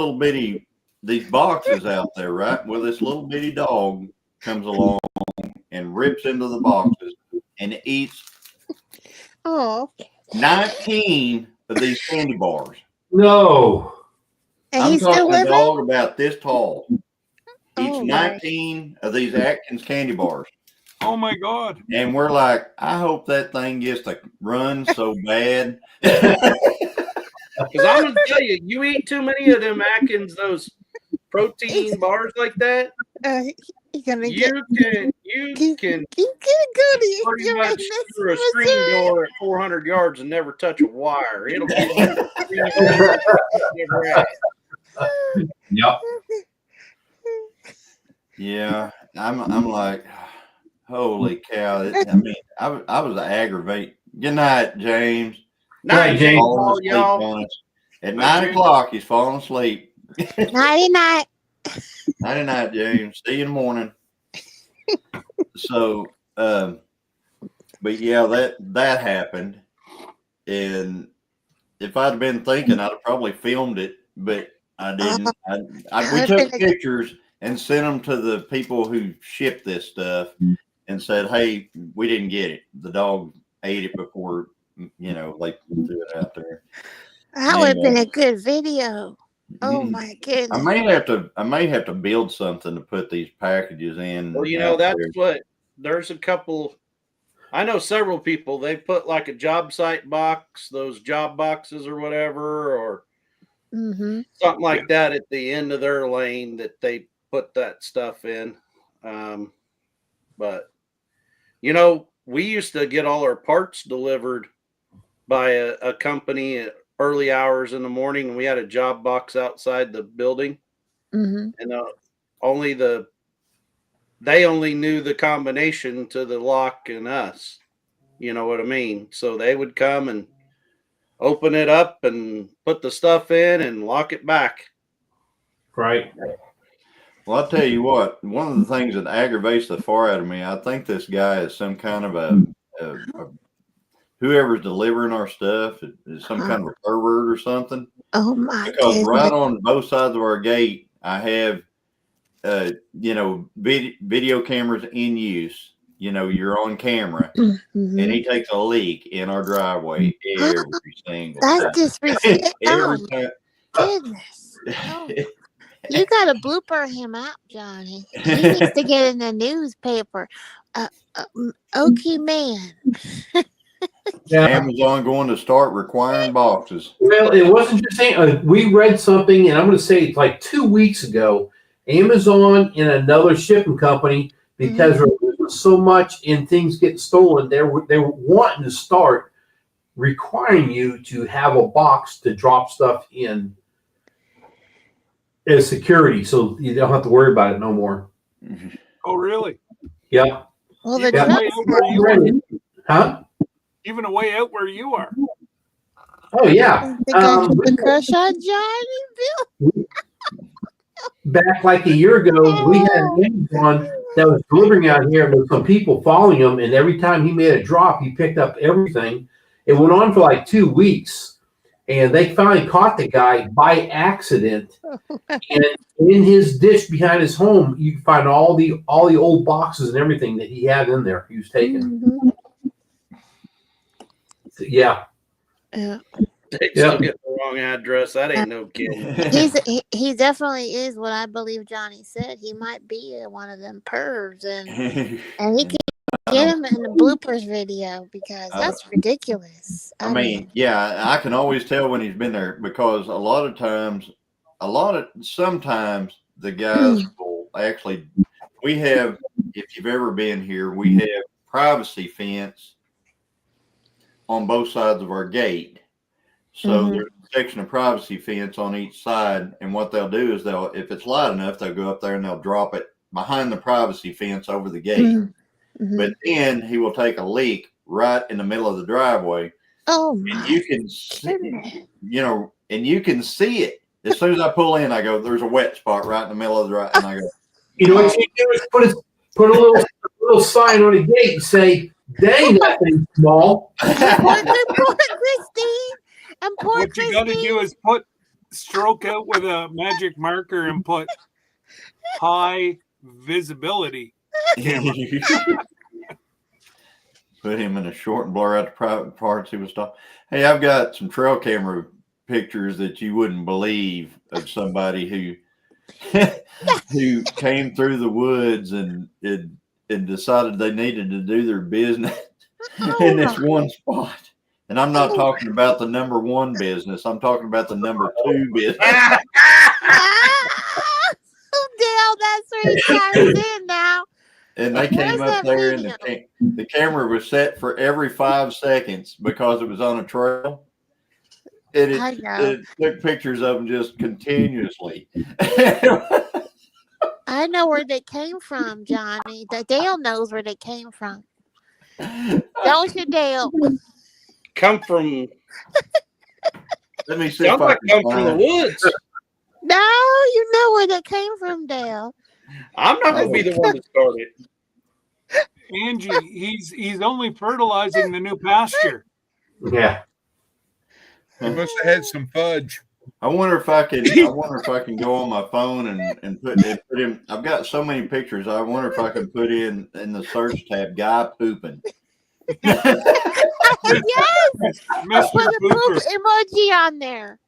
boxes out there, right? Well, this little bitty dog comes along and rips into the boxes and eats Oh. 19 of these candy bars. No. And I'm he's still talking a living? dog about this tall. Eats Oh my. 19 of these Atkins candy bars. Oh my God. And we're like, I hope that thing gets to run so bad. Because I'm going to tell you, you eat too many of them Atkins, those protein bars like that, He's gonna you can he's gonna go to pretty much through a screen door at 400 yards and never touch a wire. It'll give you the screen never had. Yep. Yeah, I'm like, holy cow! I mean, I was aggravated. Good night, James. Night, He's James. falling asleep y'all. on us. At 9 o'clock, he's falling asleep. Nighty night. Nighty night, James. See you in the morning. So, but yeah, that happened, and if I'd been thinking, I'd have probably filmed it, but I didn't. We took pictures and sent them to the people who shipped this stuff, and said, "Hey, we didn't get it. The dog ate it before, you know, they threw it out there." That would have been a good video. Oh my goodness. I may have to build something to put these packages in. Well, you know, that's what there's a couple. I know several people. They put like a job site box, those job boxes or whatever, or something like that at the end of their lane that they put that stuff in. But you know, we used to get all our parts delivered by a company at early hours in the morning, and we had a job box outside the building, and they only knew the combination to the lock and us. You know what I mean? So they would come and open it up and put the stuff in and lock it back. Right. Well, I'll tell you what, one of the things that aggravates the far out of me, I think this guy is some kind of a whoever's delivering our stuff is some kind of a pervert or something. Oh my Because goodness. right on both sides of our gate, I have video cameras in use. You're on camera, and he takes a leak in our driveway every single time. That's disrespectful. Every Oh, time. goodness. Oh. You got to blooper him out, Johnny. He needs to get in the newspaper. Okay, man. Yeah. Amazon going to start requiring boxes. Well, it wasn't just saying. We read something, and I'm going to say it's like 2 weeks ago. Amazon and another shipping company, because there was so much and things getting stolen, they were wanting to start requiring you to have a box to drop stuff in as security, so you don't have to worry about it no more. Oh, really? Yeah. Well, the Even a way out where you are. Huh? Even a way out where you are. Oh yeah. the guy with the crush on Johnny Bill. Back like a year ago, we had an Amazon that was delivering out here with some people following him, and every time he made a drop, he picked up everything. It went on for like 2 weeks, and they finally caught the guy by accident. And in his ditch behind his home, you can find all the old boxes and everything that he had in there. He was taking. Yeah. They still get the wrong address. That ain't no kid. He definitely is what I believe Johnny said. He might be one of them pervs, and he can get him in the bloopers video because that's ridiculous. I mean, yeah, I can always tell when he's been there because sometimes the guys will actually. We have, if you've ever been here, we have privacy fence on both sides of our gate. So there's a section of privacy fence on each side, and what they'll do is if it's light enough, they'll go up there and they'll drop it behind the privacy fence over the gate. But then he will take a leak right in the middle of the driveway. Oh my! And you can see it as soon as I pull in. I go, "There's a wet spot right in the middle of the drive," and I go, "You know what you do is put a little sign on the gate and say." Dang, that thing's small. Poor Christine. And poor what you got to do is stroke out with a magic marker and put high visibility camera. Put him in a short and blur out the private parts. He was talking. Hey, I've got some trail camera pictures that you wouldn't believe of somebody who came through the woods and decided they needed to do their business in this one spot. And I'm not talking about the number 1 business. I'm talking about the number 2 business. Dale, that's 3 times in now. And they came up there, and the camera was set for every 5 seconds because it was on a trail. It took pictures of them just continuously. I know where they came from, Johnny. Dale knows where they came from. Don't you, Dale? Come from. Let me see. Sounds like come from the woods. No, you know where they came from, Dale. I'm not going to be the one that started. Angie, he's only fertilizing the new pasture. Yeah. He must have had some fudge. I wonder if I can go on my phone and put in. I've got so many pictures. I wonder if I can put in the search tab guy pooping. Yes. Mr. Put a poop emoji on there.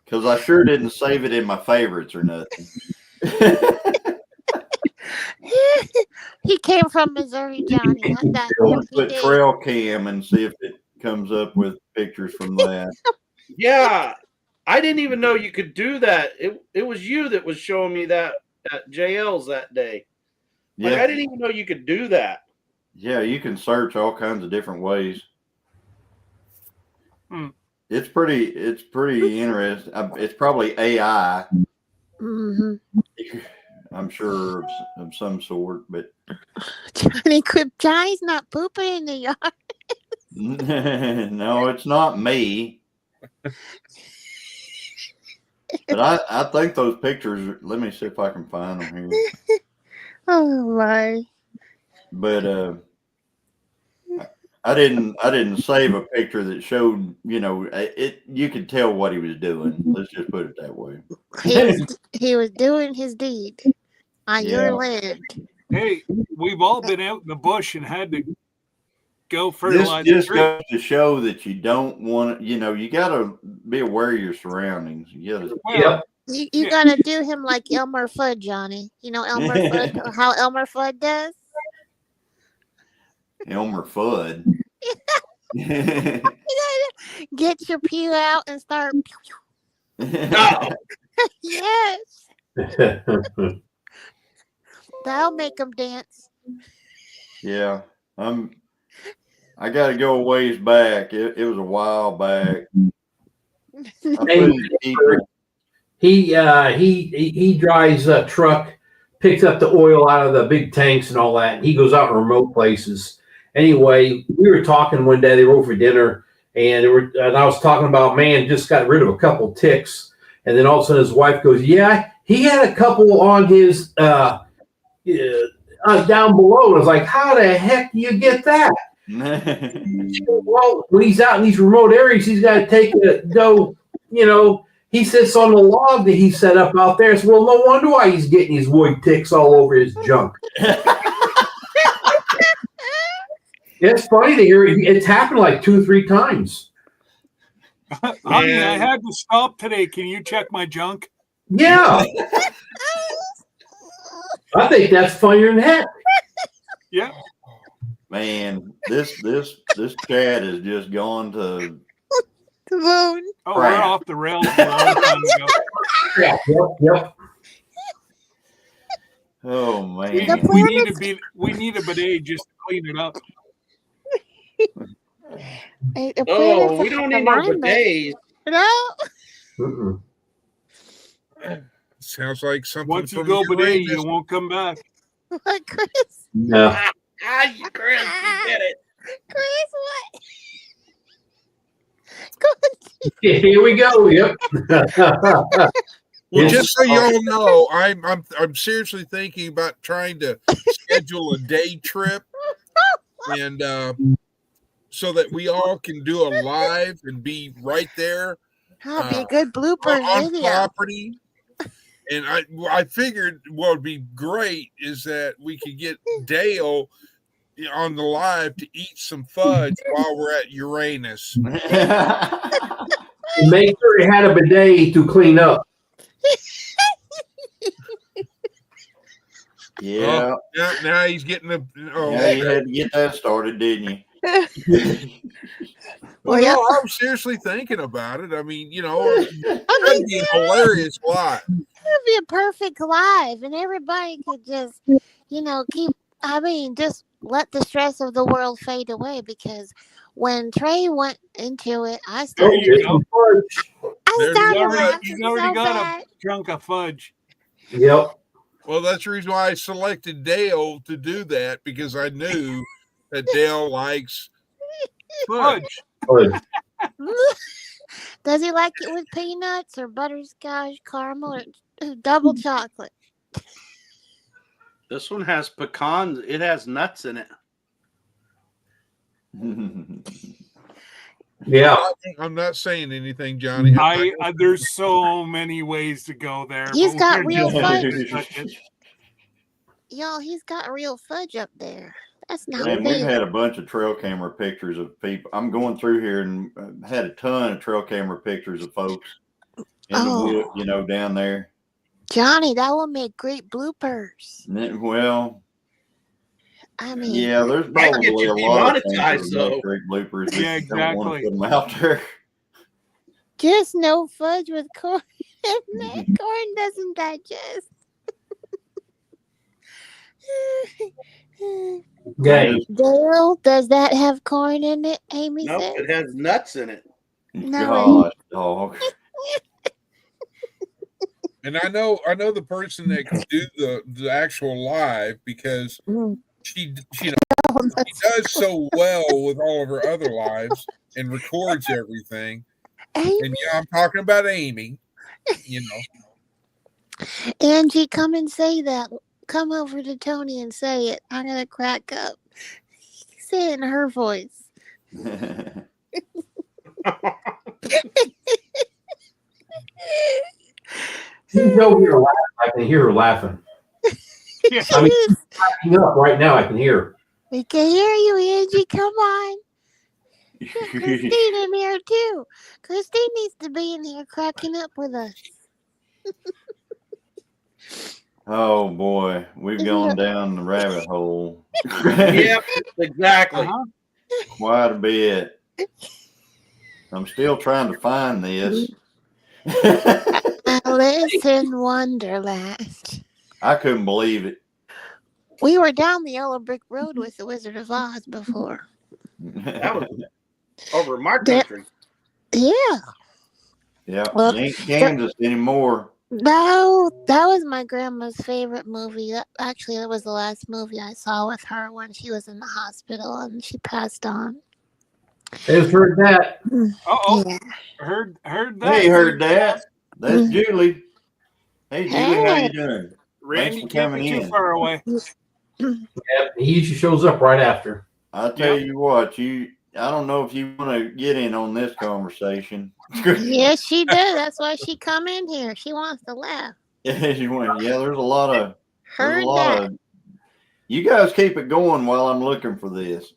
Because I sure didn't save it in my favorites or nothing. He came from Missouri, Johnny. Put trail cam and see if it comes up with pictures from that. Yeah, I didn't even know you could do that. It was you that was showing me that at JL's that day. Like, I didn't even know you could do that. Yeah, you can search all kinds of different ways. It's pretty interesting. It's probably AI. I'm sure of some sort, but Johnny's not pooping in the yard. No, it's not me. But I think those pictures. Let me see if I can find them here. Oh my! But I didn't save a picture that showed, it. You could tell what he was doing. Let's just put it that way. He was doing his deed on your land. Hey, we've all been out in the bush and had to go This fertilize the just tree. goes to show that you don't want to, you got to be aware of your surroundings. You got to. Yep. You Yeah. gotta do him like Elmer Fudd, Johnny. You know Elmer Fudd, how Elmer Fudd does? Elmer Fudd. You gotta get your pew out and start. No. Yes, that'll make them dance. Yeah, I got to go a ways back. It was a while back. I put in people. He drives a truck, picks up the oil out of the big tanks and all that. And he goes out in remote places. Anyway, we were talking one day. They were over for dinner, and I was talking about, man, just got rid of a couple ticks. And then all of a sudden, his wife goes, "Yeah, he had a couple on his down below." And I was like, "How the heck do you get that?" Well, when he's out in these remote areas, he's got to go. He sits on the log that he set up out there. So, well, no wonder why he's getting these wood ticks all over his junk. It's funny to hear. It's happened like 2 or 3 times. Honey, I had to stop today. Can you check my junk? Yeah. I think that's funnier than heck. Yeah. Man, this chat has just gone to. The moon. Oh, Crap. we're off the rails for a long time ago. Yeah. Yep. Oh man. We need a bidet just to clean it up. Oh, we don't need no bidets. No. Mm-mm. Sounds like something. Once you from go bidet, Uranus. you won't come back. What, Chris? No. Chris, you did it. Chris, what? Go Here we go. Yep. Well, Yes. just so y'all know, I'm seriously thinking about trying to schedule a day trip, and so that we all can do a live and be right there That'll be a good blooper on video. property. And I figured what would be great is that we could get Dale on the live to eat some fudge while we're at Uranus. Make sure he had a bidet to clean up. Yeah. Now he's getting the. Oh, Yeah, you had to get that started, didn't you? well, yeah. no, I'm seriously thinking about it. I mean, that'd be a hilarious live. It'd be a perfect live, and everybody could just, just let the stress of the world fade away. Because when Trey went into it, I There started, you go. There's laughing He's so already got bad. a chunk of fudge. Yep. Well, that's the reason why I selected Dale to do that, because I knew that Dale likes fudge. Does he like it with peanuts or butterscotch, caramel, or double chocolate? This one has pecans. It has nuts in it. Yeah. I'm not saying anything, Johnny. There's so many ways to go there. He's but got we're real just fudge. gonna discuss it. Y'all, he's got real fudge up there. That's not Man, we've big. had a bunch of trail camera pictures of people. I'm going through here and had a ton of trail camera pictures of folks in the wood, down there. Johnny, that will make great bloopers. Well, I mean, yeah, there's Might get probably you a lot of things that demonetized, would make though. great bloopers. Yeah, Just don't want to exactly. put them out there. just no fudge with corn. Corn doesn't digest. Yeah. Dale, does that have corn in it? Amy Nope, said. it has nuts in it. No. Gosh, dog. And I know the person that can do the actual live, because she does so well with all of her other lives and records everything. Amy? And I'm talking about Amy. Angie, come and say that. Come over to Tony and say it. I'm gonna crack up. Say it in her voice. She's over here laughing. I can hear her laughing. Yeah. I mean, she's cracking up right now. I can hear her. We can hear you, Angie. Come on. Christine in here too. Christine needs to be in here cracking up with us. Oh boy, we've gone down the rabbit hole. Yep, exactly. Uh-huh. Quite a bit. I'm still trying to find this. Alice in Wonderland. I couldn't believe it. We were down the yellow brick road with the Wizard of Oz before. That was over in my country. Yeah. Yeah, Well, it ain't Kansas anymore. No, that was my grandma's favorite movie. Actually, that was the last movie I saw with her when she was in the hospital and she passed on. I've heard that. Uh-oh. Yeah. Heard that. Hey, heard that? That's Julie. Hey, Julie, how Hey. you doing? Randy Thanks for can't coming be too in. far away. Yeah, he usually shows up right after. I'll tell you what, I don't know if you want to get in on this conversation. Yes, she did. That's why she come in here. She wants to laugh. Yeah, there's a lot of Heard that. You guys keep it going while I'm looking for this.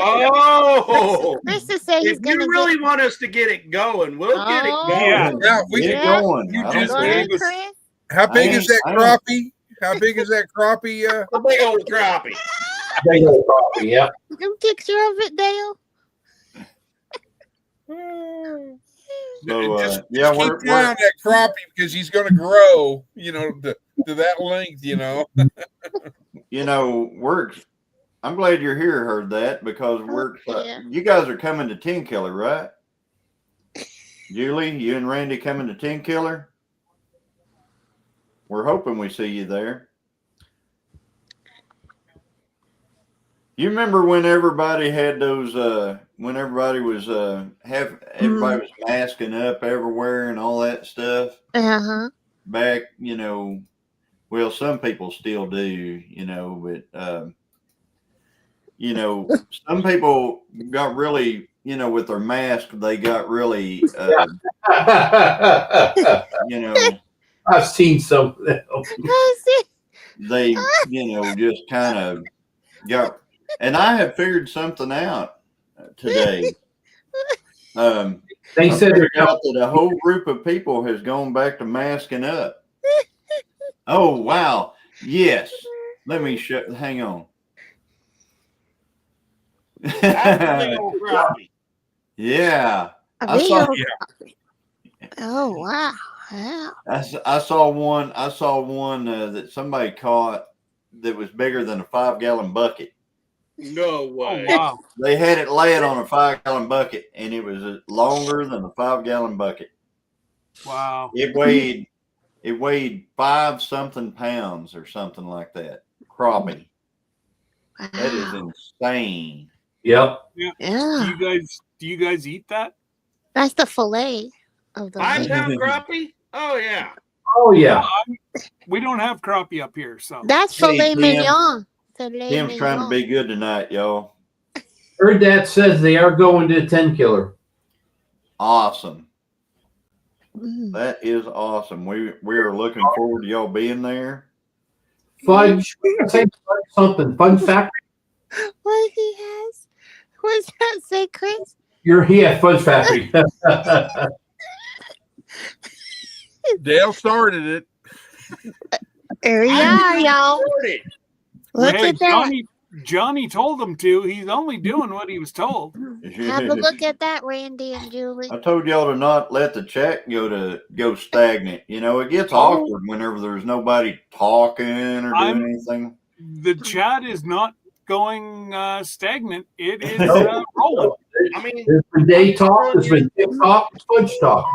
Oh, Chris is saying he's if gonna you really want us to get it going, we'll get it Oh. going. Yeah. Yeah, we Get can. it going. You I don't just Go care. ahead, gave us- Chris. How big I is that ain't- I crappie? How big is that crappie? A big old crappie. They know coffee, yeah. Some picture of it, Dale. So, just yeah, keep we're down that crappie because he's going to grow, to that length, I'm glad you're here, heard that, because Yeah. you guys are coming to Tenkiller, right? Julie, you and Randy coming to Tenkiller? We're hoping we see you there. You remember when everybody had those when everybody was everybody was masking up everywhere and all that stuff? Uh-huh. Back, well, some people still do, but some people got really, with their mask, they got really I've seen some of them. they, just kind of got, and I have figured something out today. They I said they're figured out that a whole group of people has gone back to masking up. Oh, wow. Yes. Let me hang on. That's a big old crappie. Yeah. A I big saw- old crappie. Oh, wow. Yeah. I saw one that somebody caught that was bigger than a 5-gallon bucket. No Oh, way. wow. They had it laid on a 5-gallon bucket, and it was longer than a 5-gallon bucket. Wow. It weighed 5-something pounds or something like that. Crappie. That is Wow. insane. Yep. Yeah. Do you guys eat that? That's the fillet of the 5-pound crappie? Oh, yeah. Oh yeah. We don't have crappie up here, so That's Hey, filet Tim. mignon. Filet Tim's trying to mignon. be good tonight, y'all. Heard that says they are going to Tenkiller. Awesome. Mm. That is awesome. We are looking forward to y'all being there. Fudge. Say something. Fun fact. What he has? What's that say, Chris? Fudge factory. Dale started it. There you are, y'all. Look hey, at that. Johnny told him to. He's only doing what he was told. Have a look at that, Randy and Julie. I told y'all to not let the chat go stagnant. It gets awkward whenever there's nobody talking or doing anything. The chat is not going stagnant. It is No. rolling. I mean, There's been day talk. There's been tip talk. Fudge talk.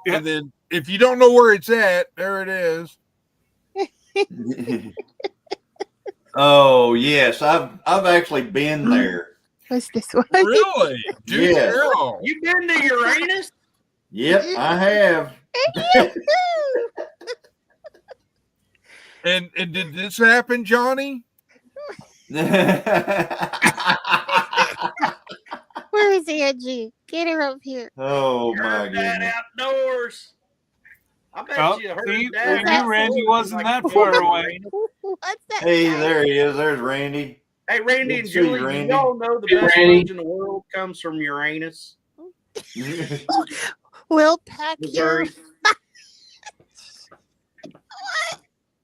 Yeah. And then if you don't know where it's at, there it is. Oh yes, I've actually been there. What's this one? Really? Dude, Yeah. girl. you been to Uranus? Yep, I have. And did this happen, Johnny? Where is Angie? Get her up here. Oh my Heard that goodness. outdoors. I bet Oh, you heard see, that. we knew Randy wasn't that far away. What's that? Hey, guy? there he is. There's Randy. Hey, Randy Good and to see you, Julie, do Randy. y'all know the Hey, best Randy. fudge in the world comes from Uranus, We'll pack your. Missouri?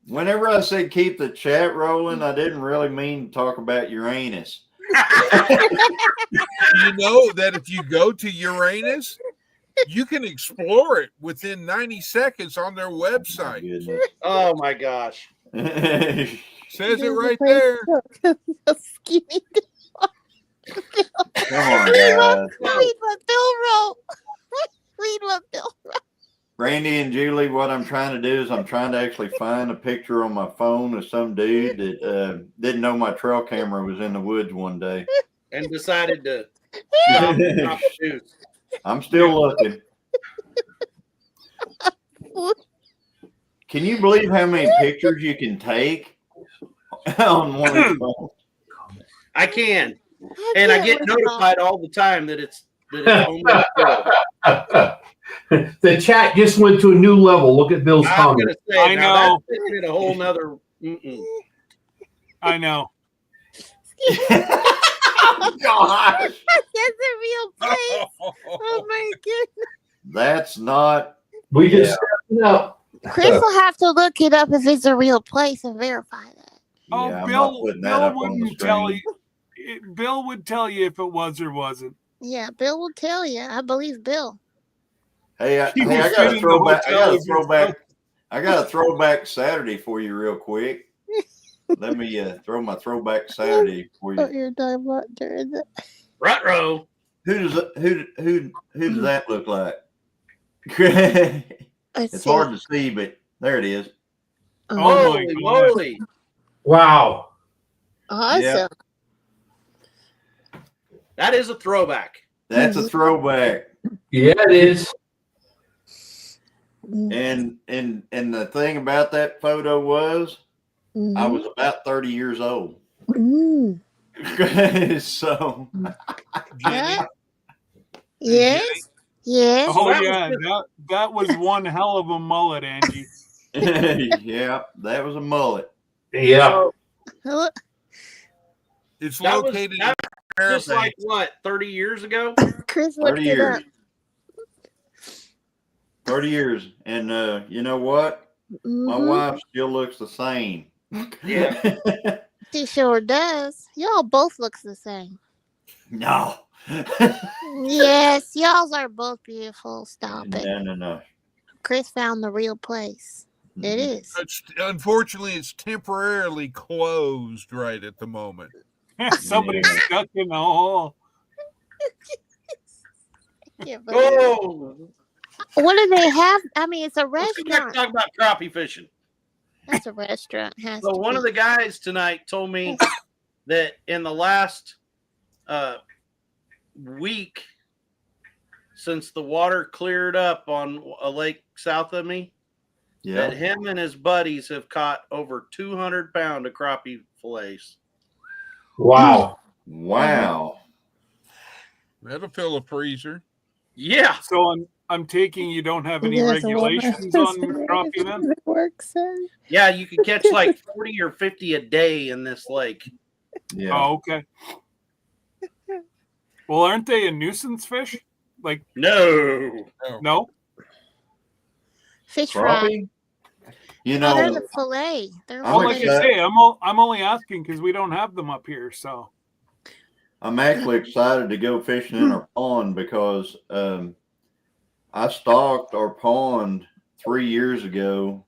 Whenever I said keep the chat rolling, I didn't really mean to talk about Uranus. You know that if you go to Uranus, you can explore it within 90 seconds on their website. Goodness. Oh my gosh. Says it right there. Skinny. Come on, guys. Read what Bill wrote. Read what Bill wrote. Randy and Julie, what I'm trying to do is I'm trying to actually find a picture on my phone of some dude that didn't know my trail camera was in the woods one day. And decided to stop the juice. I'm still looking. Can you believe how many pictures you can take on one of your phones? I can. And I get notified all the time that it's only Bill. The chat just went to a new level. Look at Bill's I'm comment. gonna say I now know. that's taking it a whole nother I know. Gosh, That's a real place. Oh my goodness. that's not. We just stepped it up. Chris will have to look it up if it's a real place and verify that. Oh, Yeah, I'm not Bill, putting that Bill up on the wouldn't tell screen. you. Bill would tell you if it was or wasn't. Yeah, Bill will tell you. I believe Bill. Hey, I He was got sitting a in the throwback. I hotel got a with his throwback. I got a throwback Saturday for you, real quick. Let me throw my throwback Saturday for What you. you're talking about during the. Ruh-roh. Who does that look like? Let's It's see. hard to see, but there it is. Oh my Holy gosh. moly. Wow. Awesome. Yeah. That is a throwback. That's a throwback. Yeah, it is. And the thing about that photo was I was about 30 years old. Mm. So Yeah. Yes. Yes. Oh that was yeah, that was one hell of a mullet, Angie. yeah, that was a mullet. Yeah. Look, It's That was- located that in Just Fairbanks. like what, 30 years ago? Chris 30 looked it years. up. 30 years. And you know what? My Mhm. wife still looks the same. Yeah. She sure does. Y'all both looks the same. No. Yes, y'all's are both beautiful. Stop it. No. Chris found the real place. It is. Unfortunately, it's temporarily closed right at the moment. Somebody's Yeah. stuck in the hole. Can't believe it. Oh, What do they have? I mean, it's a let's go back restaurant. and talk about crappie fishing. That's a restaurant. Has So to one be. of the guys tonight told me that in the last week, since the water cleared up on a lake south of me, that Yeah. him and his buddies have caught over 200-pound of crappie fillets. Wow. Wow. That'll fill a freezer. Yeah. So I'm taking you don't have any There's a woman regulations who's on crappie then? at work, sir. Yeah, you can catch like 40 or 50 a day in this lake. Yeah. Oh, okay. Well, aren't they a nuisance fish? Like, No. no? Fish fry. Crappie? You Oh, they're know, the fillet. They're I'm Well, like fillet. I excited. say, I'm only asking because we don't have them up here. So I'm actually excited to go fishing in our pond because I stocked our pond 3 years ago,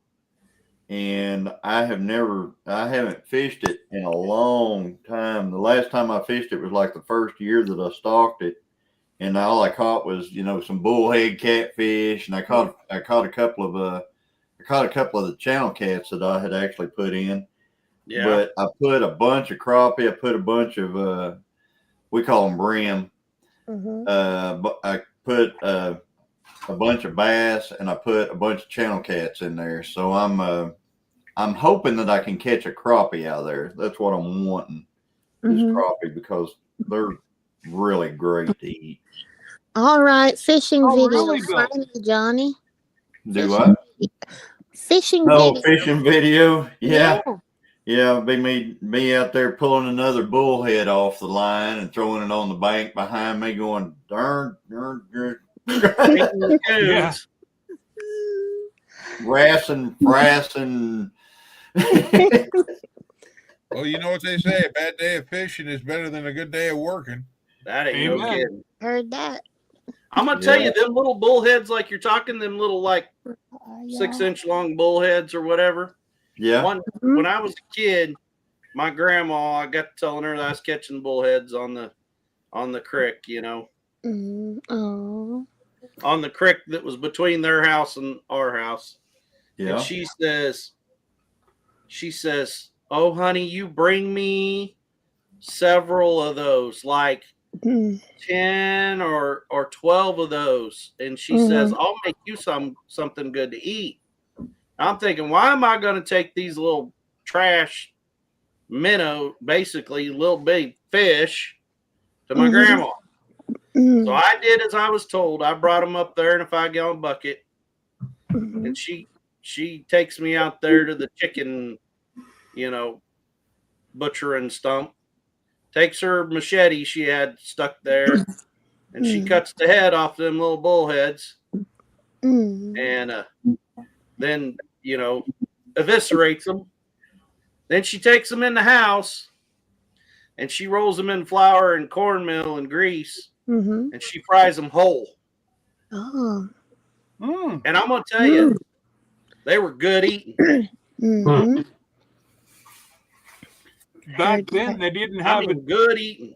and I haven't fished it in a long time. The last time I fished it was like the first year that I stocked it, and all I caught was some bullhead catfish, and I caught a couple of the channel cats that I had actually put in. Yeah. But I put a bunch of crappie. I put a bunch of we call them brim. Mhm. But I put a bunch of bass, and I put a bunch of channel cats in there. So I'm hoping that I can catch a crappie out of there. That's what I'm wanting is Mhm. crappie because really great to eat. All right, fishing Oh, video. really, Bill? Finally, Johnny. Do what? Fishing No, video. fishing video. Yeah. Yeah. Yeah, it'd be me out there pulling another bullhead off the line and throwing it on the bank behind me, going darn, darn, darn. Yeah. Wrassing, frassing. Well, you know what they say: a bad day of fishing is better than a good day of working. That ain't no Amen. kidding. Heard that. I'm gonna tell you, them little bullheads, like you're talking, them little like 6-inch long bullheads or whatever. Yeah. When I was a kid, my grandma, I got to telling her that I was catching bullheads on the creek, you know, Oh. on the creek that was between their house and our house. Yeah. And she says, "Oh, honey, you bring me several of those, like 10 or 12 of those." And she says, "I'll make you something good to eat." I'm thinking, why am I going to take these little trash minnow, basically little big fish, to my grandma? So I did as I was told. I brought them up there in a 5-gallon bucket, and she takes me out there to the chicken, you know, butchering stump. Takes her machete she had stuck there, and she cuts the head off them little bullheads, and then, you know, eviscerates them. Then she takes them in the house, and she rolls them in flour and cornmeal and grease, and she fries them whole. Oh. And I'm gonna tell you, they were good eating. Back then, they didn't have good eating.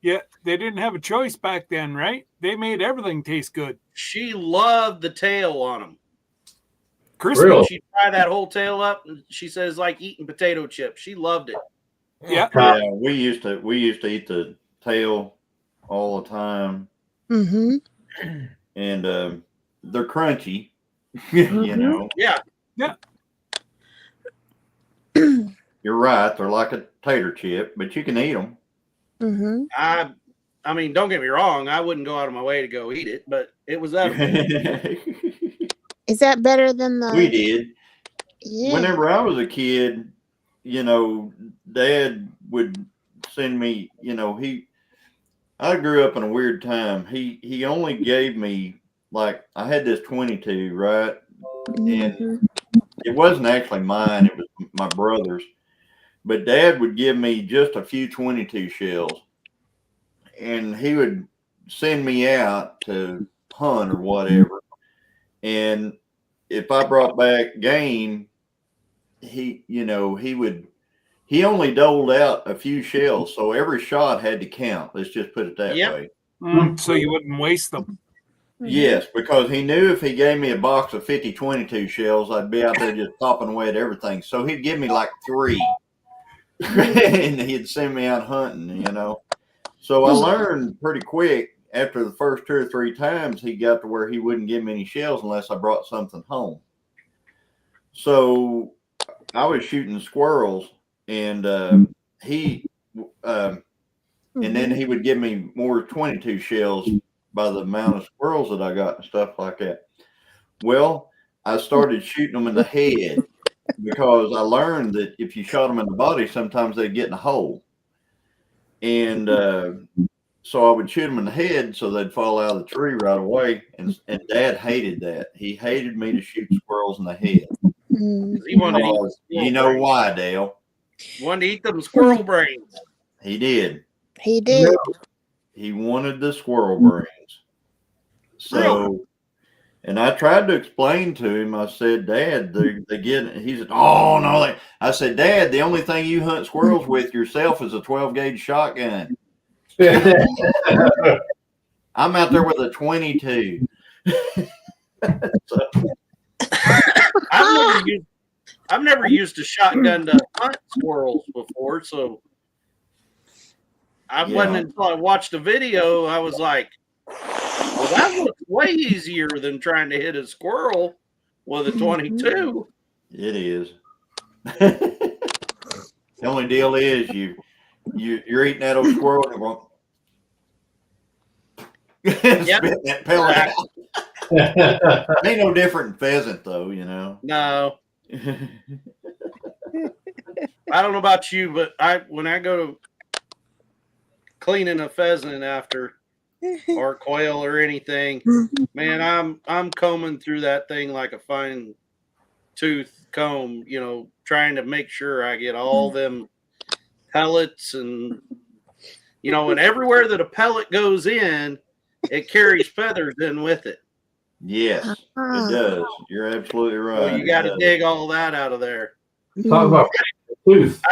Yeah, they didn't have a choice back then, right? They made everything taste good. She loved the tail on them. Crispy. Really? She'd fry that whole tail up, and she says like eating potato chips. She loved it. Yeah. Yeah, we used to eat the tail all the time. And they're crunchy. You know. Yeah. Yeah. You're right. They're like a tater chip, but you can eat them. I mean, don't get me wrong. I wouldn't go out of my way to go eat it, but it was edible. Is that better than the? We did. Yeah. Whenever I was a kid, you know, Dad would send me. You know, I grew up in a weird time. He only gave me, like, I had this 22, right, and it wasn't actually mine. It was my brother's. But Dad would give me just a few 22 shells, and he would send me out to hunt or whatever. And if I brought back game, he only doled out a few shells, so every shot had to count. Let's just put it that way. So you wouldn't waste them. Yes, because he knew if he gave me a box of 50 22 shells, I'd be out there just popping away at everything. So he'd give me like 3. And he'd send me out hunting, you know. So I learned pretty quick after the first 2 or 3 times he got to where he wouldn't give me any shells unless I brought something home. So I was shooting squirrels, and and then he would give me more 22 shells by the amount of squirrels that I got and stuff like that. Well, I started shooting them in the head, because I learned that if you shot them in the body, sometimes they'd get in a hole. And so I would shoot them in the head so they'd fall out of the tree right away. And Dad hated that. He hated me to shoot squirrels in the head. He wanted to eat you know brains. Why, Dale? He wanted to eat them squirrel brains. He did. He did. He wanted the squirrel brains. So... And I tried to explain to him. I said, Dad, they get it. He said, oh, no. I said, Dad, the only thing you hunt squirrels with yourself is a 12-gauge shotgun. I'm out there with a 22. I've never used a shotgun to hunt squirrels before. So I wasn't until I watched a video, I was like, well, that looks way easier than trying to hit a squirrel with a 22. It is. The only deal is you're eating that old squirrel and Spit that pellet out. Ain't no different than pheasant, though, you know. No, I don't know about you, but when I go to cleaning a pheasant after or quail or anything, man, I'm combing through that thing like a fine tooth comb, you know, trying to make sure I get all them pellets and, you know, and everywhere that a pellet goes in, it carries feathers in with it. Yes, it does. You're absolutely right. So you got to dig all that out of there. Talk about tooth.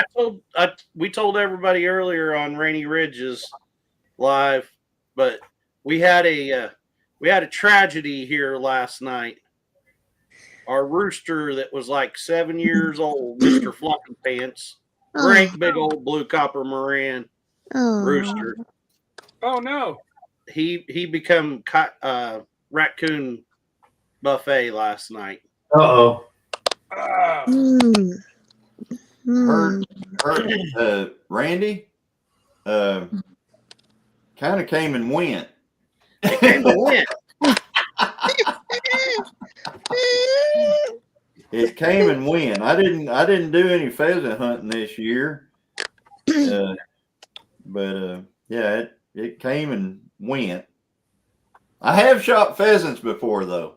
We told everybody earlier on Rainy Ridges live, but we had a tragedy here last night. Our rooster that was like 7 years old, Mr. Fluffy Pants, great big old blue copper Moran rooster. Oh no! He become raccoon buffet last night. Uh-oh. Randy kind of came and went. It came and went. It came and went. I didn't do any pheasant hunting this year. But yeah, it came and went. I have shot pheasants before, though.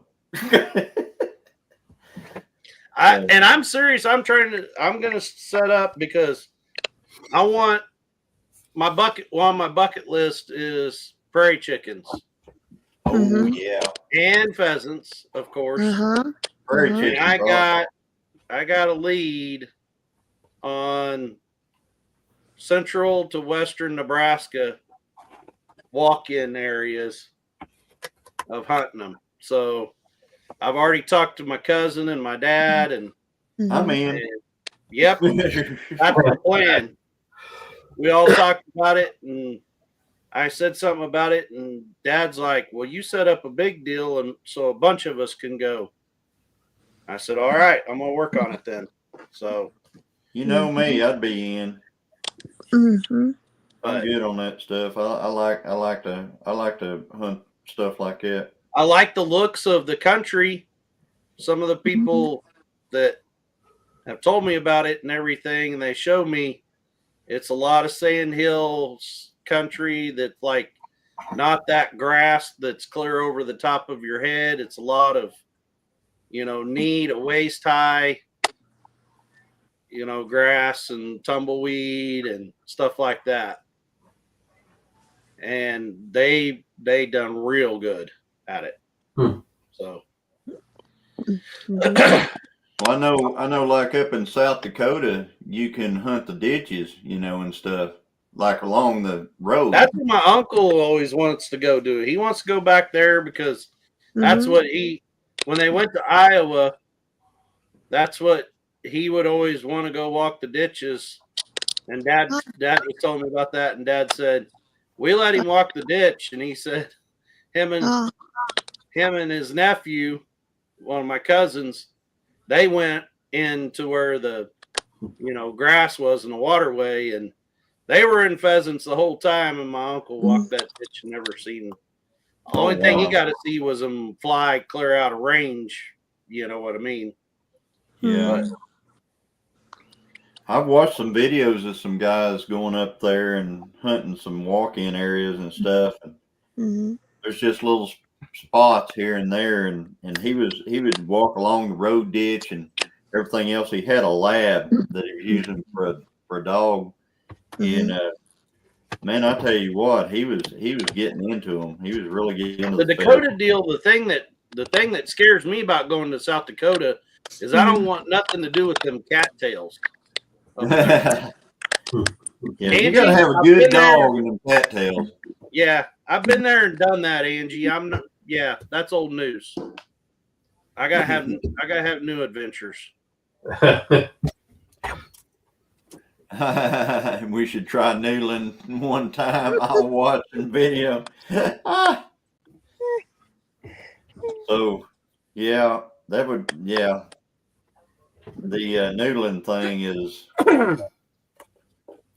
And I'm serious. I'm gonna set up because I want my bucket. Well, on my bucket list is prairie chickens. Oh yeah, and pheasants, of course. Prairie chickens. I got a lead on central to western Nebraska walk-in areas of hunting them. So I've already talked to my cousin and my dad, and I'm in. Yep, that's the plan. We all talked about it, and I said something about it, and Dad's like, well, you set up a big deal, and so a bunch of us can go. I said, all right, I'm going to work on it then. So, you know me, I'd be in. I'm good on that stuff. I like to hunt stuff like that. I like the looks of the country. Some of the people that have told me about it and everything, and they show me it's a lot of sand hills country that's like not that grass that's clear over the top of your head. It's a lot of, knee to waist high, grass and tumbleweed and stuff like that. And they done real good at it. So well, I know like up in South Dakota you can hunt the ditches, and stuff like along the road. That's what my uncle always wants to go do. He wants to go back there because that's what when they went to Iowa, that's what he would always want to go walk the ditches. And Dad was telling me about that, and Dad said, we let him walk the ditch, and he said him and his nephew, one of my cousins, they went into where the grass was in the waterway, and they were in pheasants the whole time, and my uncle walked that ditch and never seen them. The only thing he got to see was them fly clear out of range. You know what I mean? Yeah. I've watched some videos of some guys going up there and hunting some walk-in areas and stuff. And there's just little spots here and there, and he would walk along the road ditch and everything else. He had a lab that he was using for a dog, and man, I tell you what, he was getting into them. He was really getting into the Dakota deal. The thing that scares me about going to South Dakota is I don't want nothing to do with them cattails. Yeah, Angie, you gotta have a good dog in them cattails. Yeah, I've been there and done that, Angie. Yeah, that's old news. I gotta have new adventures. We should try noodling one time. I'll watch the video. So, yeah, that would, yeah. The noodling thing is,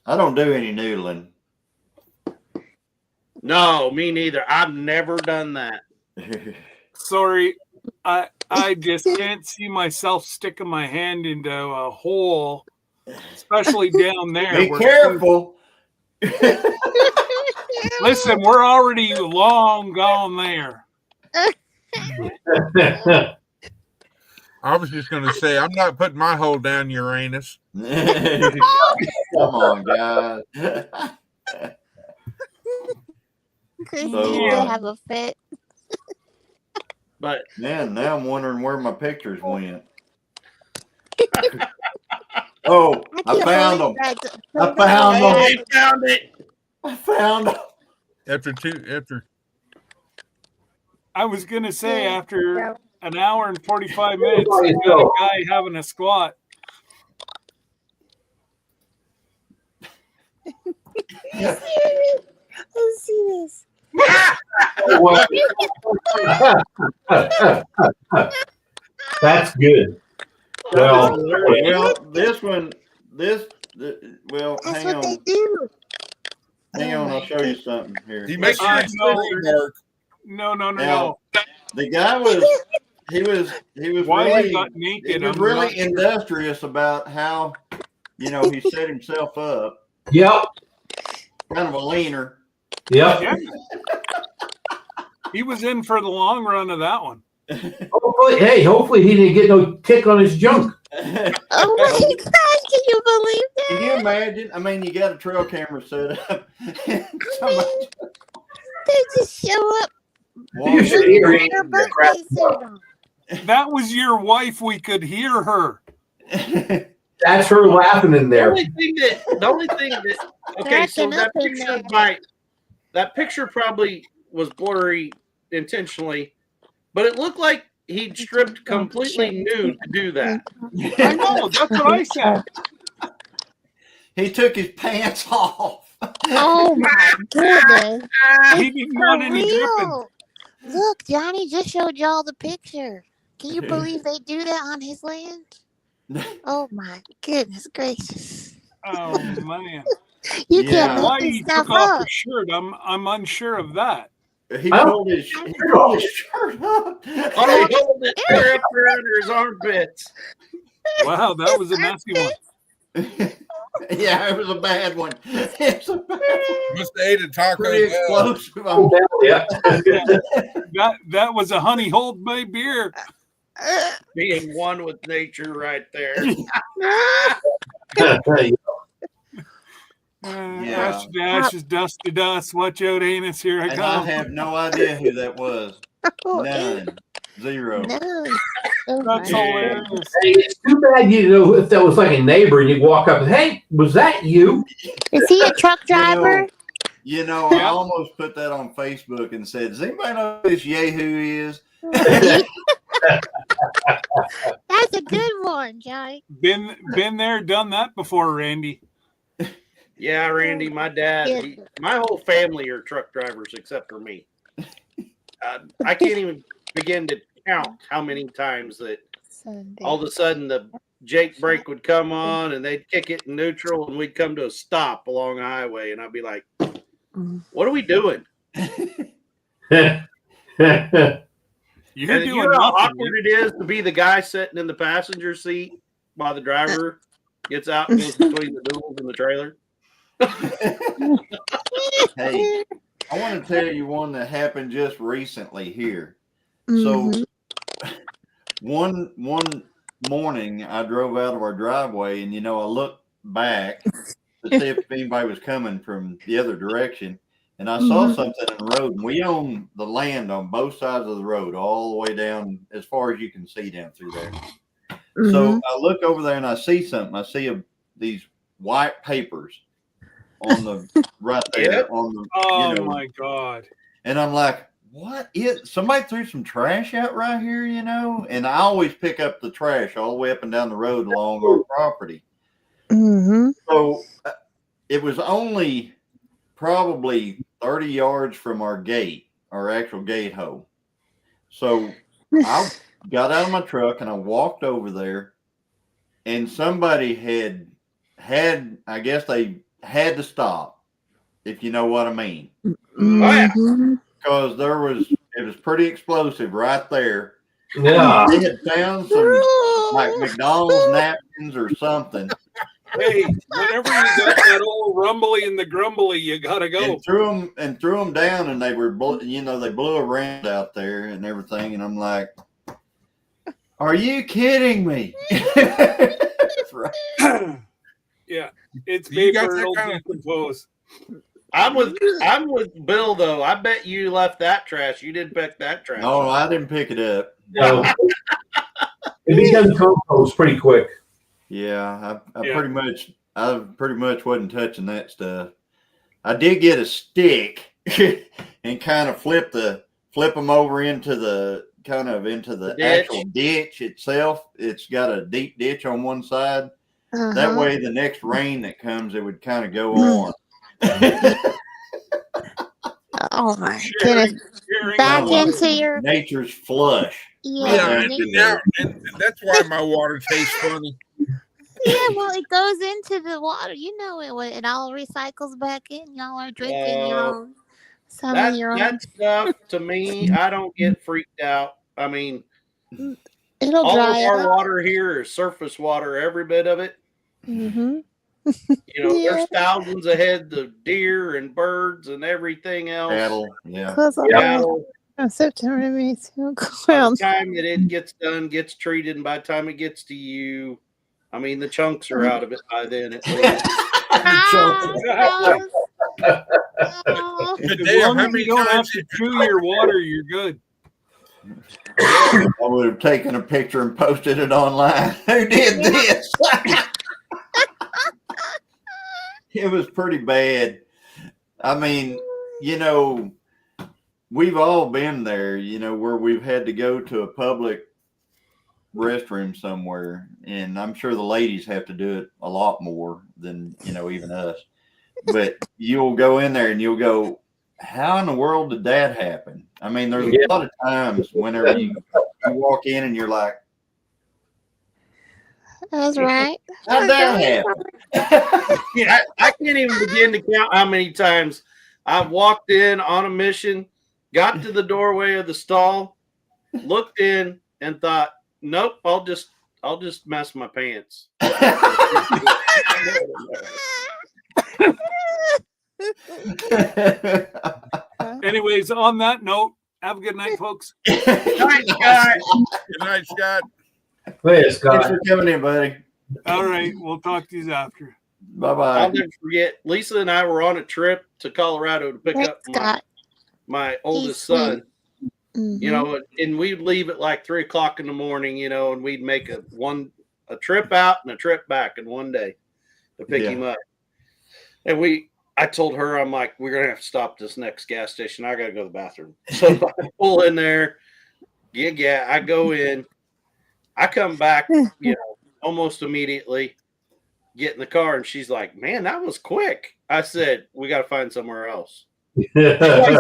I don't do any noodling. No, me neither. I've never done that. Sorry, I just can't see myself sticking my hand into a hole, especially down there. Be where- careful. Listen, we're already long gone there. I was just going to say, I'm not putting my hole down Uranus. Come on, guys. Chris, So, you still have a fit. But Man, now I'm wondering where my pictures went. Oh, I found them. I found oh, them. he found it. I found them. After I was gonna say after an hour and 45 minutes, By I got a yourself. guy having a squat. Let's see this. That's good. Well, Well, this one, well, That's hang what on. they do. Hang Oh on, my I'll show you something here. he makes sure it's no. Mark. No. Now, the guy he was Why really, he got he naked? was I'm really not sure. industrious about how, he set himself up, yep, kind of a leaner. yep. Yeah. He was in for the long run of that one. Hopefully he didn't get no tick on his junk. Oh my gosh, can you believe that? Can you imagine? I mean, you got a trail camera set up. Somebody They just show up You should hear with it. their birthday suit on. That was your wife. We could hear her. That's her laughing in The there. only thing that okay, so Cracking that up in picture there. that picture probably was blurry intentionally, but it looked like he'd stripped completely nude to do that. I know. That's what I said. He took his pants off. Oh my goodness. He didn't want any dripping. Real. Look, Johnny just showed y'all the picture. Can you believe they do that on his land? Oh my goodness gracious. Oh man. You Yeah. can't Why make he this stuff took off up. his shirt? I'm unsure of that. He pulled his shirt up. Oh, he held it there up there under his armpits. Wow, that was a messy one. Yeah, it was a bad one. It was a bad one. Must have ate a Taco Pretty Bell. explosive. Yeah. That was a honey hold by beer. Being one with nature right there. Yeah. Ash to ashes, dust to dust. Watch out, anus. Here I And I come. have no idea who that was. Oh, None. Zero. no. Oh That's my hilarious. Hey, it's too bad you know if that was like a neighbor and you walk up and hey, was that you? Is he a truck driver? I Yeah. almost put that on Facebook and said, does anybody know who this Yahoo is? That's a good one, Johnny. Been there, done that before, Randy. Yeah, Randy, my dad, my whole family are truck drivers except for me. I can't even begin to count how many times that Sunday. all of a sudden the Jake brake would come on and they'd kick it in neutral and we'd come to a stop along a highway and I'd be like, what are we doing? You're And you doing know how nothing. awkward it is to be the guy sitting in the passenger seat while the driver gets out and goes between the duals and the trailer. Hey, I want to tell you one that happened just recently here. Mhm. So one morning I drove out of our driveway and I looked back to see if anybody was coming from the other direction. And I saw something in the road, and we own the land on both sides of the road, all the way down as far as you can see down through there. So I look over there and I see something. I see these white papers on the right there Yep. on the Oh my God. and I'm like, what is somebody threw some trash out right here, And I always pick up the trash all the way up and down the road along our property. Mhm. So it was only probably 30 yards from our gate, our actual gate hole. So I got out of my truck and I walked over there, and somebody had I guess they had to stop, if you know what I mean. yeah. Mhm. because it was pretty explosive right there. Yeah. They had found some like McDonald's napkins or something, Hey, whenever you got that old rumbly and the grumbly, you gotta go. and threw them down, and they were they blew around out there and everything, and I'm like, are you kidding me? That's right. Yeah, it's You got paper. that It'll kind of- decompose. I'm with Bill though. I bet you left that trash. You didn't pick that trash. No, I didn't pick it up. No. It becomes compost pretty quick. Yeah, I Yeah. pretty much wasn't touching that stuff. I did get a stick and kind of flip them over into the Ditch. actual ditch itself. It's got a deep ditch on one side. That Uh-huh. way, the next rain that comes, it would kind of go on. Oh my Sharing, goodness. sharing Back the water. into your Nature's flush. yeah. Yeah. and that's why my water tastes funny. Yeah, well, it goes into the water. You know it all recycles back in. Y'all are drinking your own. Some of your own. That stuff to me, I don't get freaked out. I mean, It'll all of dry our up. water here is surface water, every bit of it. Mm-hmm. You know, Yeah. there's thousands of heads of deer and birds and everything else. Cattle, yeah. Cattle. September, May, By the time that it gets done, gets treated, and by the time it gets to you, I mean, the chunks are out of it by then at least. But As damn, long how as many you don't have times to chew your water, you're good. I would have taken a picture and posted it online. Who did this? It was pretty bad. I mean, we've all been there, where we've had to go to a public restroom somewhere, and I'm sure the ladies have to do it a lot more than, even us. But you'll go in there and you'll go, how in the world did that happen? I mean, there's a lot of times whenever you walk in and you're like, That's right. how'd that happen? Yeah, I can't even begin to count how many times I've walked in on a mission, got to the doorway of the stall, looked in, and thought, nope, I'll just mess my pants. Anyways, on that note, have a good night, folks. Night, guys. Good night, Scott. Hey, Thanks Scott. for coming in, buddy. All right, we'll talk to you after. Bye-bye. I'll never forget. Lisa and I were on a trip to Colorado to pick Thanks, up Scott. my oldest sweet. son. Mhm. You know, and we'd leave at like 3:00 in the morning, and we'd make a trip out and a trip back in one day to pick him up. And I told her, I'm like, we're gonna have to stop at this next gas station. I gotta go to the bathroom. So I pull in there, I go in, I come back, almost immediately, get in the car, and she's like, man, that was quick. I said, we gotta find somewhere else. There's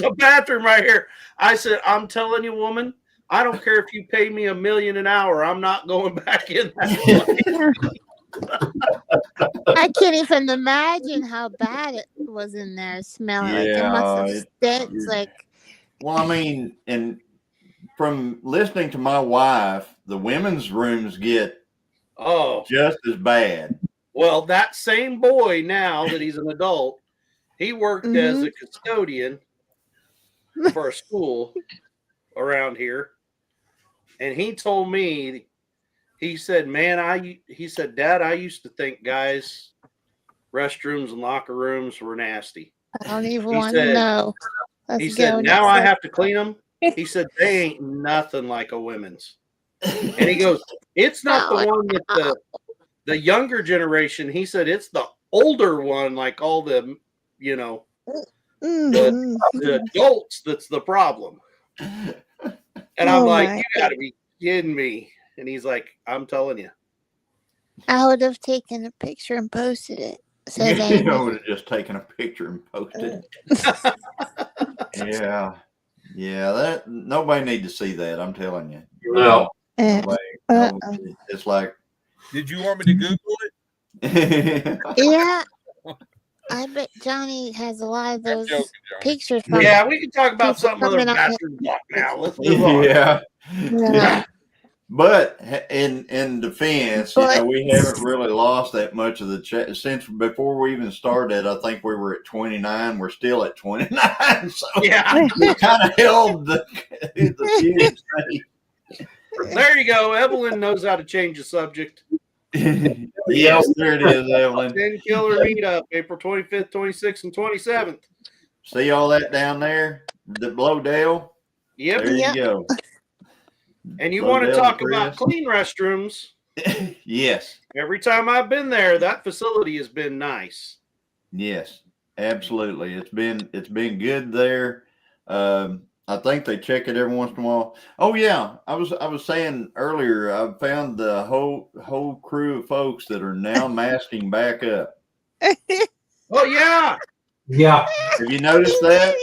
a bathroom right here. I said, I'm telling you, woman, I don't care if you pay me $1 million an hour. I'm not going back in that place. I can't even imagine how bad it was in there smelling. Like it must have stench. Like, well, I mean, and from listening to my wife, the women's rooms get just as bad. Well, that same boy, now that he's an adult, he worked as a custodian for a school around here. And he told me, he said, man, Dad, I used to think guys' restrooms and locker rooms were nasty. I don't even want to know. He said, now I have to clean them. He said, they ain't nothing like a women's. And he goes, it's not the one that the younger generation. He said, it's the older one, like all the, the adults that's the problem. And I'm like, you gotta be kidding me. And he's like, I'm telling you. I would have taken a picture and posted it. So I they would have just taken a picture and posted it. Yeah, that nobody need to see that. I'm telling you. No. It's like, Did you want me to Google it? Yeah. I bet Johnny has a lot of I'm those joking, Johnny. pictures from Yeah, we can talk about people something other coming on it. bastard talk now. Let's move on. Yeah. Yeah. But in defense, But- we haven't really lost that much of the chat since before we even started. I think we were at 29. We're still at 29. So Yeah. we kind of held the view straight. There you go. Evelyn knows how to change the subject. Yes, there it is, Evelyn. Tenkiller Meetup, April 25th, 26th, and 27th. See all that down there? The below Dale? Yep. There Yep. you go. And you Below want to Dale talk Chris. about clean restrooms. Yes. Every time I've been there, that facility has been nice. Yes, absolutely. It's been good there. I think they check it every once in a while. Oh yeah, I was saying earlier, I found the whole crew of folks that are now masking back up. Oh yeah. Yeah. Have you noticed that?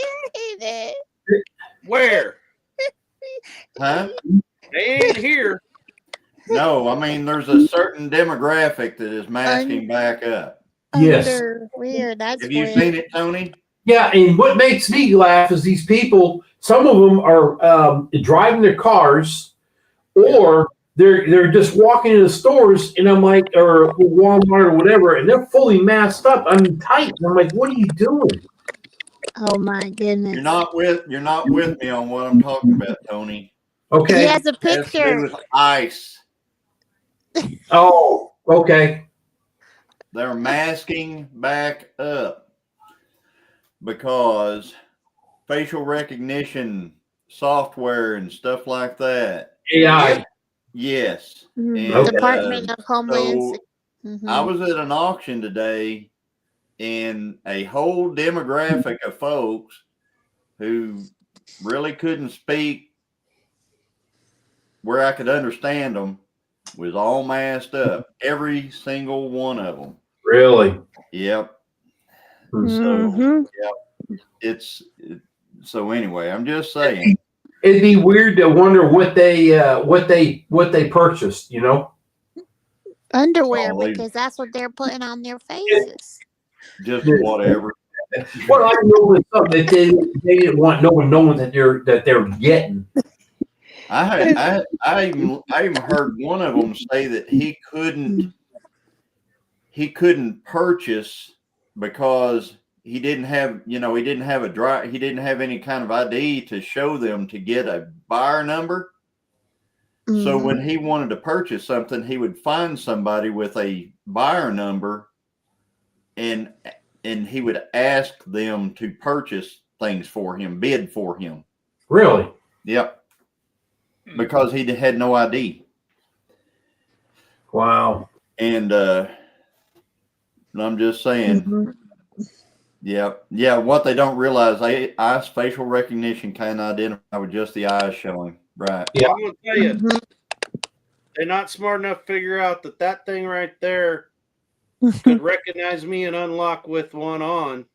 Where? Huh? They ain't here. No, I mean there's a certain demographic that is masking back up. Yes. Weird. That's Have you weird. seen it, Tony? Yeah, and what makes me laugh is these people. Some of them are driving their cars, or they're just walking in the stores, and I'm like, or Walmart or whatever, and they're fully masked up. I'm tight. And I'm like, what are you doing? Oh my goodness. You're not with me on what I'm talking about, Tony. Okay. He has a It has to do picture. with ice. Oh, okay. They're masking back up because facial recognition software and stuff like that. AI. Yes. Mhm. And, Department of Homeland. so I was at an auction today, and a whole demographic of folks who really couldn't speak where I could understand them was all masked up. Every single one of them. Really? Yep. Mhm. So anyway, I'm just saying. It'd be weird to wonder what they purchased. You know? Underwear, Oh, they- because that's what they're putting on their faces. Just whatever. Well, I know it's something that they didn't want no one knowing that they're getting. I even heard one of them say that he couldn't purchase because he didn't have any kind of ID to show them to get a buyer number. So when he wanted to purchase something, he would find somebody with a buyer number, and he would ask them to purchase things for him, bid for him. Really? Yep. Because he had no ID. Wow. And I'm just saying, yeah. What they don't realize, eyes facial recognition can identify with just the eyes showing. Right. Yeah. I'm gonna tell you, they're not smart enough to figure out that thing right there could recognize me and unlock with one on.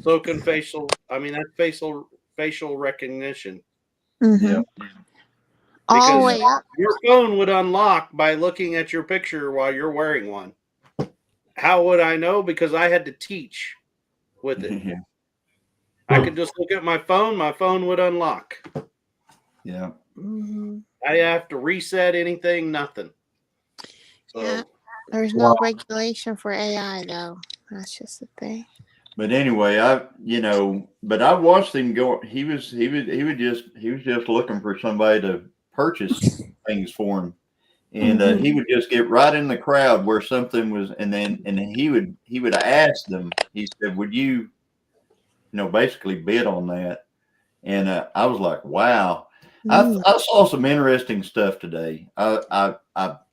So can facial recognition. Yeah. All the Because way up. your phone would unlock by looking at your picture while you're wearing one. How would I know? Because I had to teach with it. Yeah. I could just look at my phone would unlock. Yeah. I have to reset anything, nothing. So Yeah. There's no regulation for AI though. That's just the thing. But anyway, but I watched him go. He was just looking for somebody to purchase things for him, and he would just get right in the crowd where something was, and then he would ask them. He said, "Would you, basically bid on that?" And I was like, "Wow." I saw some interesting stuff today. I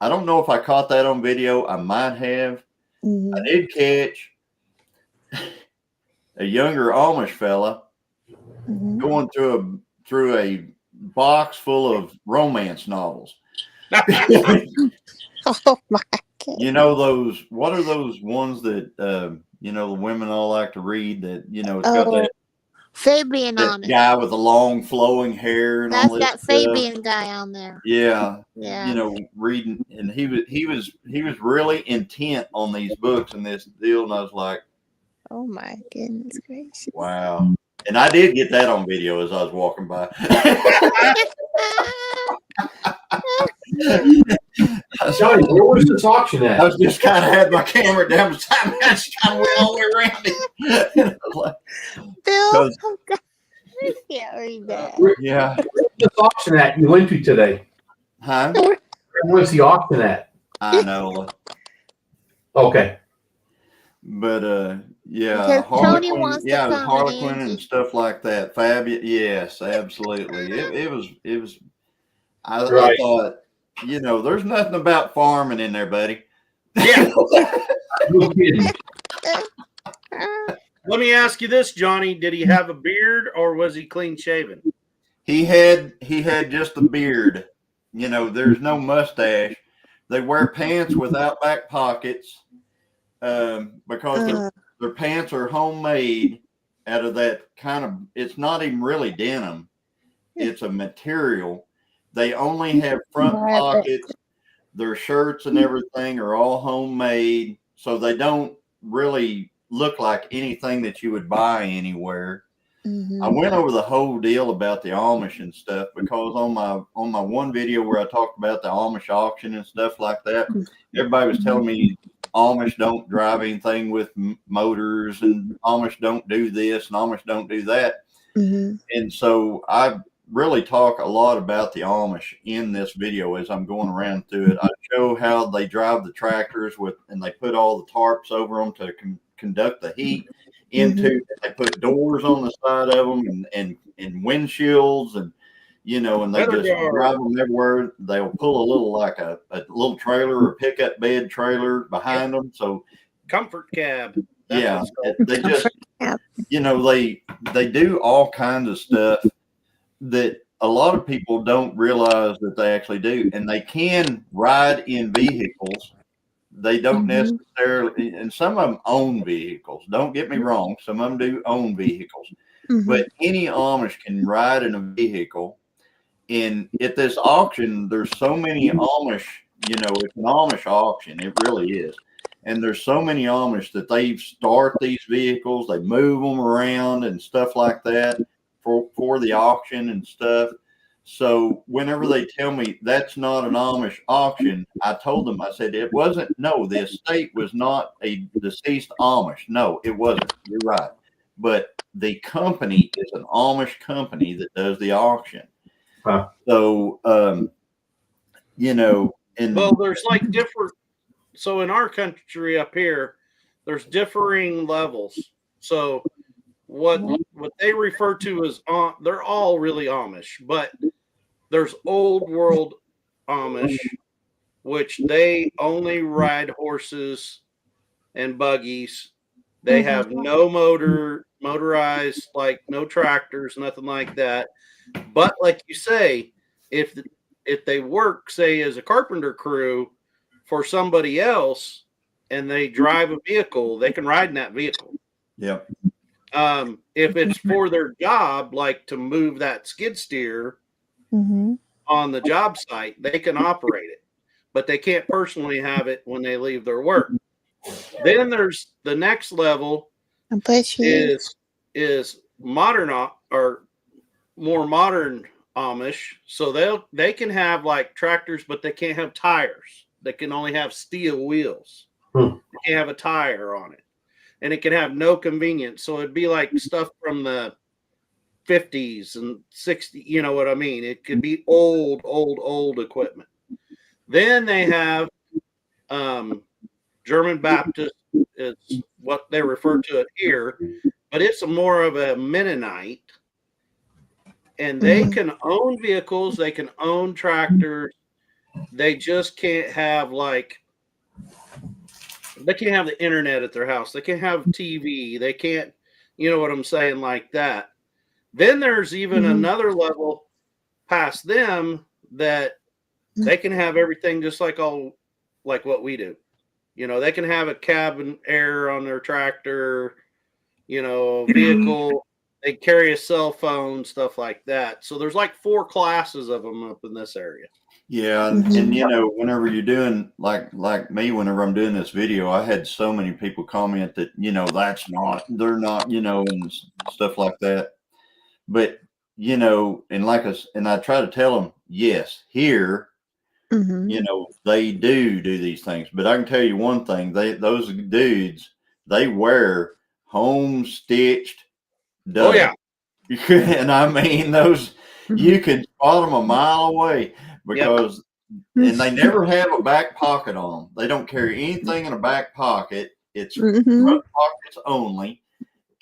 don't know if I caught that on video. I might have. I did catch a younger Amish fella going through a box full of romance novels. Oh my God. What are those ones that the women all like to read that it's got that Fabian on it. guy with the long flowing hair and That's all this that stuff. Fabian guy on there. Yeah. Yeah. Reading, and he was really intent on these books and this deal, and I was like, Oh my goodness gracious. Wow. And I did get that on video as I was walking by. Johnny, where was this auction I at? was just kind of had my camera down beside me. I just kind of went all the way around it. Bill, 'Cause- oh God, I can't read that. Yeah. Where was this auction at you went to today? Huh? Where was the auction at? I know. Okay. But yeah, Because Tony Harlequin, wants to yeah, come and Harlequin and Angie. stuff like that. Fabulous, yes, absolutely. It was. I Right. thought, there's nothing about farming in there, buddy. Yeah. No kidding. Let me ask you this, Johnny. Did he have a beard or was he clean shaven? He had just a beard. There's no mustache. They wear pants without back pockets because their pants are homemade out of that kind of. It's not even really denim. It's a material. They only have front pockets. Their shirts and everything are all homemade, so they don't really look like anything that you would buy anywhere. I went over the whole deal about the Amish and stuff because on my one video where I talked about the Amish auction and stuff like that, everybody was telling me Amish don't drive anything with motors and Amish don't do this and Amish don't do that. And so I really talk a lot about the Amish in this video as I'm going around through it. I show how they drive the tractors and they put all the tarps over them to conduct the heat into. They put doors on the side of them and windshields and and they just drive them everywhere. They'll pull a little trailer or pickup bed trailer behind them. So comfort cab. That's they just they do all kinds of stuff that a lot of people don't realize that they actually do, and they can ride in vehicles. They don't necessarily, and some of them own vehicles. Don't get me wrong. Some of them do own vehicles, but any Amish can ride in a vehicle. And at this auction, there's so many Amish, it's an Amish auction. It really is. And there's so many Amish that they start these vehicles, they move them around and stuff like that for the auction and stuff. So whenever they tell me that's not an Amish auction, I told them, I said, it wasn't, no, the estate was not a deceased Amish. No, it wasn't. You're right. But the company is an Amish company that does the auction. Huh. So, and well, there's like different. So in our country up here, there's differing levels. So what they refer to as they're all really Amish, but there's old world Amish, which they only ride horses and buggies. They have no motorized, like no tractors, nothing like that. But like you say, if they work, say, as a carpenter crew for somebody else and they drive a vehicle, they can ride in that vehicle. Yep. If it's for their job, like to move that skid steer on the job site, they can operate it, but they can't personally have it when they leave their work. Then there's the next level is modern or more modern Amish. So they can have like tractors, but they can't have tires. They can only have steel wheels. They can't have a tire on it. And it can have no convenience. So it'd be like stuff from the 50s and 60s. You know what I mean? It could be old equipment. Then they have German Baptist is what they refer to it here, but it's more of a Mennonite. And they can own vehicles. They can own tractors. They just can't have they can't have the internet at their house. They can't have TV. They can't, you know what I'm saying, like that. Then there's even another level past them that they can have everything just like what we do. They can have a cabin air on their tractor, vehicle. They carry a cell phone, stuff like that. So there's like 4 classes of them up in this area. Yeah, and you know, whenever you're doing like me, whenever I'm doing this video, I had so many people comment that, you know, they're not, you know, and stuff like that. But you know, and and I try to tell them, yes, here, you know, they do these things. But I can tell you one thing: those dudes, they wear home stitched Oh yeah. and I mean those. You can spot them a mile away because. And they never have a back pocket on them. They don't carry anything in a back pocket. It's front pockets only.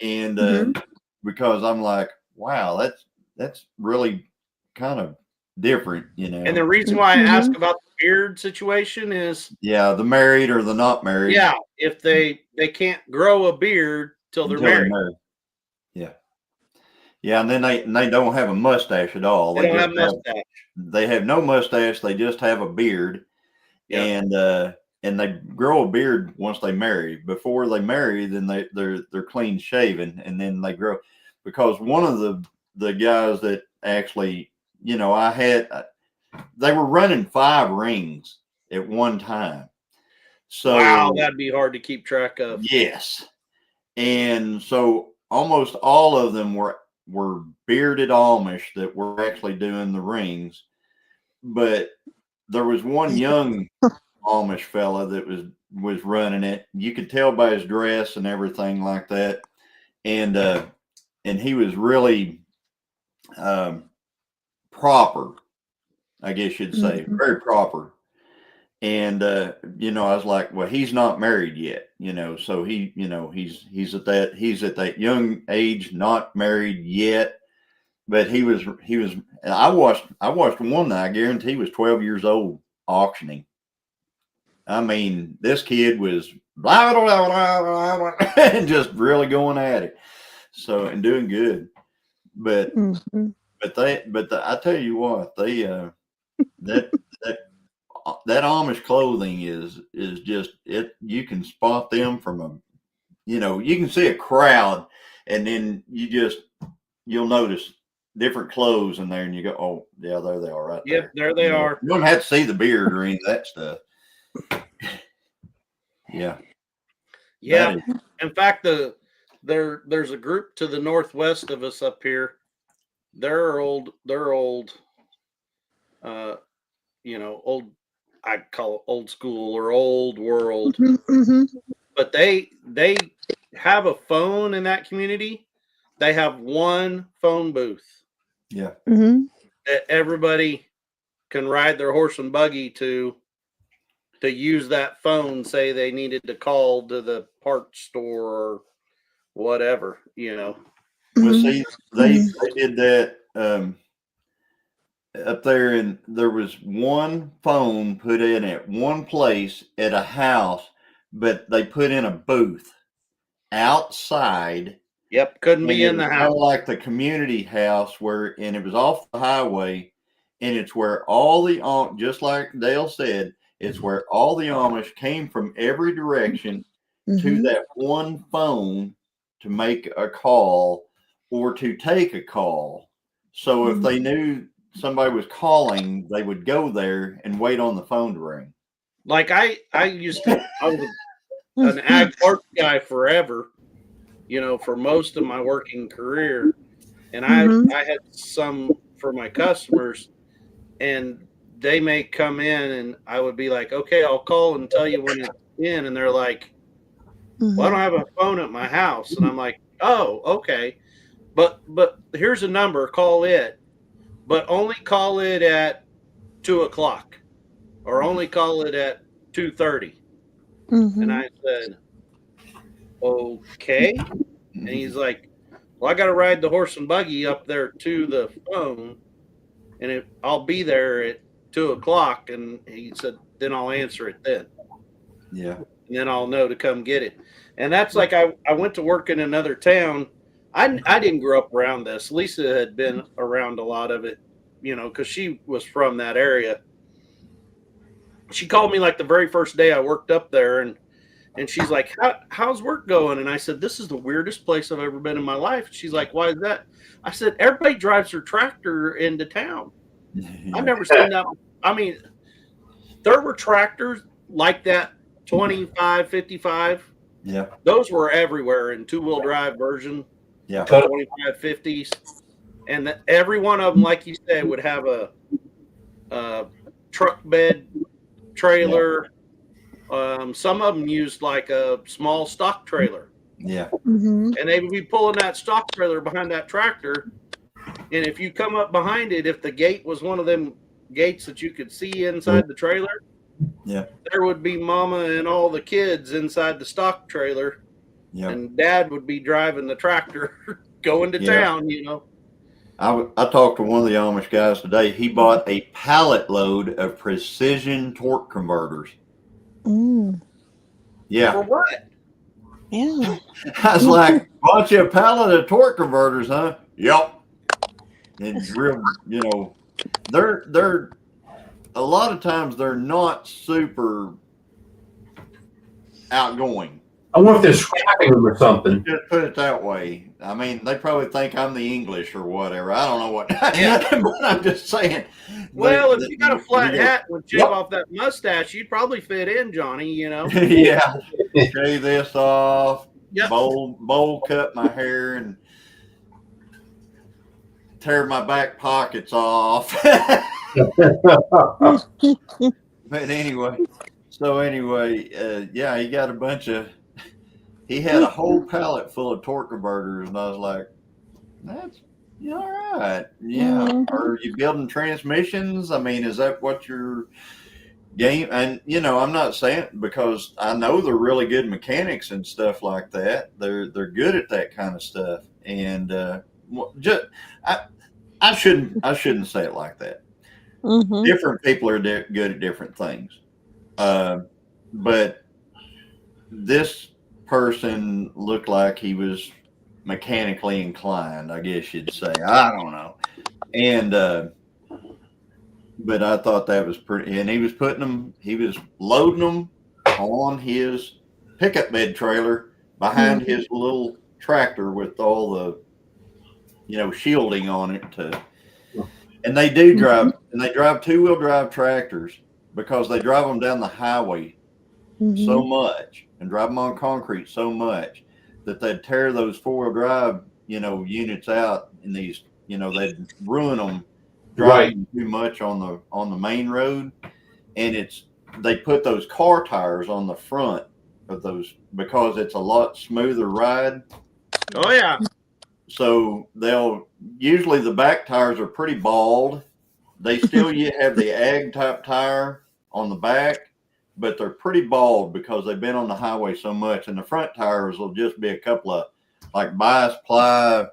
And because I'm like, wow, that's really kind of different, you know. And the reason why I ask about the beard situation is, yeah, the married or the not married. Yeah, if they can't grow a beard till they're married. Yeah. Yeah, and then they don't have a mustache at all. They don't have mustache. They have no mustache. They just have a beard, and they grow a beard once they marry. Before they marry, then they're clean shaven, and then they grow. Because one of the guys that actually, you know, they were running 5 rings at one time. So wow, that'd be hard to keep track of. Yes, and so almost all of them were bearded Amish that were actually doing the rings, but there was one young Amish fella that was running it. You could tell by his dress and everything like that, and he was really proper, I guess you'd say, very proper. And you know, I was like, well, he's not married yet, you know, so he's at that young age, not married yet. But he was, and I watched one that I guarantee he was 12 years old auctioning. I mean, this kid was blah, blah, blah, blah, blah, and just really going at it. So, and doing good. But I tell you what, that Amish clothing is just it. You can spot them from you can see a crowd, and then you'll notice different clothes in there, and you go, oh yeah, there they are right there. Yep, there they are. You don't have to see the beard or any of that stuff. Yeah. Yeah. In fact, there's a group to the northwest of us up here. They're old, old, I call it old school or old world. But they have a phone in that community. They have one phone booth. Yeah. That everybody can ride their horse and buggy to use that phone, say they needed to call to the parts store or whatever, you know. Well, see, they did that up there, and there was one phone put in at one place at a house, but they put in a booth outside. Yep, couldn't be in the house. Kind of like the community house and it was off the highway, and it's where all the just like Dale said, it's where all the Amish came from every direction to that one phone to make a call or to take a call. So if they knew somebody was calling, they would go there and wait on the phone to ring. Like I was an ag parts guy forever, you know, for most of my working career. And I had some for my customers, and they may come in and I would be like, okay, I'll call and tell you when it's in. And they're like, well, I don't have a phone at my house. And I'm like, oh, okay. But here's a number, call it, but only call it at 2:00 or only call it at 2:30. And I said, okay. And he's like, well, I got to ride the horse and buggy up there to the phone, and I'll be there at 2:00. And he said, then I'll answer it then. Yeah. And then I'll know to come get it. And that's like, I went to work in another town. I didn't grow up around this. Lisa had been around a lot of it, you know, because she was from that area. She called me like the very first day I worked up there, and she's like, how's work going? And I said, this is the weirdest place I've ever been in my life. She's like, why is that? I said, everybody drives their tractor into town. I've never seen that. I mean, there were tractors like that 25, 55. Yeah. Those were everywhere in two-wheel drive version. Yeah. 25, 50s. And every one of them, like you said, would have a truck bed trailer. Some of them used like a small stock trailer. Yeah. Mm-hmm. And they would be pulling that stock trailer behind that tractor. And if you come up behind it, if the gate was one of them gates that you could see inside the trailer, Yeah. there would be mama and all the kids inside the stock trailer. Yeah. And dad would be driving the tractor going to town, you know. I talked to one of the Amish guys today. He bought a pallet load of precision torque converters. Mm. Yeah. For what? Yeah. I was like, bought you a pallet of torque converters, huh? Yep. It's real, you know, they're a lot of times they're not super outgoing. I wonder if they're scrapping them or something. Just put it that way. I mean, they probably think I'm the English or whatever. I don't know what. Yeah. But I'm just saying. Well, if you got a flat hat and would shave Yep. off that mustache, you'd probably fit in, Johnny, you know. Yeah. Shave this off. Yep. Bowl cut my hair and tear my back pockets off. But anyway, yeah, he got a bunch of. He had a whole pallet full of torque converters, and I was like, "That's all right, yeah." Mhm. Are you building transmissions? I mean, is that what your game? And you know, I'm not saying because I know they're really good mechanics and stuff like that. They're good at that kind of stuff, and just I shouldn't say it like that. Mm-hmm. Different people are good at different things, but this person looked like he was mechanically inclined, I guess you'd say. I don't know. And but I thought that was pretty, and he was loading them on his pickup bed trailer behind his little tractor with all the, you know, shielding on it and they do drive, and they drive two-wheel drive tractors because they drive them down the highway so much and drive them on concrete so much that they'd tear those four-wheel drive, you know, units out in these, you know, they'd ruin them driving too much on the main road. And they put those car tires on the front of those because it's a lot smoother ride. Oh, yeah. So usually the back tires are pretty bald. They still have the ag type tire on the back, but they're pretty bald because they've been on the highway so much. And the front tires will just be a couple of like bias ply,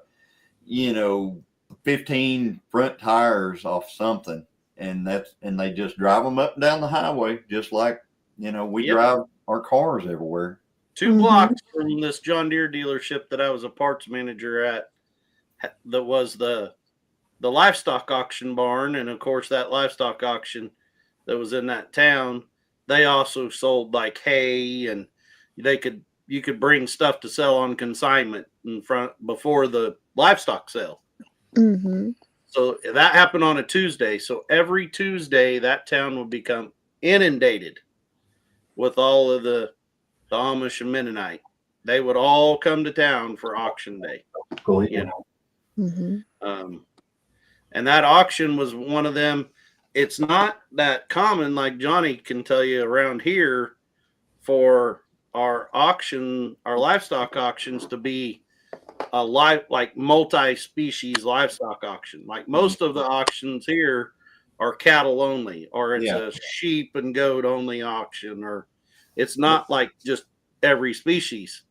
you know, 15 front tires off something. And they just drive them up and down the highway, just like, you know, we drive our cars everywhere. 2 blocks from this John Deere dealership that I was a parts manager at, that was the livestock auction barn. And of course, that livestock auction that was in that town, they also sold like hay, and you could bring stuff to sell on consignment in front before the livestock sale. Mm-hmm. So that happened on a Tuesday. So every Tuesday, that town would become inundated with all of the Amish and Mennonite. They would all come to town for auction day. Cool. You know, Mm-hmm. And that auction was one of them. It's not that common, like Johnny can tell you around here, for our livestock auctions to be like multi-species livestock auction. Like most of the auctions here are cattle only, or it's a sheep and goat only auction, or it's not like just every species.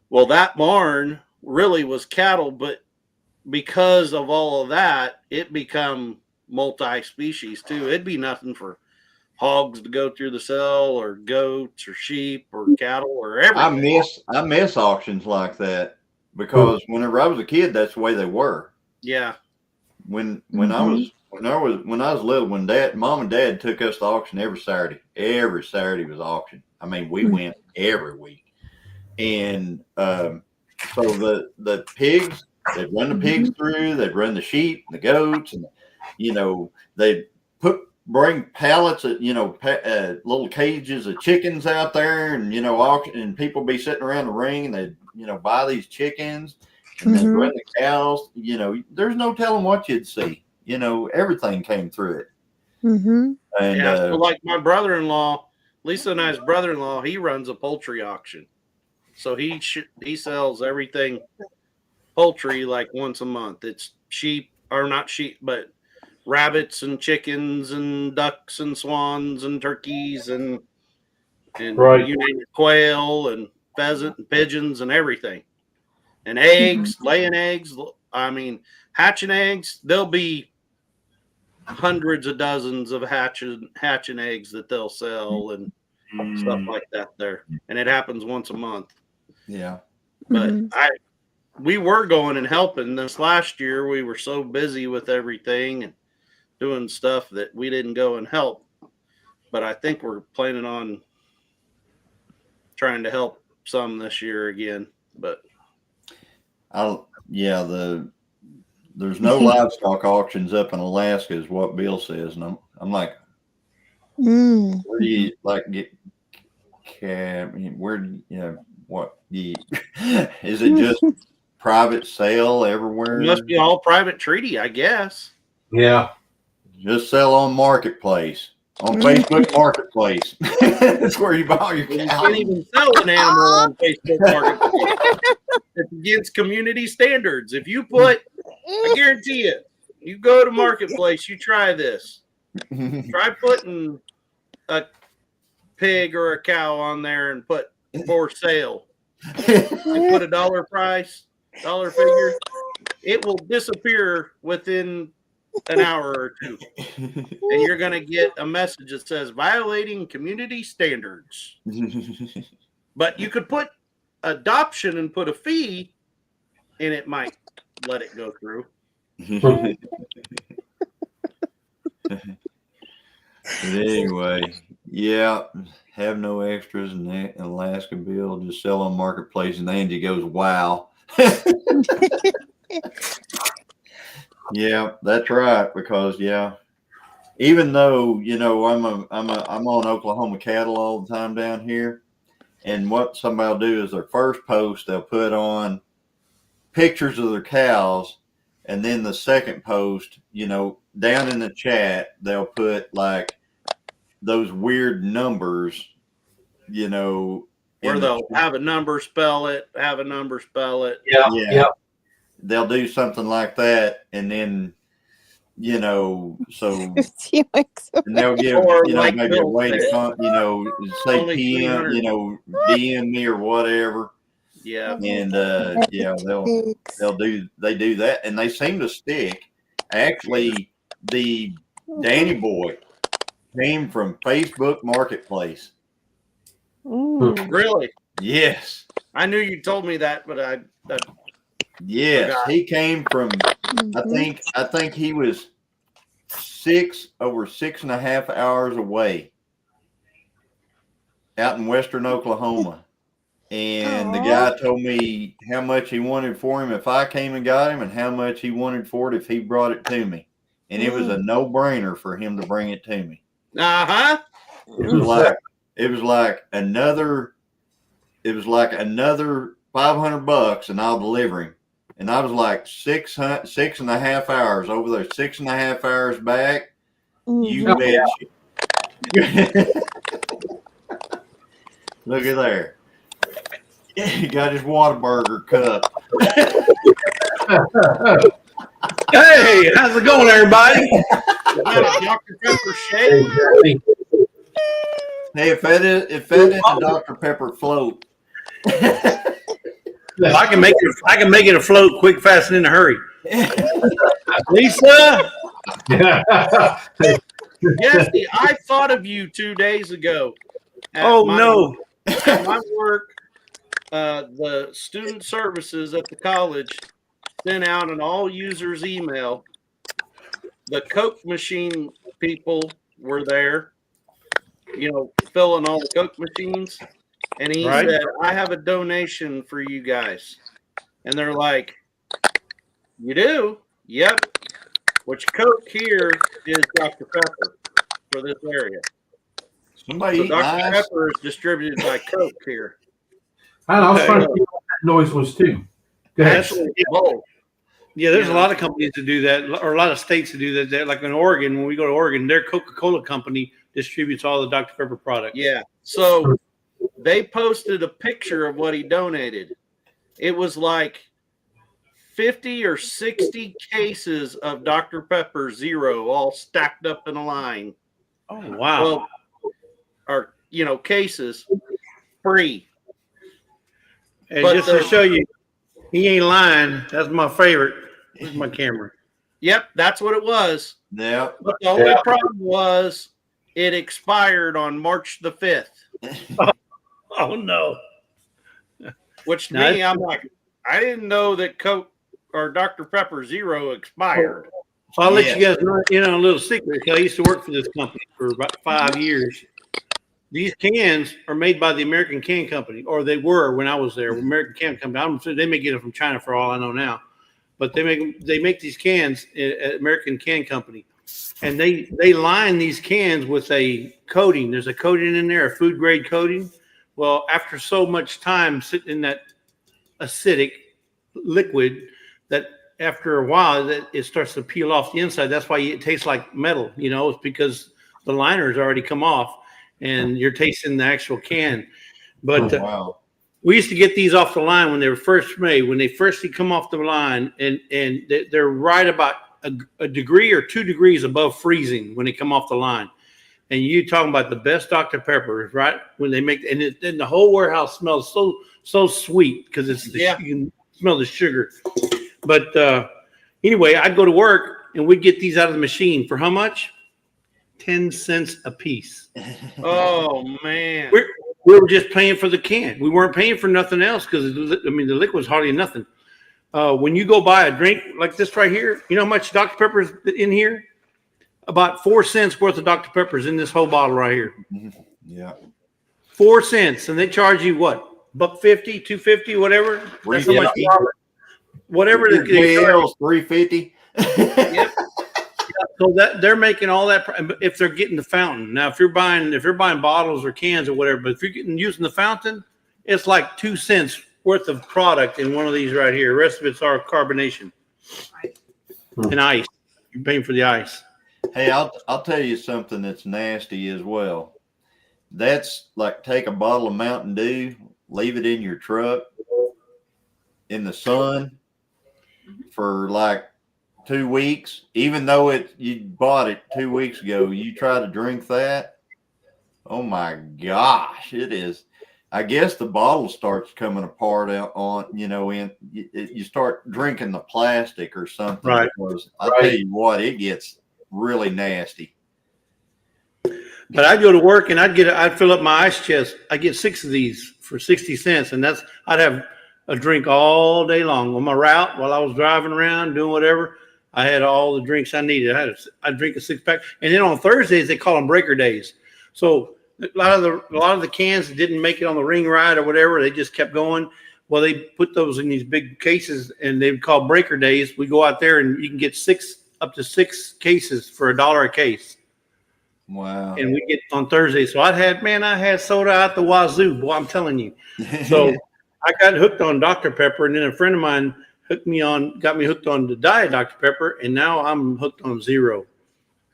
Well, that barn really was cattle, but because of all of that, it become multi-species too. It'd be nothing for hogs to go through the cell, or goats, or sheep, or cattle, or everything. I miss auctions like that because whenever I was a kid, that's the way they were. Yeah. When I was little, when mom and dad took us to auction every Saturday was auction. I mean, we went every week. And so the pigs, they'd run the pigs through, they'd run the sheep, the goats, and you know, they'd put bring pallets of, little cages of chickens out there, and auction, and people be sitting around the ring, and they buy these chickens, and then bring the cows. There's no telling what you'd see. Everything came through it. Mm-hmm. And so like my brother-in-law, Lisa and I's brother-in-law, he runs a poultry auction, so he sells everything poultry like once a month. It's sheep, or not sheep, but rabbits and chickens and ducks and swans and turkeys and Right. you name it, quail and pheasant and pigeons and everything. And eggs, laying eggs. I mean, hatching eggs. There'll be hundreds of dozens of hatching eggs that they'll sell and stuff like that there. And it happens once a month. Yeah. But we were going and helping. This last year, we were so busy with everything and doing stuff that we didn't go and help. But I think we're planning on trying to help some this year again. But there's no livestock auctions up in Alaska, is what Bill says, and I'm like, where do you get? Where what is it? Just private sale everywhere? It must be all private treaty, I guess. Yeah. Just sell on Marketplace, on Facebook Marketplace. That's where you buy all your cows. You can't even sell an animal on Facebook Marketplace. It's against community standards. If you put, I guarantee it, you go to Marketplace, you try this. Try putting a pig or a cow on there and put for sale. And put a dollar figure. It will disappear within an hour or two. And you're going to get a message that says violating community standards. But you could put adoption and put a fee, and it might let it go through. But anyway, yeah, have no extras in Alaska, Bill. Just sell on Marketplace, and Andy goes, "Wow." Yeah, that's right. Because even though I'm on Oklahoma cattle all the time down here, and what somebody will do is their first post they'll put on pictures of their cows, and then the second post, down in the chat they'll put like those weird numbers, where they'll have a number spell it. Yeah. They'll do something like that, and then so and they'll give like maybe a way to say Only PM, 300. DM me or whatever. Yeah. And they do that, and they seem to stick. Actually, the Danny Boy came from Facebook Marketplace. Really? Yes. I knew you told me that, but yes, he came from. I think he was over 6.5 hours away, out in western Oklahoma. And the guy told me how much he wanted for him if I came and got him, and how much he wanted for it if he brought it to me. And it was a no-brainer for him to bring it to me. It was like another $500, and I'll deliver him. And I was like 6.5 hours over there, 6.5 hours back. You bet you. Look at there. He got his Whataburger cup. Hey, how's it going, everybody? Dr. Pepper shake. Hey, if that is a Dr. Pepper float. I can make it afloat quick, fast, and in a hurry. Lisa. Jesse, I thought of you 2 days ago. Oh no! At my work, the student services at the college sent out an all users email. The Coke machine people were there, filling all the Coke machines. And he said, I have a donation for you guys. And they're like, you do? Yep. Which Coke here is Dr. Pepper. for this area. Somebody So eat Dr. ice. Pepper is distributed by Coke here. I don't know, I was Okay. trying to see what that noise was too. Go ahead. Actually, both. Yeah, there's You a know. lot of companies that do that, or a lot of states that do that. Like in Oregon, when we go to Oregon, their Coca-Cola company distributes all the Dr. Pepper products. Yeah. So they posted a picture of what he donated. It was like 50 or 60 cases of Dr. Pepper Zero all stacked up in a line. Oh, wow. Well, or, cases free. And but just the- to show you, he ain't lying. That's my favorite. Where's my camera? Yep, that's what it was. Yeah. But the only problem was it expired on March the 5th, Oh, no. which to Nice. me, I'm like, I didn't know that Coke or Dr. Pepper Zero expired. So I'll let you guys know, a little secret. I used to work for this company for about 5 years. These cans are made by the American Can Company, or they were when I was there. American Can Company. I'm sure they may get it from China for all I know now, but they make these cans at American Can Company, and they line these cans with a coating. There's a coating in there, a food grade coating. Well, after so much time sitting in that acidic liquid, that after a while that it starts to peel off the inside. That's why it tastes like metal. It's because the liner's already come off, and you're tasting the actual can. But Wow. we used to get these off the line when they were first made. When they first come off the line, and they're right about a degree or 2 degrees above freezing when they come off the line. And you talking about the best Dr. Pepper, right? When they make, and the whole warehouse smells so sweet because you can smell the sugar. But anyway, I'd go to work and we'd get these out of the machine for how much? 10 cents a piece. Oh, man. We were just paying for the can. We weren't paying for nothing else because, the liquid's hardly nothing. When you go buy a drink like this right here, you know how much Dr. Pepper is in here? About 4 cents worth of Dr. Pepper's in this whole bottle right here. Yeah. 4 cents. And they charge you what? $1.50, $2.50, whatever? That's how much, whatever they charge. $3.50. Yep. So that they're making all that if they're getting the fountain. Now, if you're buying bottles or cans or whatever, but if you're using the fountain, it's like 2 cents worth of product in one of these right here. The rest of it's our carbonation and ice. You're paying for the ice. Hey, I'll tell you something that's nasty as well. That's like take a bottle of Mountain Dew, leave it in your truck in the sun for like 2 weeks, even though you bought it 2 weeks ago, you try to drink that. Oh my gosh, it is. I guess the bottle starts coming apart you start drinking the plastic or something. Right. Because I tell you what, it gets really nasty. But I'd go to work and I'd fill up my ice chest. I get 6 of these for 60 cents, and I'd have a drink all day long on my route while I was driving around doing whatever. I had all the drinks I needed. I'd drink a 6-pack, and then on Thursdays they call them breaker days. So a lot of the cans that didn't make it on the ring ride or whatever, they just kept going. Well, they put those in these big cases, and they would call breaker days. We go out there and you can get up to 6 cases for $1 a case. Wow. And we get on Thursday. So I had soda out the wazoo, boy, I'm telling you. So I got hooked on Dr. Pepper, and then a friend of mine got me hooked on the Diet Dr. Pepper, and now I'm hooked on Zero.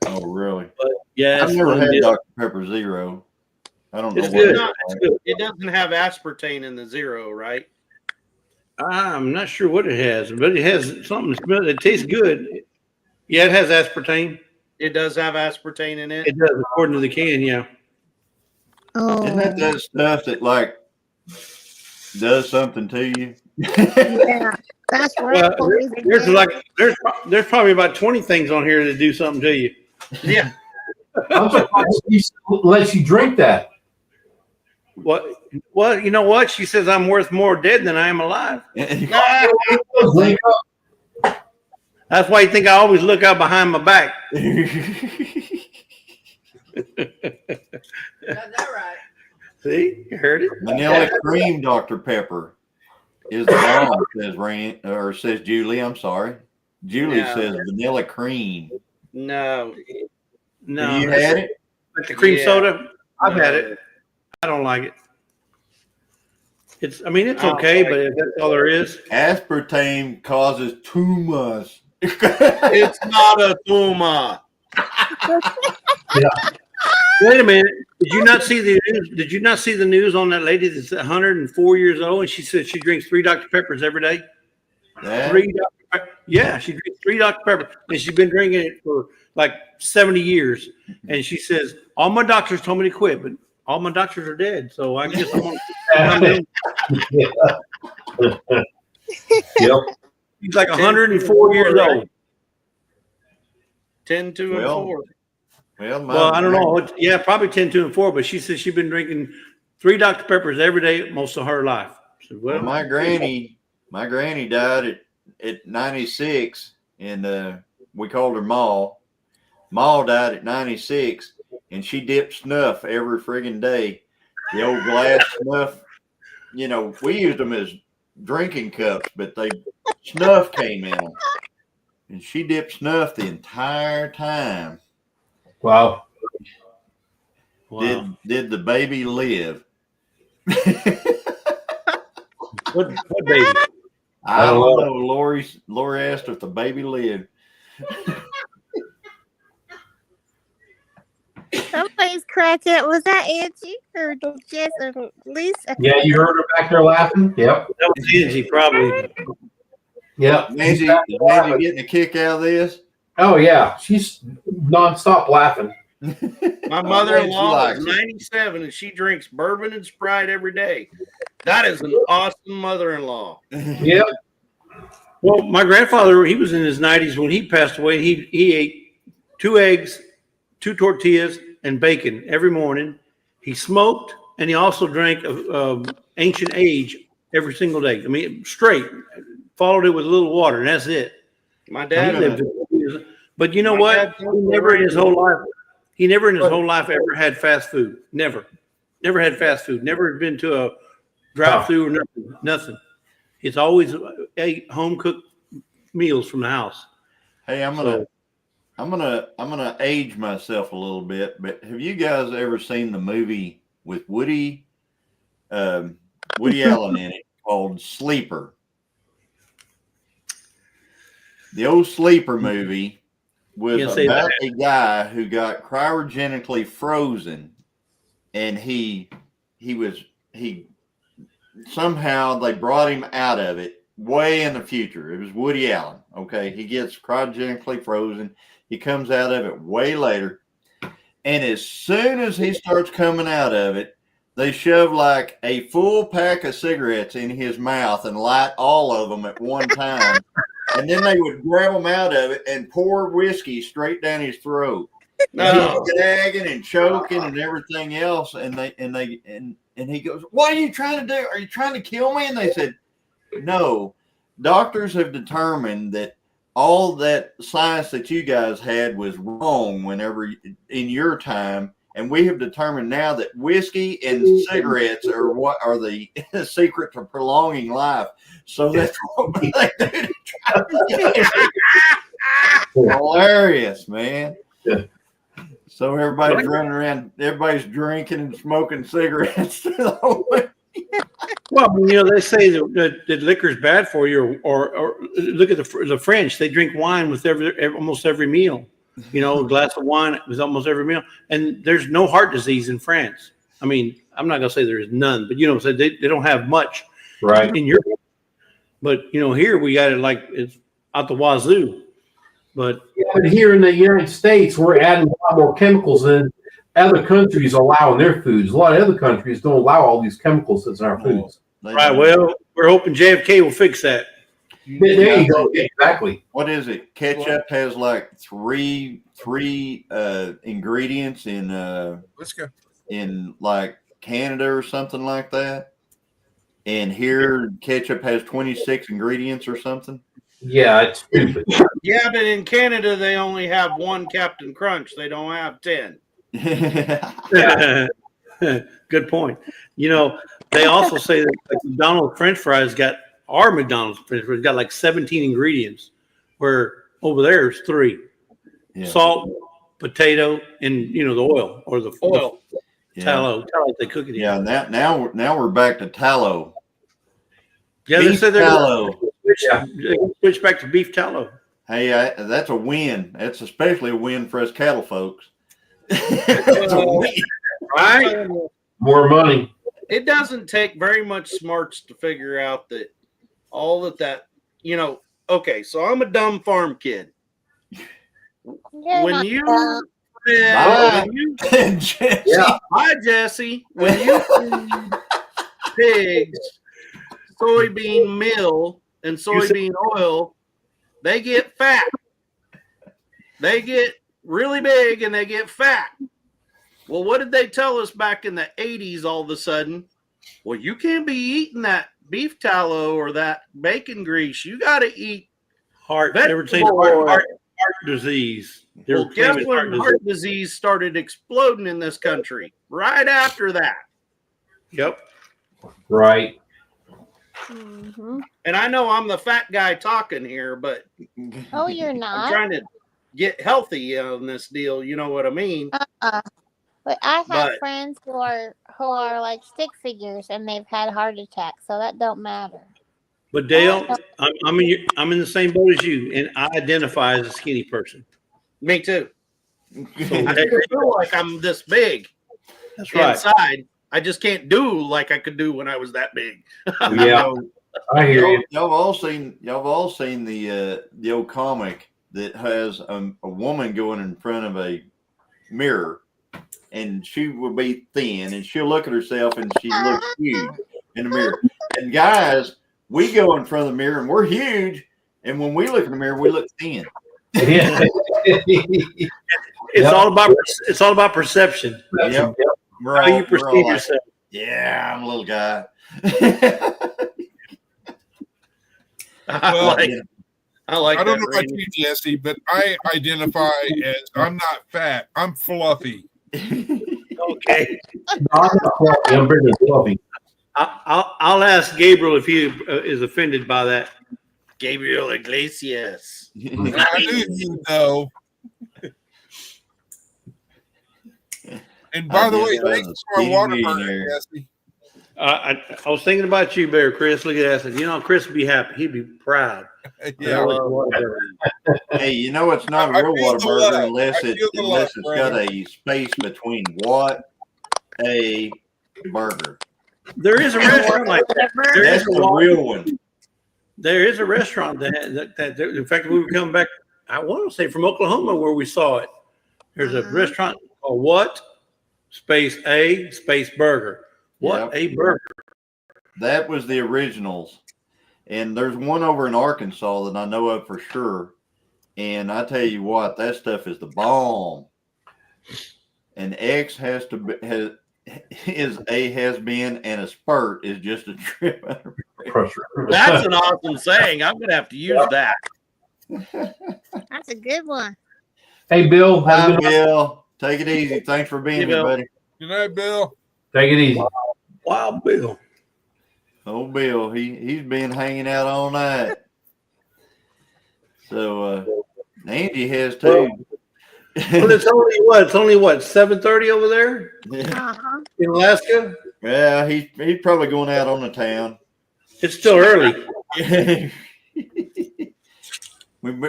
Oh, really? But yeah, I've never had Dr. Pepper Zero. I don't know. It's what good. it's like. It doesn't have aspartame in the Zero, right? I'm not sure what it has, but it has something that tastes good. Yeah, it has aspartame. It does have aspartame in it. It does, according to the can, yeah. Isn't that stuff that like does something to you? Yeah, that's right. Well, there's probably about 20 things on here that do something to you. Yeah. I'm surprised she lets you drink that. What? Well, you know what? She says I'm worth more dead than I am alive. Link up. That's why you think I always look out behind my back. Got that right. See, you heard it. Vanilla cream Dr. Pepper is the bomb, says Julie. I'm sorry. Julie No. says vanilla cream. No. No, Have you had it? Like the cream Yeah. soda. I've had No. it. I don't like it. It's I don't okay, like but if that's all there is. Aspartame causes tumors. It's not a tumor. Wait a minute. Did you not see the news? Did you not see the news on that lady that's 104 years old and she said she drinks 3 Dr. Peppers every day? That- 3 Dr. Pepper. Yeah, she drinks 3 Dr. Pepper, and she's been drinking it for like 70 years. And she says, all my doctors told me to quit, but all my doctors are dead. So I guess I'm gonna Yep. She's like 104 years old. 10, 2, and Well, 4. Well, I don't know. Yeah, probably 10, 2, and 4, but she says she's been drinking 3 Dr. Peppers every day most of her life. So, Well, my granny died at 96, and we called her Ma. Ma died at 96, and she dipped snuff every friggin' day. The old glass snuff, you know, we used them as drinking cups, but snuff came in them, and she dipped snuff the entire time. Wow. Did the baby live? What baby? I don't know. Lori asked if the baby lived. Somebody's cracking. Was that Angie or Jess or Lisa? Yeah, you heard her back there laughing? Yep. That was Angie, probably. Yep. Angie, is Angie getting a kick out of this? Oh, yeah. She's nonstop laughing. My mother-in-law likes is it. 97, and she drinks bourbon and Sprite every day. That is an awesome mother-in-law. Yep. Well, my grandfather, he was in his 90s when he passed away. He ate 2 eggs, 2 tortillas, and bacon every morning. He smoked, and he also drank ancient age every single day. I mean, straight. Followed it with a little water, and that's it. My He dad lived it. But you know My what? dad- He never in his whole life ever had fast food. Never had fast food. Never been to a drive-through or nothing. It's always ate home cooked meals from the house. Hey, I'm gonna age myself a little bit, but have you guys ever seen the movie with Woody Allen in it called Sleeper? The old Sleeper movie was Can't say about that. a guy who got cryogenically frozen, and he somehow they brought him out of it way in the future. It was Woody Allen. Okay. He gets cryogenically frozen. He comes out of it way later. And as soon as he starts coming out of it, they shove like a full pack of cigarettes in his mouth and light all of them at one time. And then they would grab him out of it and pour whiskey straight down his throat. No. He's gagging and choking and everything else. And he goes, "What are you trying to do? Are you trying to kill me?" And they said, "No, doctors have determined that all that science that you guys had was wrong whenever in your time. And we have determined now that whiskey and cigarettes are what are the secret to prolonging life. So that's what they do." Hilarious, man. Yeah. So everybody's running around, everybody's drinking and smoking cigarettes. Well, you know, they say that liquor is bad for you, or look at the French. They drink wine with almost every meal. You know, a glass of wine with almost every meal. And there's no heart disease in France. I mean, I'm not going to say there's none, but, you know, so they don't have much Right. in Europe. But, you know, here we got it like it's out the wazoo. But But here in the United States, we're adding a lot more chemicals than other countries allow in their foods. A lot of other countries don't allow all these chemicals that's in our foods. right, well, we're hoping JFK will fix that. There you go. Exactly. What is it? Ketchup has like three ingredients in Let's go. in like Canada or something like that. And here ketchup has 26 ingredients or something. Yeah, it's stupid. Yeah, but in Canada they only have 1 Captain Crunch. They don't have 10. Good point. You know, they also say that like McDonald's French fries our McDonald's French fries got like 17 ingredients, where over there is 3: Yeah. salt, potato, and the oil or the Oil. tallow they cook it in. Yeah, now we're back to tallow. Yeah, they Beef said they're tallow. gonna switch back to beef tallow. Hey, that's a win. That's especially a win for us cattle folks. That's a win. Right? More money. It doesn't take very much smarts to figure out that all that okay, so I'm a dumb farm kid. You're When not you dumb. Bye. Yeah. Hi, Jesse. When you feed pigs soybean meal and soybean oil, they get fat. They get really big and they get fat. Well, what did they tell us back in the 80s all of a sudden? Well, you can't be eating that beef tallow or that bacon grease. You got to eat Heart. vegetable They were saying oil. heart disease. They were Well, guess claiming when heart disease started exploding in this country? Right after that. Yep. Right. Mhm. And I know I'm the fat guy talking here, but Oh, you're I'm not. trying to get healthy on this deal. You know what I mean? But I have But- friends who are like stick figures, and they've had heart attacks, so that don't matter. But Dale, I'm in the same boat as you, and I identify as a skinny person. Me too. I So still feel like I'm this big that's right. inside. I just can't do like I could do when I was that big. Yeah. I hear you. Y'all have all seen the old comic that has a woman going in front of a mirror, and she will be thin, and she'll look at herself and she looks huge in the mirror. And guys, we go in front of the mirror and we're huge, and when we look in the mirror, we look thin. Yeah. It's all about perception. Yep. We're How all- you we're all perceive like, yourself. yeah, I'm a little guy. Well, I like I don't that, know about Randy. you, Jesse, but I identify as I'm not fat. I'm fluffy. Okay. No, I'm not fluffy. I'm bigger than fluffy. I'll ask Gabriel if he is offended by that. Gabriel Iglesias. I knew you know. And by the way, thanks for my water burner, Jesse. I was thinking about you, Bear Chris. Look at that. I said, Chris would be happy. He'd be proud. Yeah. Hey, you know it's not I a real feel the Whataburger love. unless I it feel the unless love, it's got a space between what a burger. There is a restaurant like that. That's the real one. There is a restaurant that in fact, we were coming back, I want to say from Oklahoma where we saw it. There's a restaurant called What? Space A, Space Burger. What Yep. a burger. That was the originals. And there's one over in Arkansas that I know of for sure. And I tell you what, that stuff is the bomb. And X has been and a spurt is just a trip. That's an awesome saying. I'm gonna have to use that. That's a good one. Hey, Bill. Have a Hi, good night. Bill. Take it easy. Thanks for being Hey, here, Bill. buddy. Good night, Bill. Take it easy. Wow, Bill. Oh, Bill, he's been hanging out all night. So Angie has too. Well, it's only what 7:30 over there Uh-huh. in Alaska. Yeah, he's probably going out on the town. It's still early.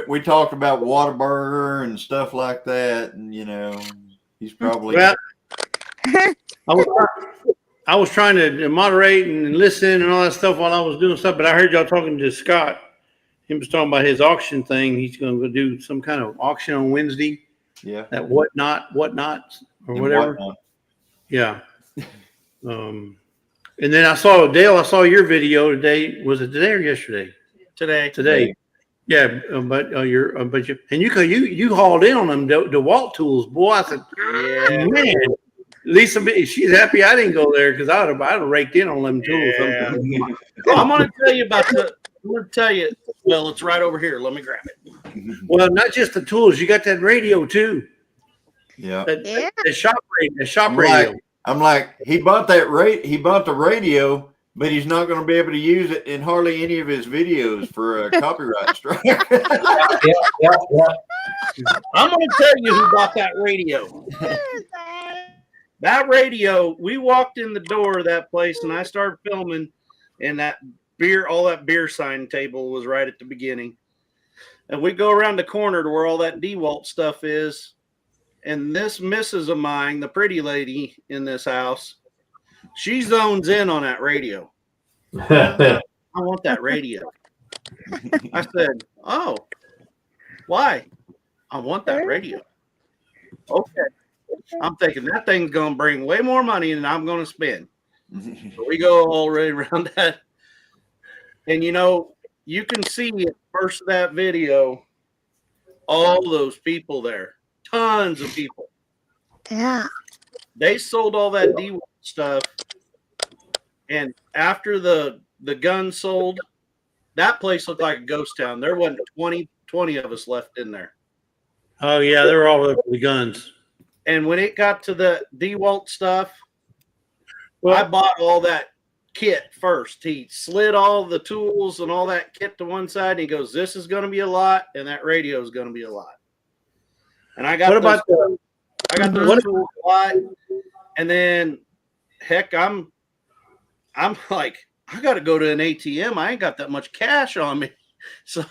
we talked about Whataburger and stuff like that, and he's probably Well, I was trying to moderate and listen and all that stuff while I was doing stuff, but I heard y'all talking to Scott. He was talking about his auction thing. He's going to go do some kind of auction on Wednesday. yeah At whatnot, or and whatever. whatnot. Yeah. And then I saw Dale. I saw your video today. Was it today or yesterday? Today. Today. Yeah, but you hauled in on them DeWalt tools, boy. I said, Yeah. man, Lisa, she's happy I didn't go there because I'd have raked in on them tools. Yeah. I'm gonna tell you about well, it's right over here. Let me grab it. Well, not just the tools. You got that radio too. Yeah. Yeah. The shop I'm radio. I'm like, he bought the radio, but he's not going to be able to use it in hardly any of his videos for a copyright strike. Yeah. I'm going to tell you who bought that radio. That radio, we walked in the door of that place and I started filming, and all that beer sign table was right at the beginning. And we go around the corner to where all that DeWalt stuff is. And this missus of mine, the pretty lady in this house, she zones in on that radio. I want that radio. I said, oh, why? I want that radio. Okay. I'm thinking that thing's going to bring way more money than I'm going to spend. So we go all right around that. And, you can see at first of that video, all those people there, tons of people. Yeah. They sold all that DeWalt stuff. And after the gun sold, that place looked like a ghost town. There wasn't 20 of us left in there. Oh yeah, they were all over the guns. And when it got to the DeWalt stuff, I bought all that kit first. He slid all the tools and all that kit to one side, and he goes, "This is going to be a lot, and that radio is going to be a lot." And I got those tools a lot, and then heck, I'm like, I got to go to an ATM. I ain't got that much cash on me, so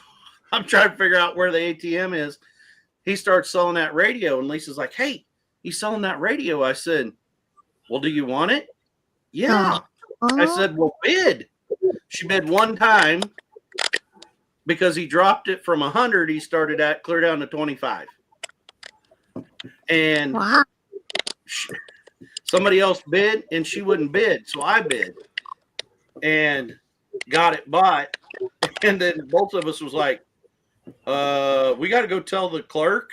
I'm trying to figure out where the ATM is. He starts selling that radio, and Lisa's like, "Hey, he's selling that radio." I said, "Well, do you want it?" "Yeah." I said, "Well, bid." She bid one time because he dropped it from 100. He started at clear down to 25. And somebody else bid, and she wouldn't bid. So I bid and got it bought. And then both of us was like, we got to go tell the clerk.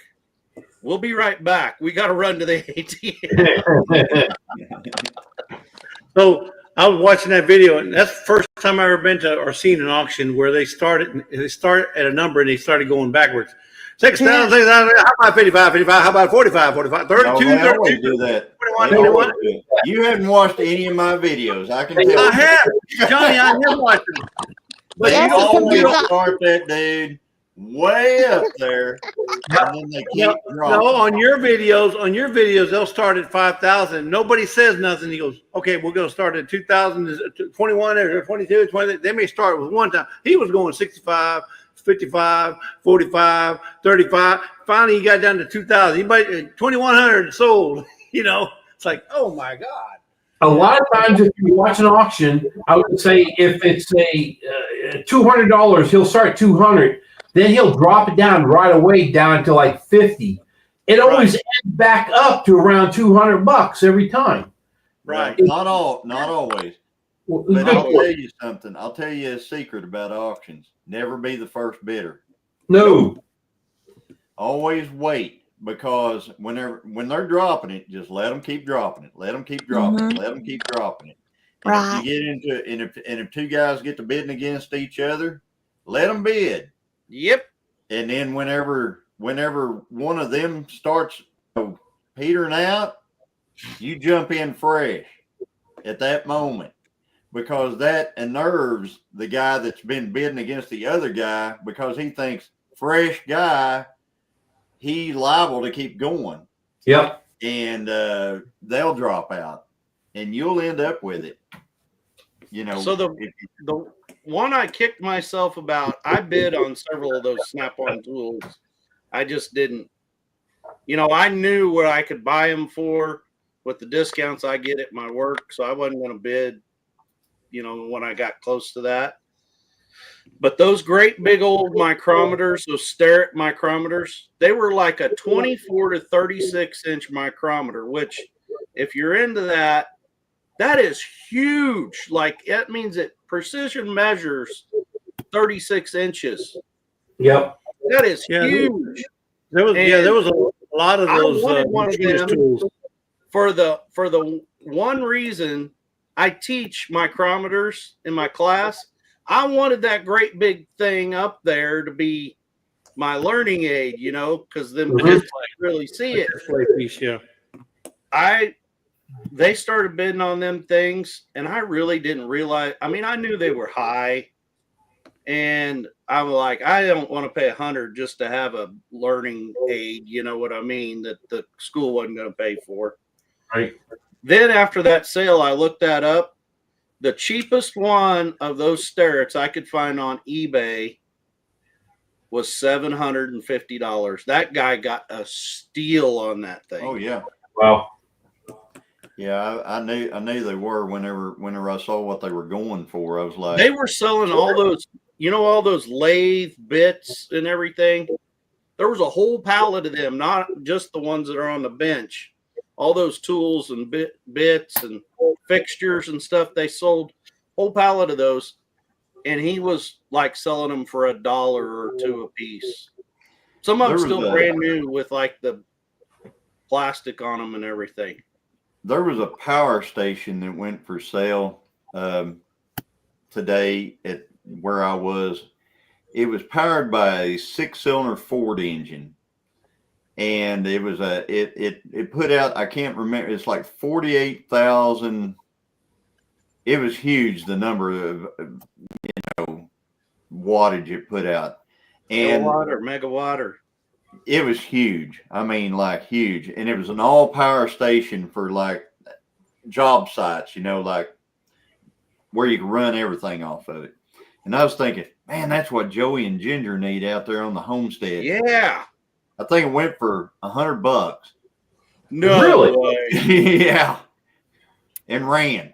We'll be right back. We got to run to the ATM. So I was watching that video, and that's the first time I've ever been to or seen an auction where they start at a number and they started going backwards. 6,000, 6,000, how about 55, 55, how about 45, 45, 32, They always 32, do that. 21, They 21. always do it. You haven't watched any of my videos. I can tell. I have. Johnny, I have watched them. But They you don't always know. start that dude way up there, and then they keep dropping. No, on your videos, they'll start at 5,000. Nobody says nothing. He goes, "Okay, we're going to start at 2,000, 21 or 22, 20." They may start with one time. He was going 65, 55, 45, 35. Finally, he got down to 2,000. He bought 2,100 sold. It's like, oh my God. A lot of times, if you watch an auction, I would say if it's a $200, he'll start at 200. Then he'll drop it down right away down to like 50. It always ends back up to around $200 every time. Right. Not always. But I'll tell you something. I'll tell you a secret about auctions. Never be the first bidder. No. Always wait, because when they're dropping it, just let them keep dropping it. Let them keep dropping it. Let them keep dropping it. And Right. if you get into it, and if two guys get to bidding against each other, let them bid. Yep. And then whenever one of them starts petering out, you jump in fresh at that moment, because that unnerves the guy that's been bidding against the other guy, because he thinks fresh guy, he's liable to keep going. Yep. And they'll drop out, and you'll end up with it. So the one I kicked myself about, I bid on several of those snap-on tools. I just didn't, I knew what I could buy them for with the discounts I get at my work. So I wasn't going to bid, when I got close to that. But those great big old micrometers, those Starrett micrometers, they were like a 24 to 36 inch micrometer, which if you're into that, that is huge. Like, that means it precision measures 36 inches. Yep. That is huge. There was a lot of those one of them tools. For the one reason I teach micrometers in my class, I wanted that great big thing up there to be my learning aid, because then kids really see it. They started bidding on them things, and I really didn't realize. I mean, I knew they were high, And I'm like, I don't want to pay $100 just to have a learning aid. You know what I mean? That the school wasn't going to pay for. Right. Then after that sale, I looked that up. The cheapest one of those sterrets I could find on eBay was $750. That guy got a steal on that thing. Oh yeah. Wow. Yeah, I knew they were whenever I saw what they were going for. I was like, They were selling all those, all those lathe bits and everything. There was a whole pallet of them, not just the ones that are on the bench. All those tools and bits and fixtures and stuff, they sold whole pallet of those. And he was like selling them for $1 or $2 a piece. Some of them still brand new with like the plastic on them and everything. There was a power station that went for sale today at where I was. It was powered by a 6-cylinder Ford engine, and it was it put out, I can't remember, it's like 48,000. It was huge, the number of wattage it put out, and megawatt or it was huge. I mean, like huge. And it was an all power station for like job sites, like where you can run everything off of it. And I was thinking, man, that's what Joey and Ginger need out there on the homestead. Yeah. I think it went for $100. No Really? way. Yeah. And ran.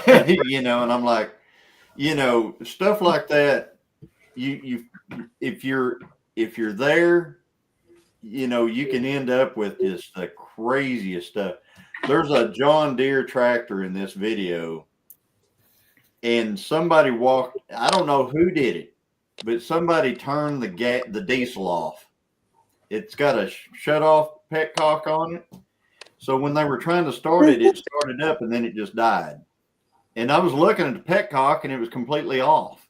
And I'm like, stuff like that, if you're there, you can end up with just the craziest stuff. There's a John Deere tractor in this video, and somebody I don't know who did it, but somebody turned the diesel off. It's got a shut off petcock on it. So when they were trying to start it, it started up and then it just died. And I was looking at the petcock and it was completely off.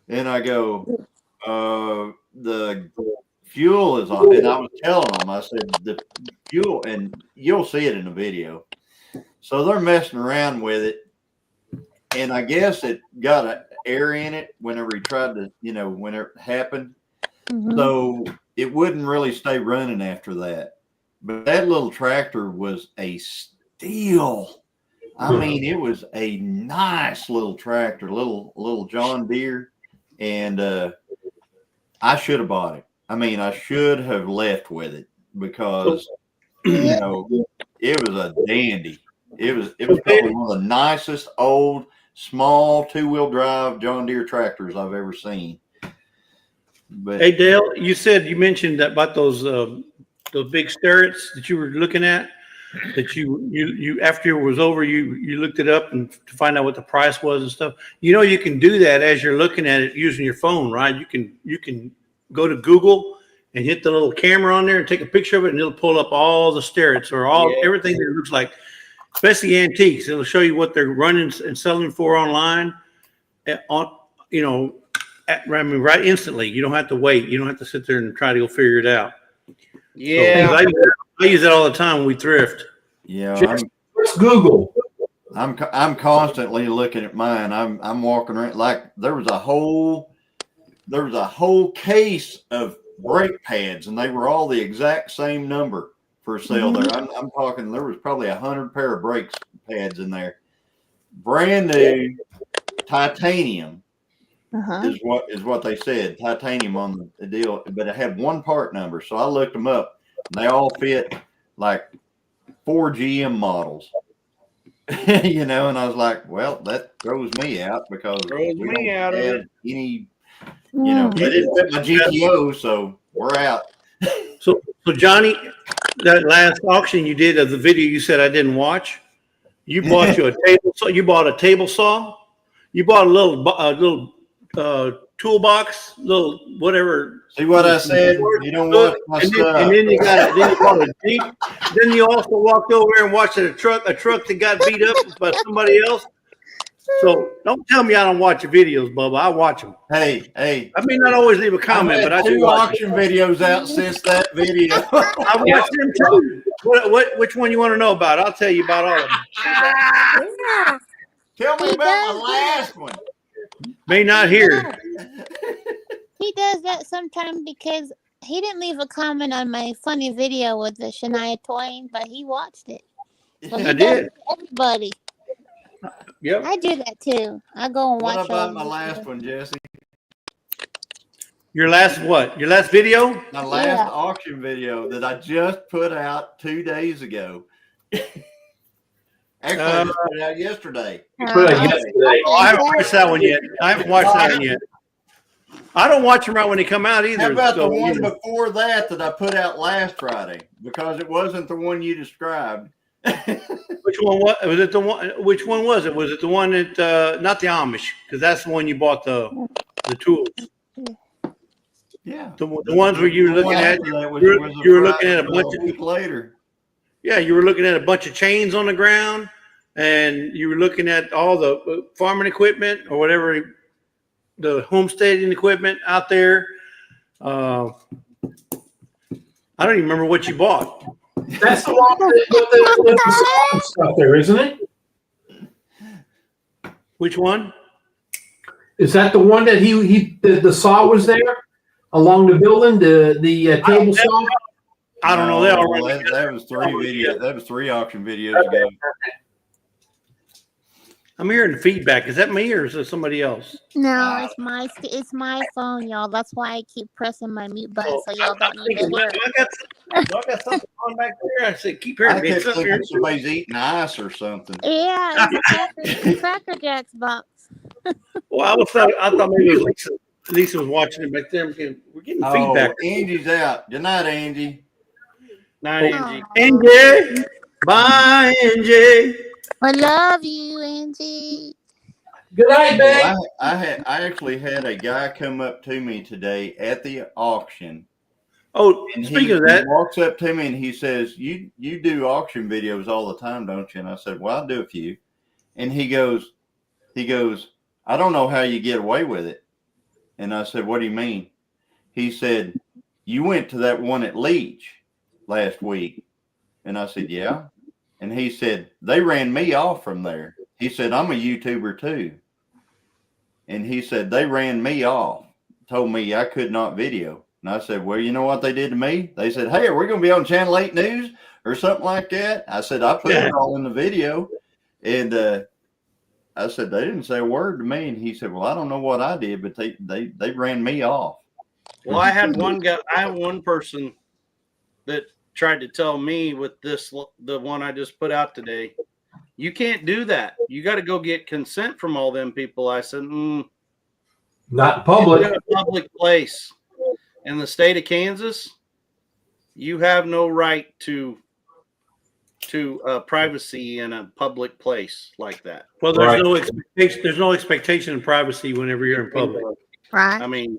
And I go, the fuel is on. And I was telling them, I said, the fuel, and you'll see it in the video. So they're messing around with it. And I guess it got an air in it whenever he tried to, when it happened. Mm-hmm. So it wouldn't really stay running after that. But that little tractor was a steal. I mean, it was a nice little tractor, little John Deere. And I should have bought it. I mean, I should have left with it because, it was a dandy. It was probably one of the nicest old, small 2-wheel drive John Deere tractors I've ever seen. But hey, Dale, you mentioned about those big sterrets that you were looking at, that you after it was over, you looked it up and to find out what the price was and stuff. You can do that as you're looking at it using your phone, right? You can go to Google and hit the little camera on there and take a picture of it, and it'll pull up all the sterrets or everything that it looks like, especially antiques. It'll show you what they're running and selling for online. Right instantly. You don't have to wait. You don't have to sit there and try to go figure it out. Yeah. So, I use that all the time when we thrift. Yeah. Just Google. I'm constantly looking at mine. I'm walking around like there was a whole case of brake pads, and they were all the exact same number for sale there. I'm talking, there was probably 100 pair of brake pads in there. Brand new titanium. Is what they said, titanium on the deal, but it had one part number. So I looked them up, and they all fit like 4 GM models. And I was like, well, that throws me out because we don't have any, they didn't fit my GTO, so we're out. So Johnny, that last auction you did of the video you said I didn't watch, you bought a table saw. You bought a table saw. You bought a little toolbox, little whatever. See what I said? You don't watch my stuff. And then you bought a Jeep. Then you also walked over there and watched a truck that got beat up by somebody else. So don't tell me I don't watch your videos, Bubba. I watch them. Hey. I may not always leave a comment, but I do watch auction videos out since that video. I watch them too. Which one you want to know about? I'll tell you about all of them. Tell me about my last one. May not hear. He does that sometimes because he didn't leave a comment on my funny video with the Shania Twain, but he watched it. So he I does did. it for everybody. Yep. I do that too. I go and What watch about all my the last videos. one, Jesse? Your last what? Your last video? My last Yeah. auction video that I just put out 2 days ago. Actually, I just put it out yesterday. Put it yesterday. Oh, I haven't watched that one yet. I haven't watched that one yet. I don't watch them right when they come out either. How about so, the one you know. before that I put out last Friday? Because it wasn't the one you described. Which one was it? The one? Which one was it? Was it the one that not the Amish? Because that's the one you bought the tools. Yeah. The ones where you were looking at. You were looking at a bunch week later. Yeah, you were looking at a bunch of chains on the ground, and you were looking at all the farming equipment or whatever, the homesteading equipment out there. I don't even remember what you bought. That's the one with the saw and stuff there, isn't it? Which one? Is that the one that the saw was there along the building, the table saw? I don't know. They all run that was 3 videos. That was 3 auction videos ago. I'm hearing feedback. Is that me or is it somebody else? No, it's my phone, y'all. That's why I keep pressing my mute button so y'all don't need to hear it. I got something on back there. I said, keep I hearing me. kept thinking somebody's eating ice or something. Yeah, it's a Cracker Jacks box. Well, I thought maybe it was Lisa. Lisa was watching it back there. We're getting feedback. Angie's out. Good night, Angie. Night, Angie. Angie. Bye, Angie. I love you, Angie. Good night, babe. I actually had a guy come up to me today at the auction. Oh, And speaking of that, he walks up to me and he says, you do auction videos all the time, don't you? And I said, well, I do a few. And he goes, I don't know how you get away with it. And I said, what do you mean? He said, you went to that one at Leach last week. And I said, yeah. And he said, they ran me off from there. He said, I'm a YouTuber too. And he said, they ran me off, told me I could not video. And I said, well, you know what they did to me? They said, hey, are we going to be on Channel 8 News or something like that? I said, I put it all in the video. And I said, they didn't say a word to me. And he said, well, I don't know what I did, but they ran me off. Well, I had one person that tried to tell me with the one I just put out today, you can't do that. You got to go get consent from all them people. I said, Not public. in a public place in the state of Kansas, you have no right to privacy in a public place like that. well, there's no expectation. There's no expectation of privacy whenever you're in public. Right. I mean,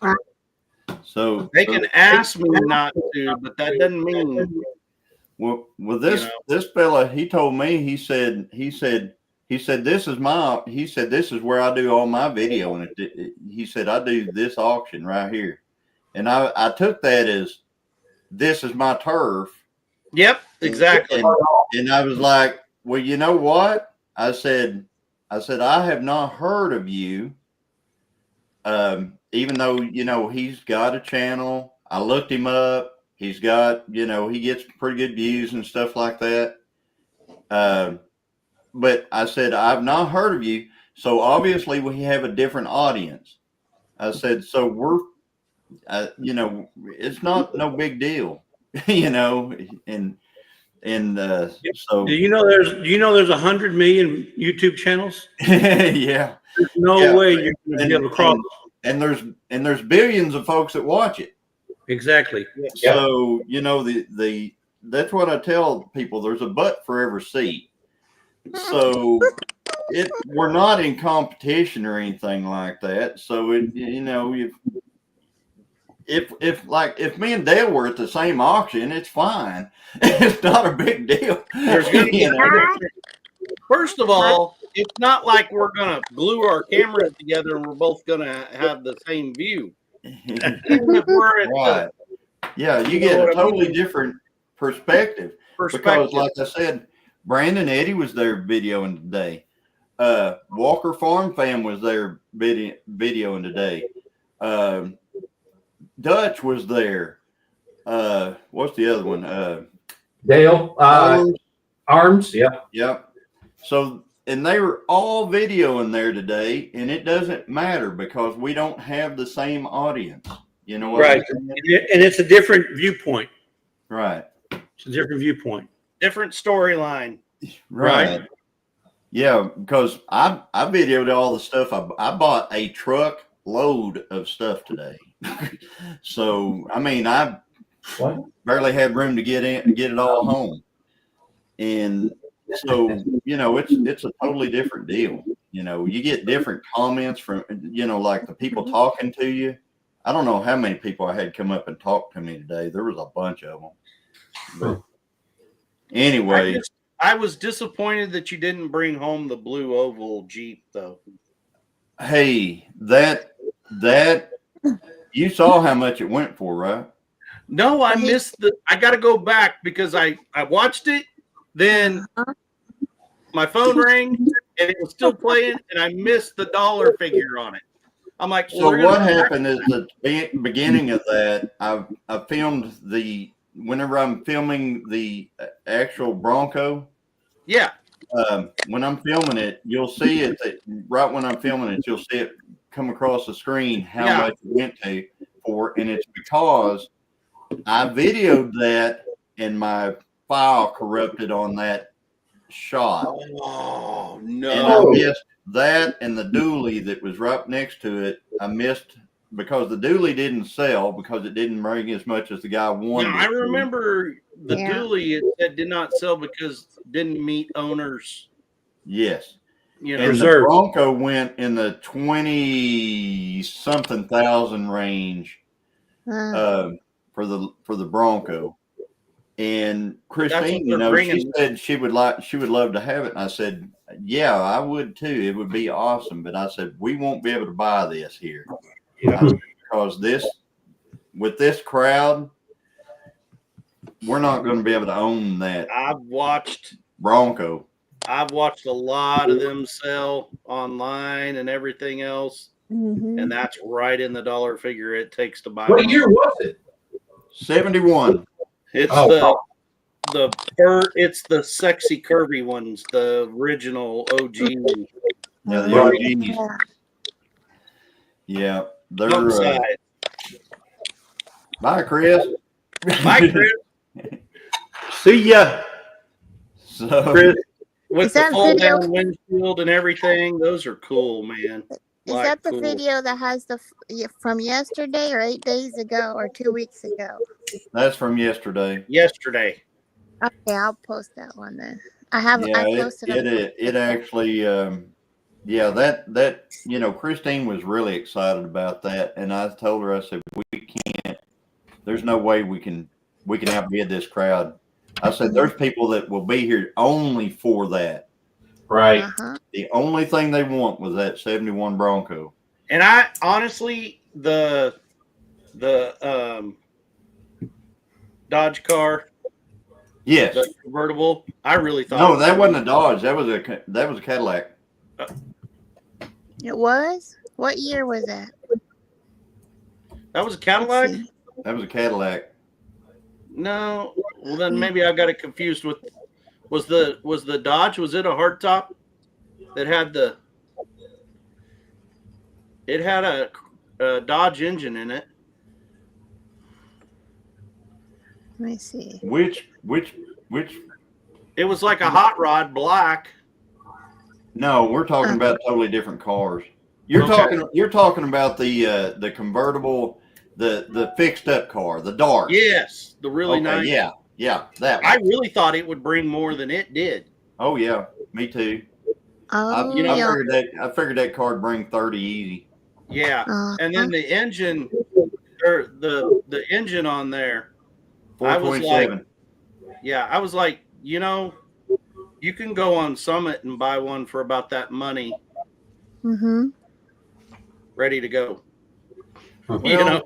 So they can ask me not to, but that doesn't mean. Well, this fella, he told me, he said, this is where I do all my video. And he said, I do this auction right here. And I took that as, this is my turf. Yep, exactly. And I was like, well, you know what? I said, I have not heard of you. Even though, he's got a channel. I looked him up. He's got, he gets pretty good views and stuff like that. But I said, I've not heard of you. So obviously we have a different audience. I said, so we're, it's not no big deal, and so. Do you know there's 100 million YouTube channels? Yeah. There's no way you're going to be able to cross. And there's billions of folks that watch it. Exactly. So, that's what I tell people. There's a butt for every seat. So we're not in competition or anything like that. So if me and Dale were at the same auction, it's fine. It's not a big deal. There's gonna be First of all, it's not like we're gonna glue our cameras together and we're both gonna have the same view. Even if we're at Yeah, you get a totally different perspective. Because, like I said, Brandon Eddy was there videoing today. Walker Farm Fam was there videoing today. Dutch was there. What's the other one? Dale, Arms. Arms. Yep. Yep. So, and they were all videoing there today, and it doesn't matter because we don't have the same audience. You know what Right. I'm saying? And it's a different viewpoint. Right. It's a different viewpoint. Different storyline. Right. Yeah, because I videoed all the stuff. I bought a truck load of stuff today. So, I mean, I barely had room to get it all home. And so, you know, it's a totally different deal. You know, you get different comments from, you know, like the people talking to you. I don't know how many people I had come up and talk to me today. There was a bunch of them. But anyway, I was disappointed that you didn't bring home the blue oval Jeep, though. hey, that you saw how much it went for, right? No, I missed I got to go back because I watched it. Then my phone rang and it was still playing, and I missed the dollar figure on it. I'm like, so what happened is the beginning of that, I filmed whenever I'm filming the actual Bronco. Yeah. When I'm filming it, you'll see it right when I'm filming it, you'll see it come across the screen how much it went for, and it's because I videoed that and my file corrupted on that shot. Oh no! And I missed that and the dually that was right next to it. I missed because the dually didn't sell because it didn't bring as much as the guy wanted. No, I remember the dually it did not sell because it didn't meet owners. Yes. You know, and the Bronco went in the 20-something thousand range for the Bronco. And Christine, you know, she said she would love to have it. And I said, yeah, I would too. It would be awesome. But I said, we won't be able to buy this here. Because with this crowd, we're not going to be able to own that. I've watched Bronco. I've watched a lot of them sell online and everything else. And that's right in the dollar figure it takes to buy. What year was it? 71. It's it's the sexy curvy ones, the original OG. Yeah, the OGs. Yeah, they're. Bye, Chris. Bye, Chris. See ya. So, Chris, with the fold down windshield and everything, those are cool, man. Is that the video that has from yesterday or 8 days ago or 2 weeks ago? That's from yesterday. Yesterday. Okay, I'll post that one then. I posted it actually, that you know, Christine was really excited about that, and I told her, I said, we can't. There's no way we can outbid this crowd. I said, there's people that will be here only for that. Right. The only thing they want was that 71 Bronco. And I honestly, the Dodge car, yes, the convertible, I really thought. No, that wasn't a Dodge. That was a Cadillac. It was? What year was that? That was a Cadillac? That was a Cadillac. No, well then maybe I got it confused with. Was the Dodge? Was it a hardtop that had It had a Dodge engine in it. Let me see. Which? It was like a hot rod, black. No, we're talking about totally different cars. You're talking about the convertible, the fixed up car, the Dart. Yes, the really nice. Yeah, that one. I really thought it would bring more than it did. Oh yeah, me too. I figured that car would bring 30 easy. Yeah, and then the engine, or the engine on there, 427. I was like, you know, you can go on Summit and buy one for about that money. Ready to go. Well, you know,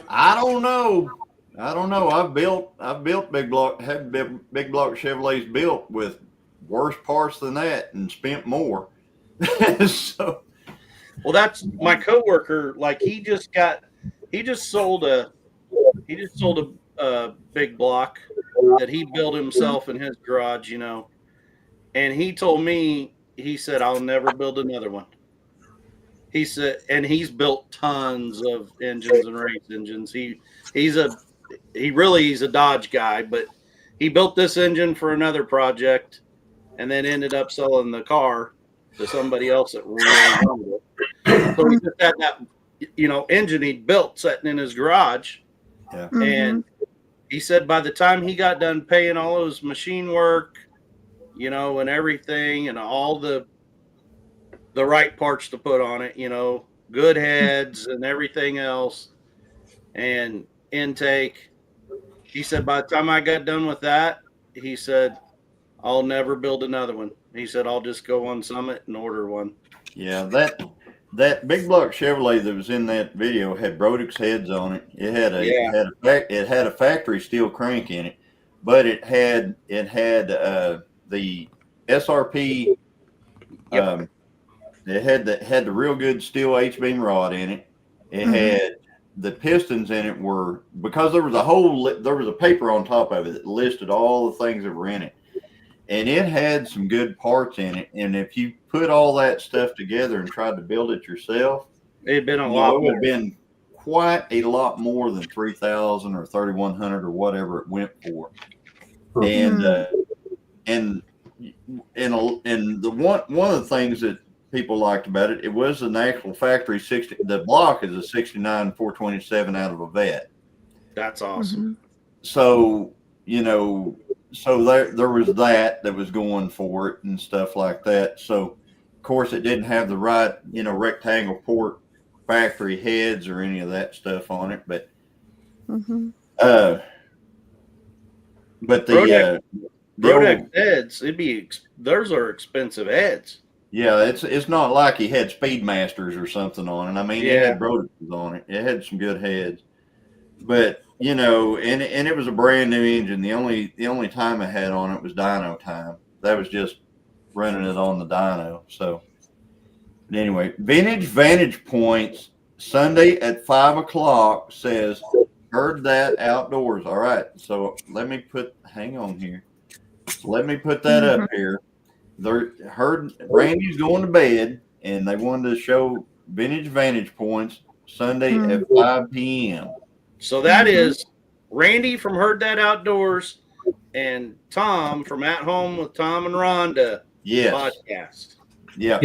I don't know. I've built big block Chevrolets built with worse parts than that and spent more. So, well, that's my coworker. Like he just got he just sold a big block that he built himself in his garage, you know. And he told me, he said, I'll never build another one. He said, and he's built tons of engines and race engines. He's a Dodge guy, but he built this engine for another project and then ended up selling the car to somebody else that really wanted it. So he just had that, you know, engine he built sitting in his garage. Yeah. And he said by the time he got done paying all his machine work, you know, and everything, and all the right parts to put on it, you know, good heads and everything else, and intake. He said by the time I got done with that, he said, I'll never build another one. He said, I'll just go on Summit and order one. Yeah, that big block Chevrolet that was in that video had Brodix heads on it. It had a factory steel crank in it, but it had the SRP. Yep. It had the real good steel H-beam rod in it. It had the pistons in it were, because there was a paper on top of it that listed all the things that were in it. And it had some good parts in it. And if you put all that stuff together and tried to build it yourself, it'd been it would have been quite a lot more than 3,000 or 3,100 or whatever it went for. And the one of the things that people liked about it, it was an actual factory 60. The block is a 69 427 out of a vet. That's awesome. So, you know, so there was that was going for it and stuff like that. So, of course, it didn't have the right, you know, rectangle port factory heads or any of that stuff on it. But, but the Brodix heads, those are expensive heads. Yeah, it's not like he had Speedmasters or something on it. I mean, it had Brodix on it. It had some good heads, but you know, and it was a brand new engine. The only time it had on it was dyno time. That was just running it on the dyno. So, but anyway, Vintage Vantage Points Sunday at 5 o'clock says, heard that outdoors. All right, so hang on here. So let me put that up here. Heard Randy's going to bed, and they wanted to show Vintage Vantage Points Sunday at 5 p.m. So that is Randy from Heard That Outdoors and Tom from At Home with Tom and Rhonda podcast. Yep.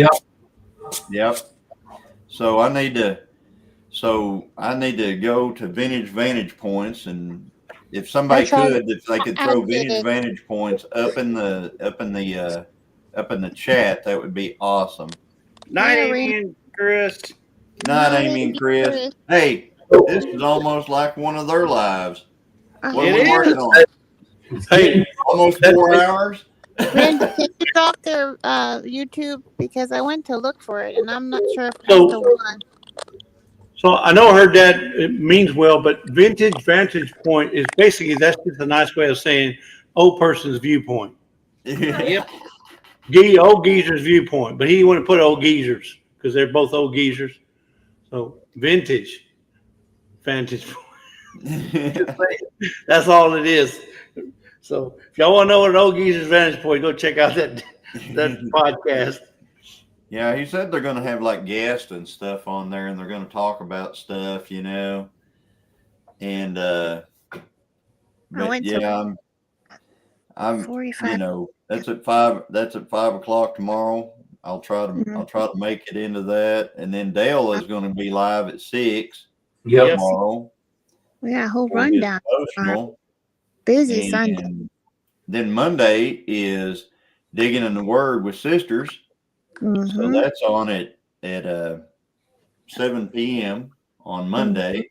So I need to go to Vintage Vantage Points, and if somebody if they could throw Vintage Vantage Points up in the chat, that would be awesome. Night, Amy and Chris. Night, Amy and Chris. Hey, this is almost like one of their lives. What are we working on? Hey, almost 4 hours. Randy, can you drop their YouTube, because I went to look for it and I'm not sure if that's the one. So I know I heard that it means well, but Vintage Vantage Point is basically, that's just a nice way of saying old person's viewpoint. Yep. Old geezer's viewpoint, but he didn't want to put old geezers because they're both old geezers. So Vintage Vantage Point. That's all it is. So if y'all want to know what an old geezer's vantage point, go check out that podcast. Yeah, he said they're going to have like guests and stuff on there, and they're going to talk about stuff, you know. And but yeah, I'm 45. You know, that's at 5 o'clock tomorrow. I'll try to make it into that, and then Dale is going to be live at 6 tomorrow. We got a whole rundown. Busy Sunday. Then Monday is Digging in the Word with Sisters. So that's on at 7 p.m. on Monday.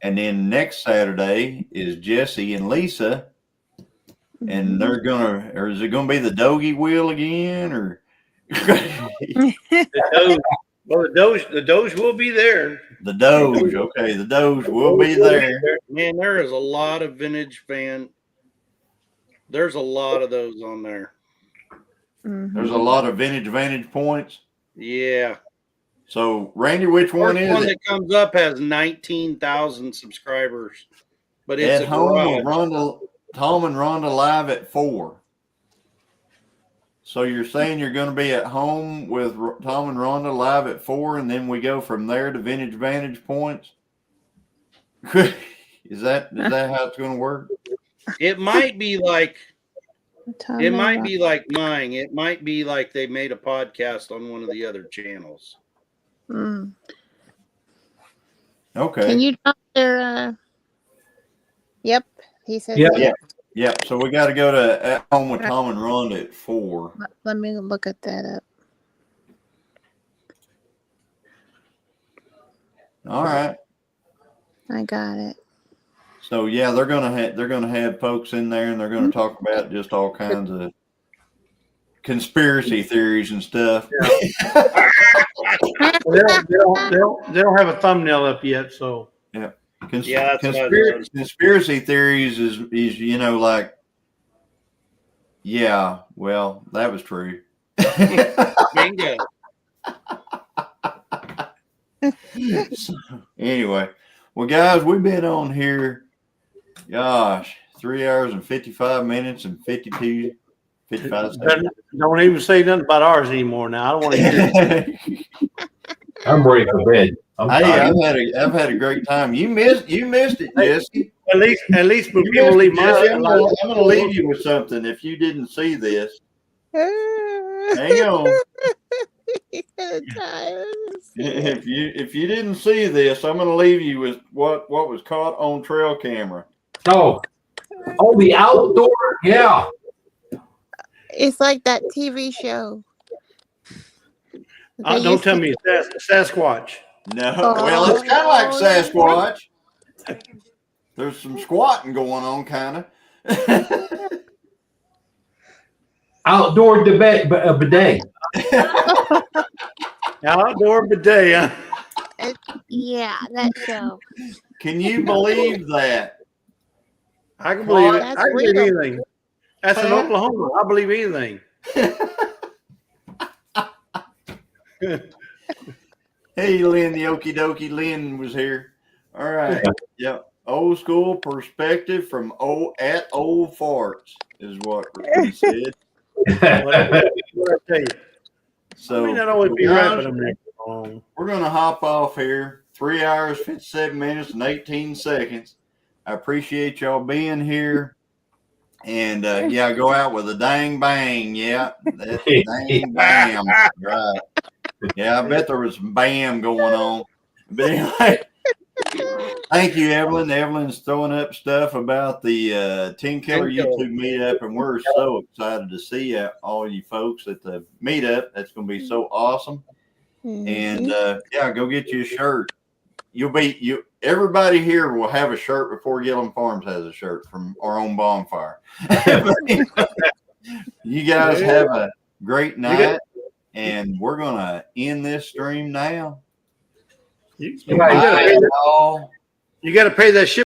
And then next Saturday is Jesse and Lisa. And they're or is it gonna be the Dogie wheel again, or the Doge will be there. The Doge, okay, the Doge will be there. Man, there is a lot of vintage there's a lot of those on there. There's a lot of Vintage Vantage Points. Yeah. So, Randy, which one First is one it? that comes up has 19,000 subscribers, but it's At a home garage. with Rhonda, Tom and Rhonda live at 4. So you're saying you're going to be at home with Tom and Rhonda live at 4, and then we go from there to Vintage Vantage Points? Is that how it's going to work? It might be like Tom it and might Ron- be like mine. It might be like they made a podcast on one of the other channels. Mm. Okay. Can you drop their? Yep, he says. Yeah. Yeah. Yep. So we got to go to At Home with Tom and Rhonda at 4. Let me look at that up. All right. I got it. So yeah, they're gonna have folks in there, and they're gonna talk about just all kinds of conspiracy theories and stuff. They don't have a thumbnail up yet, so Yeah, that's what I noticed. Conspiracy theories is like, yeah, well, that was true. Bingo. So, anyway, well, guys, we've been on here, gosh, 3 hours and 55 minutes and 55 seconds. don't even say nothing about ours anymore. Now I don't want to hear it. I'm ready for bed. I'm Hey, tired. I've had a great time. You missed it, Jesse. At least when You people missed leave it, my Jesse. I'm gonna leave you with something. If you didn't see this, hang on. If you didn't see this, I'm gonna leave you with what was caught on trail camera. Oh, the outdoor. Yeah. It's like that TV show. They don't used tell to- me it's Sasquatch. No, Oh, well, it's kind of like no. Sasquatch. There's some squatting going on, kind of. Outdoor bidet. Outdoor bidet. Huh? Yeah, that show. Can you believe that? I can believe it. That's I can believe real. anything. That's in Oklahoma. I believe anything. Hey, Lynn, the okie dokie. Lynn was here. All right. Yep. Old school perspective from old farts is what he said. What I tell you. So I may not always be guys, right, but I'm wrong. we're gonna hop off here. 3 hours, 57 minutes, and 18 seconds. I appreciate y'all being here. And yeah, go out with a dang bang. Yeah, that's dang bam. Right. Yeah, I bet there was some bam going on. But anyway, thank you, Evelyn. Evelyn's throwing up stuff about the Tenkiller YouTube Meetup, and we're so excited to see all you folks at the meetup. That's going to be so awesome. And yeah, go get you a shirt. Everybody here will have a shirt before Gilliam Farms has a shirt from our own bonfire. You guys have a great night, and we're gonna end this stream now. You got to pay that ship.